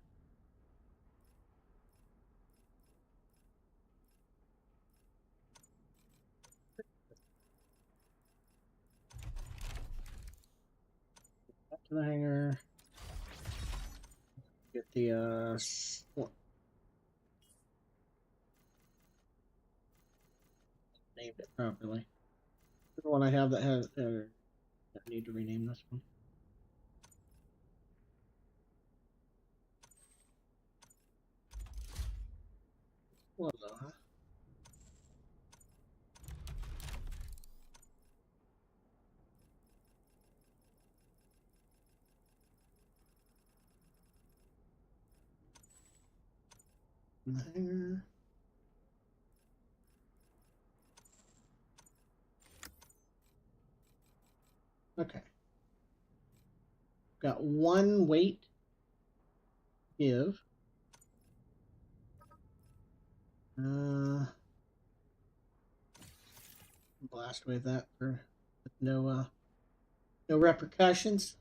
Back to the hangar. Get the named it properly. The one I have that has I need to rename this one. Well, huh? In the hangar. Okay. Got 1 weight give. Blast wave that for no repercussions.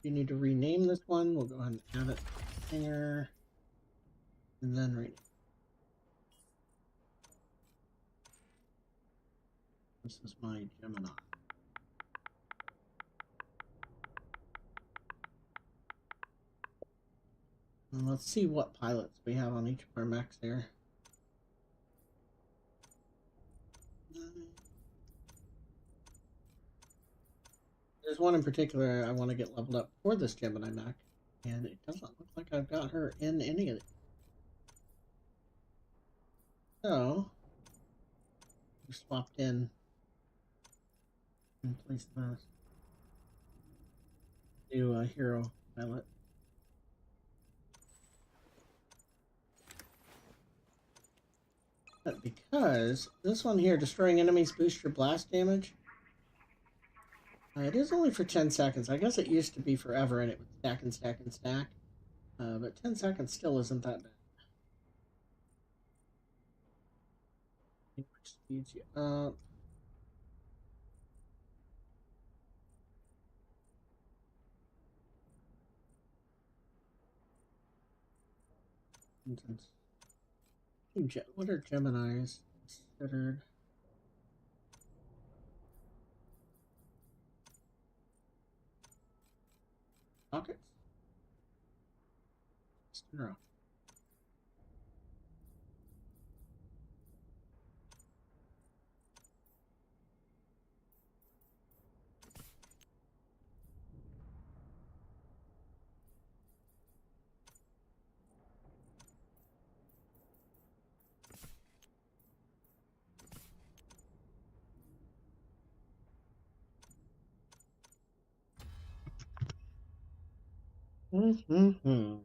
You need to rename this one. We'll go ahead and add it to hangar. And then rename. This is my Gemini. And let's see what pilots we have on each of our mechs here. There's one in particular I want to get leveled up for this Gemini mech, and it doesn't look like I've got her in any of it. So, we swapped in and placed the new hero Pilot. But because this one here, destroying enemies boosts your blast damage. It is only for 10 seconds. I guess it used to be forever and it would stack and stack and stack. But 10 seconds still isn't that bad. Which speeds you up. What are Geminis considered? Rockets? No. Mm-hmm.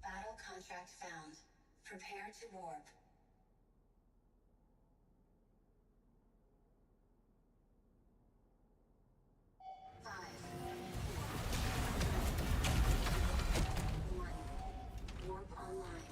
Battle contract found. Prepare to warp. 5, 1. Warp online.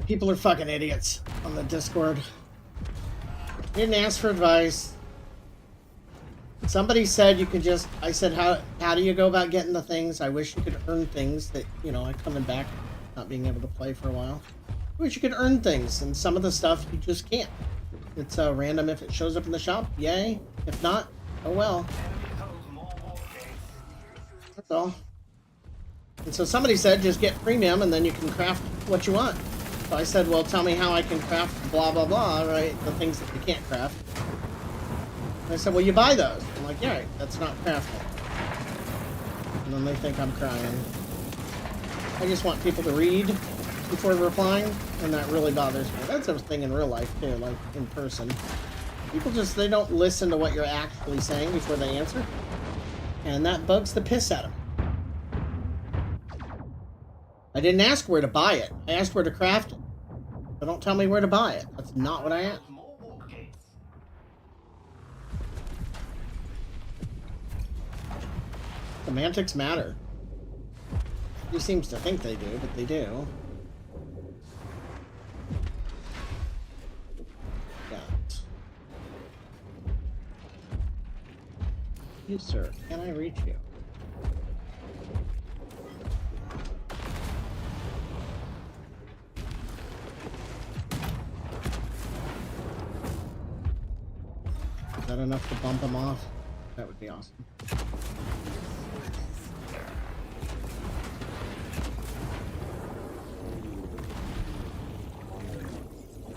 People are fucking idiots on the Discord. Didn't ask for advice. Somebody said you could just... I said, how do you go about getting the things? I wish you could earn things that, you know, I'm coming back, not being able to play for a while. I wish you could earn things, and some of the stuff you just can't. It's random if it shows up in the shop, yay. If not, oh well. That's all. And so somebody said just get premium and then you can craft what you want. So I said, well, tell me how I can craft blah, blah, blah, right? The things that you can't craft. And I said, well, you buy those. I'm like, yeah, right, that's not crafting. And and then they think I'm crying. I just want people to read before replying, and that really bothers me. That's a thing in real life too, like in person. People just, they don't listen to what you're actually saying before they answer, and that bugs the piss out of me. I didn't ask where to buy it. I asked where to craft it. So don't tell me where to buy it. That's not what I asked. More warp gates. Semantics matter. He seems to think they do, but they do. Got. You, sir. Can I reach you? Is that enough to bump him off? That would be awesome.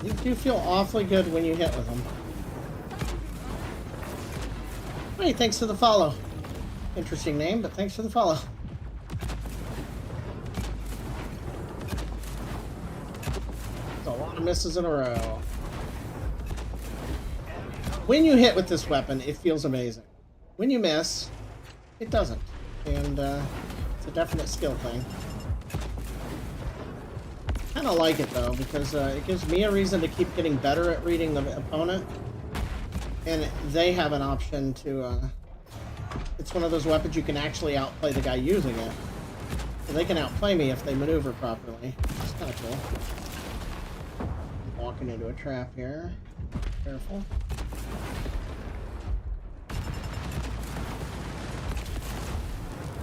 You do feel awfully good when you hit with them. Hey, thanks for the follow. Interesting name, but thanks for the follow. That's a lot of misses in a row. When you hit with this weapon, it feels amazing. When you miss, it doesn't. And it's a definite skill thing. I kind of like it though, because it gives me a reason to keep getting better at reading the opponent. And they have an option to... it's one of those weapons you can actually outplay the guy using it. So they can outplay me if they maneuver properly. It's kind of cool. I'm walking into a trap here. Careful.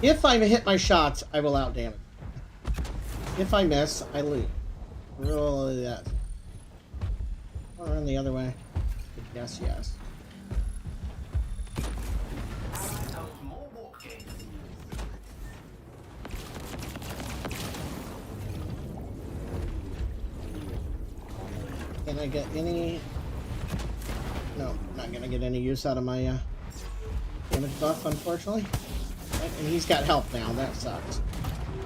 If I hit my shots, I will outdamage. If I miss, I lose. Really that. Or run the other way. Yes, yes. More warp gates. Can I get any... No, not gonna get any use out of my damage buff, unfortunately. And he's got help now, that sucks.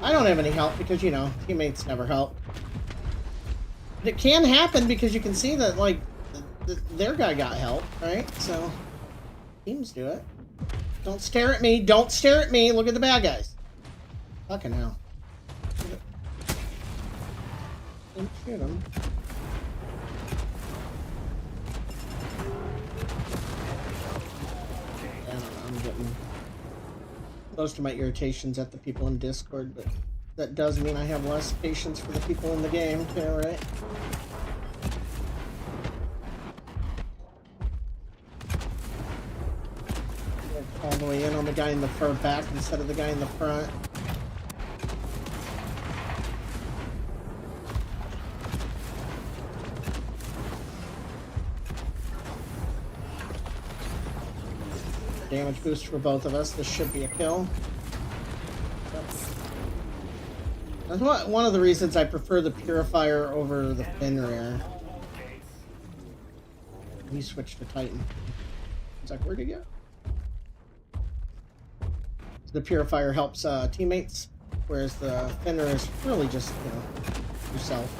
I don't have any help because, you know, teammates never help. But it can happen because you can see that, like, their guy got help, right? So, teams do it. Don't stare at me, don't stare at me, look at the bad guys. Fucking hell. Didn't shoot him. I'm getting close to my irritations at the people in Discord, but that does mean I have less patience for the people in the game too, right? All the way in on the guy in the far back instead of the guy in the front. Damage boost for both of us. This should be a kill. That's one of the reasons I prefer the Purifier over the Fenrir. He switched to Titan. It's like, where'd he go? The Purifier helps teammates, whereas the Fenrir is really just, you know, yourself.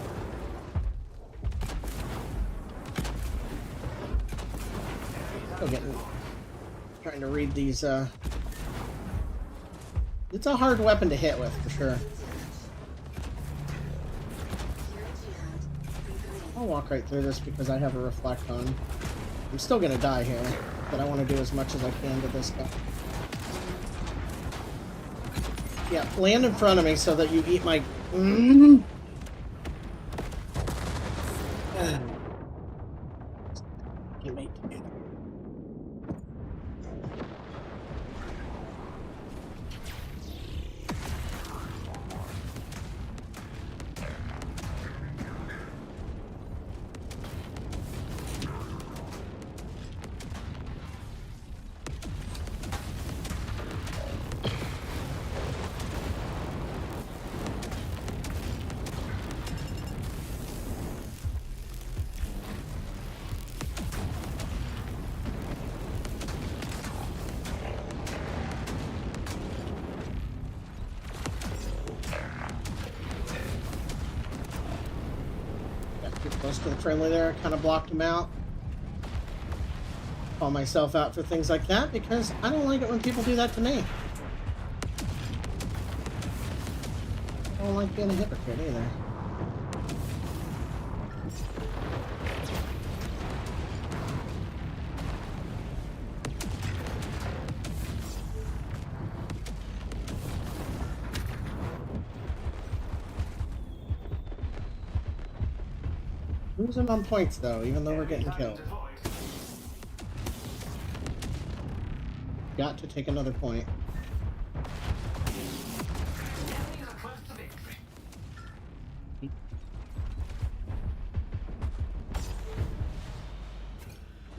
Still getting... Trying to read these, it's a hard weapon to hit with, for sure. I'll walk right through this because I have a reflect on. I'm still gonna die here, but I want to do as much as I can to this guy. Yeah, land in front of me so that you eat my... Teammate. friendly there. Kind of blocked him out. Call myself out for things like that because I don't like it when people do that to me. I don't like being a hypocrite either. Losing on points though, even though we're getting killed. Got to take another point. You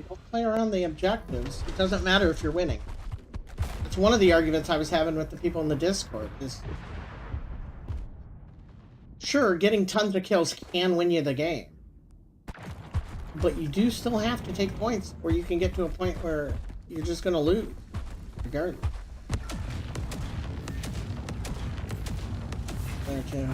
don't play around the objectives. It doesn't matter if you're winning. It's one of the arguments I was having with the people in the Discord. Is sure, getting tons of kills can win you the game. But you do still have to take points, or you can get to a point where you're just going to lose, regardless. There too.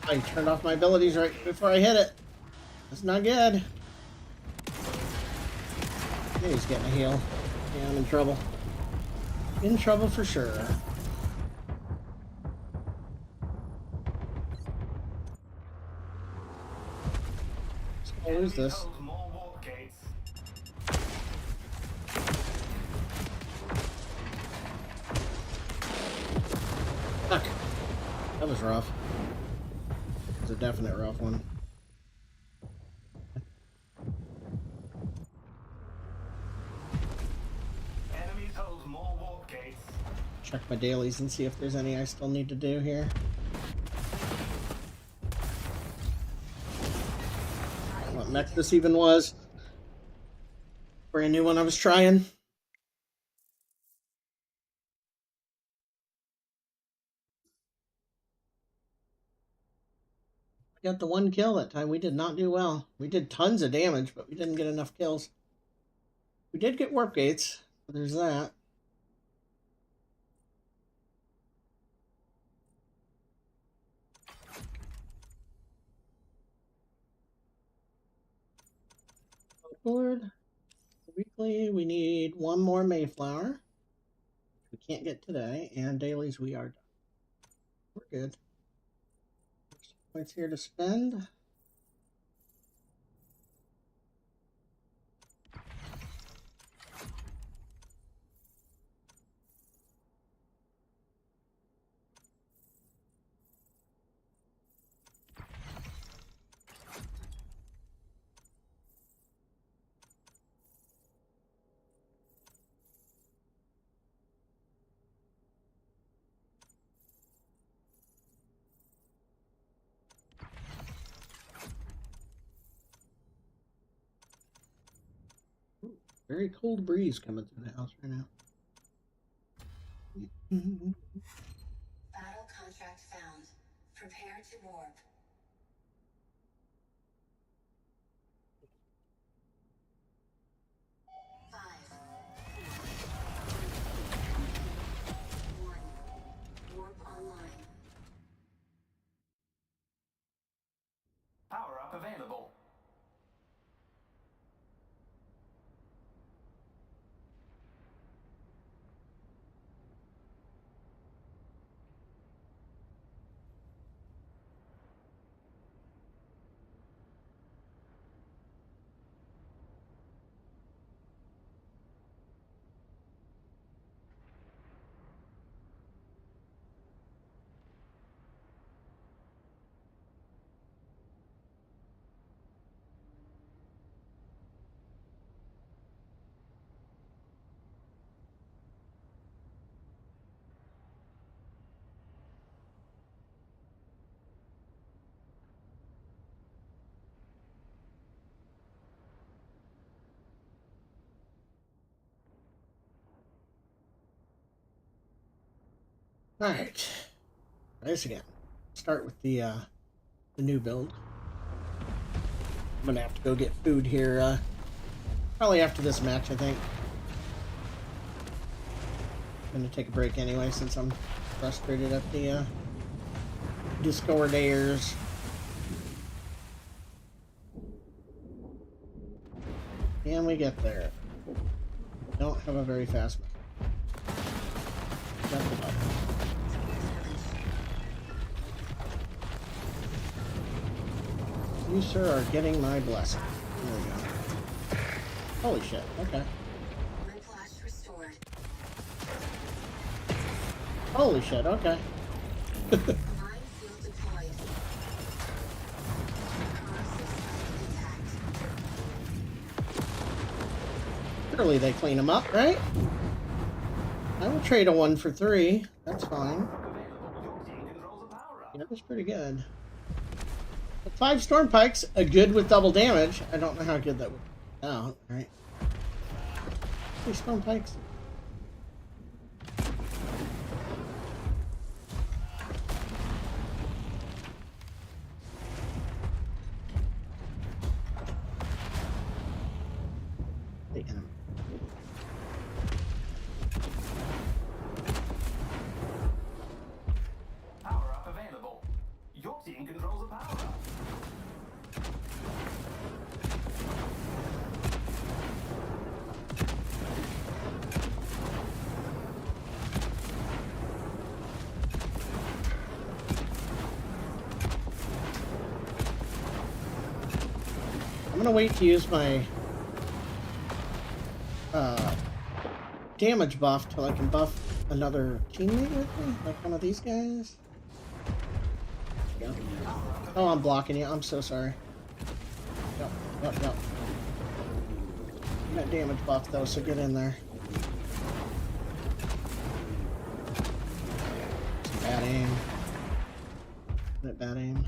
I turned off my abilities right before I hit it. That's not good. Yeah, he's getting a heal. Yeah, I'm in trouble. In trouble for sure. I'll lose this. Fuck. That was rough. It was a definite rough one. Check my dailies and see if there's any I still need to do here. What mech this even was. Brand new one I was trying. We got the one kill that time. We did not do well. We did tons of damage, but we didn't get enough kills. We did get warp gates. But there's that. Board. Weekly, we need one more Mayflower. We can't get today, and dailies we are done. We're good. Points here to spend. Very cold breeze coming through the house right now. Battle contract found. Prepare to warp. 5, 4, 3, 2, 1. Warp online. Power up available. All right, try this again. Start with the new build. I'm gonna have to go get food here. Probably after this match, I think. I'm gonna take a break anyway since I'm frustrated at the Discord airs. And we get there. Don't have a very fast move. That's the button. You, sir, are getting my blessing. There we go. Holy shit, okay. Whiplash restored. Holy shit, okay. Minefield deployed. Corrosive site intact. Surely they clean them up, right? I will trade a 1 for 3. That's fine. Yeah, that's pretty good. But 5 storm pikes, a good with double damage. I don't know how good that would be out, right? 3 storm pikes. The enemy. Power up available. Your team controls a power up. I'm gonna wait to use my damage buff till I can buff another teammate with me, like one of these guys. Yep. Oh, I'm blocking you. I'm so sorry. Yep. You got damage buff though, so get in there. Bad aim. Bad aim.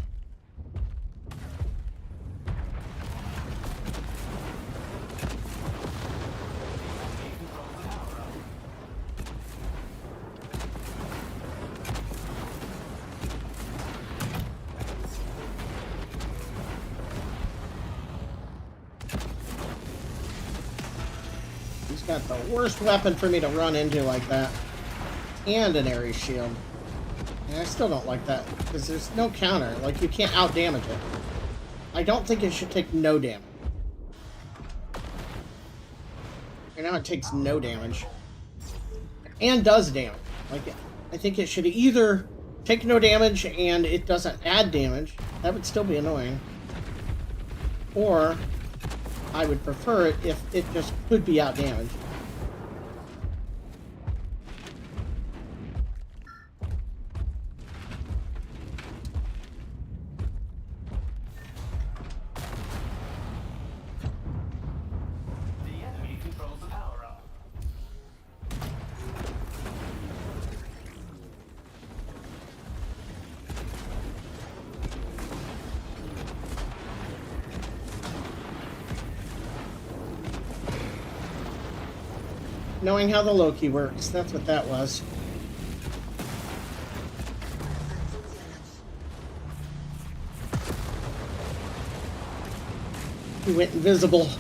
He's got the worst weapon for me to run into like that. And an Ares shield. And I still don't like that, because there's no counter. Like, you can't out-damage it. I don't think it should take no damage. Right now it takes no damage. And does damage. Like, I think it should either take no damage and it doesn't add damage. That would still be annoying. Or I would prefer it if it just could be out-damaged. The enemy controls the power up. Knowing how the Loki works, that's what that was. He went invisible.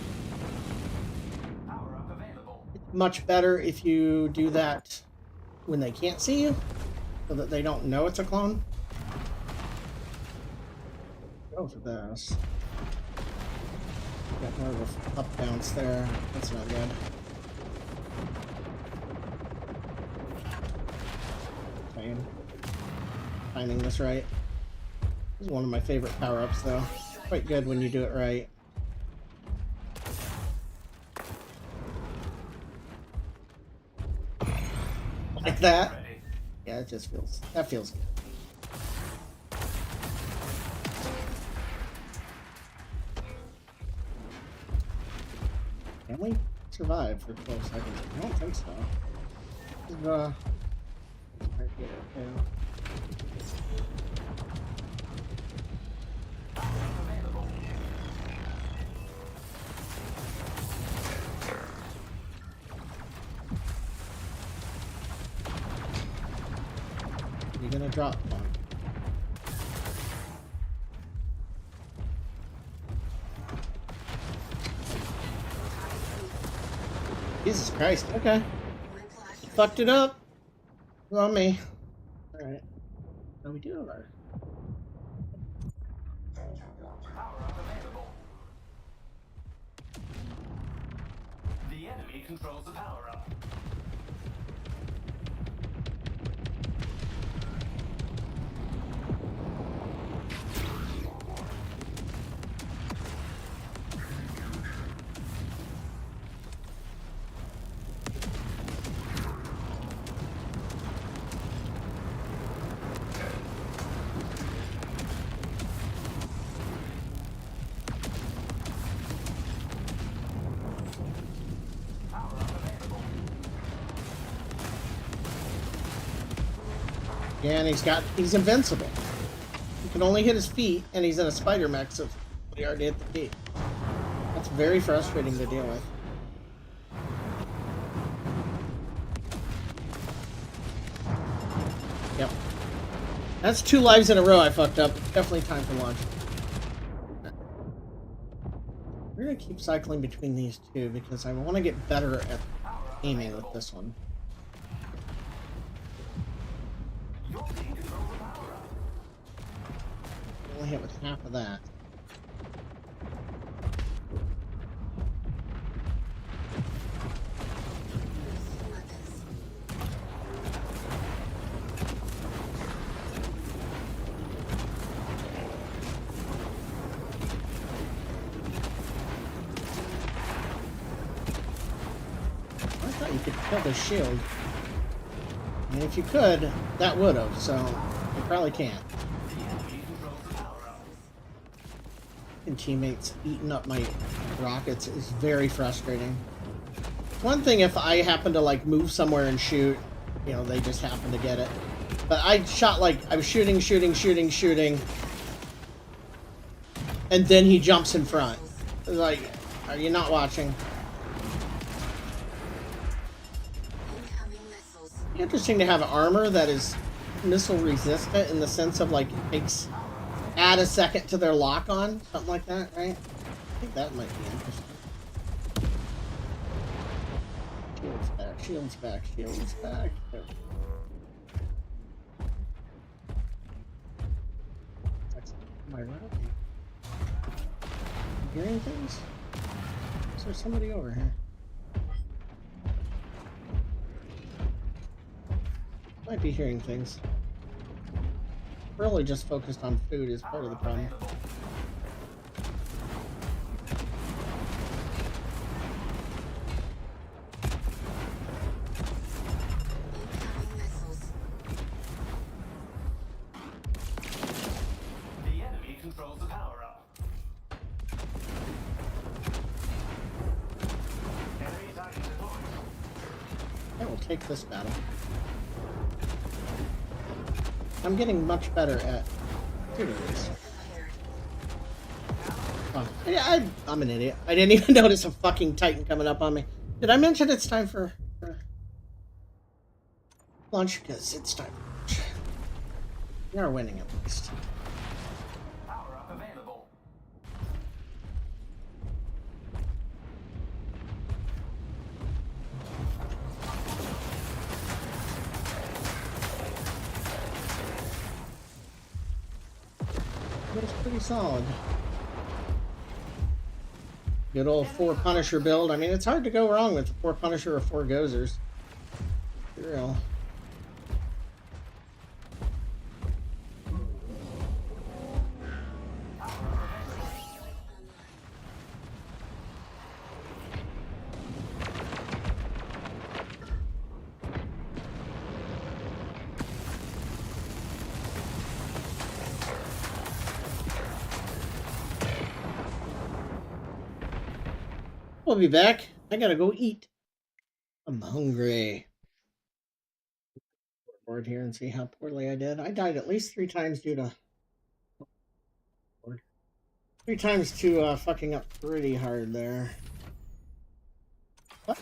Power up available. Much better if you do that when they can't see you, so that they don't know it's a clone. Go for this. Got more of a up bounce there. That's not good. Timing this right. This is one of my favorite power-ups though. Quite good when you do it right. Like that. Ready. Yeah, it just feels, that feels good. Can we survive for 12 seconds? I don't think so. Right here, yeah. Available. You're gonna drop one. Jesus Christ, okay. Whiplash Fucked it up. Well, me. Alright. Now we do have our... Power up available. The enemy controls the power up. Yeah, and he's invincible. He can only hit his feet, and he's in a spider mech, so he already hit the feet. That's very frustrating to deal with. Yep. That's 2 lives in a row I fucked up. Definitely time for launch. We're gonna keep cycling between these two because I want to get better at aiming with this one. Your team controls the power up. Only hit with half of that. I thought you could kill the shield. And if you could, that would have, so you probably can't. And teammates eating up my rockets is very frustrating. One thing if I happen to like move somewhere and shoot, you know, they just happen to get it. But I shot like, I was shooting, and then he jumps in front. Like, are you not watching? Interesting to have armor that is missile resistant in the sense of like it takes add a second to their lock on, something like that, right? I think that might be interesting. Shields back, shields back, shields back. There. Am I right? Hearing things? Is there somebody over here? Might be hearing things. Really just focused on food is part of the problem. The enemy controls the power up. Enemy target deployed. I will take this battle. I'm getting much better at shooting these. Oh, yeah, I'm an idiot. I didn't even notice a fucking Titan coming up on me. Did I mention it's time for launch? Because it's time for launch. We are winning at least. Power up available. But it's pretty solid. Good old 4 Punisher build. I mean, it's hard to go wrong with 4 Punisher or 4 Gozers. For real. We'll be back. I gotta go eat. I'm hungry. Board here and see how poorly I did. I died at least 3 times due to 3 times to fucking up pretty hard there. What?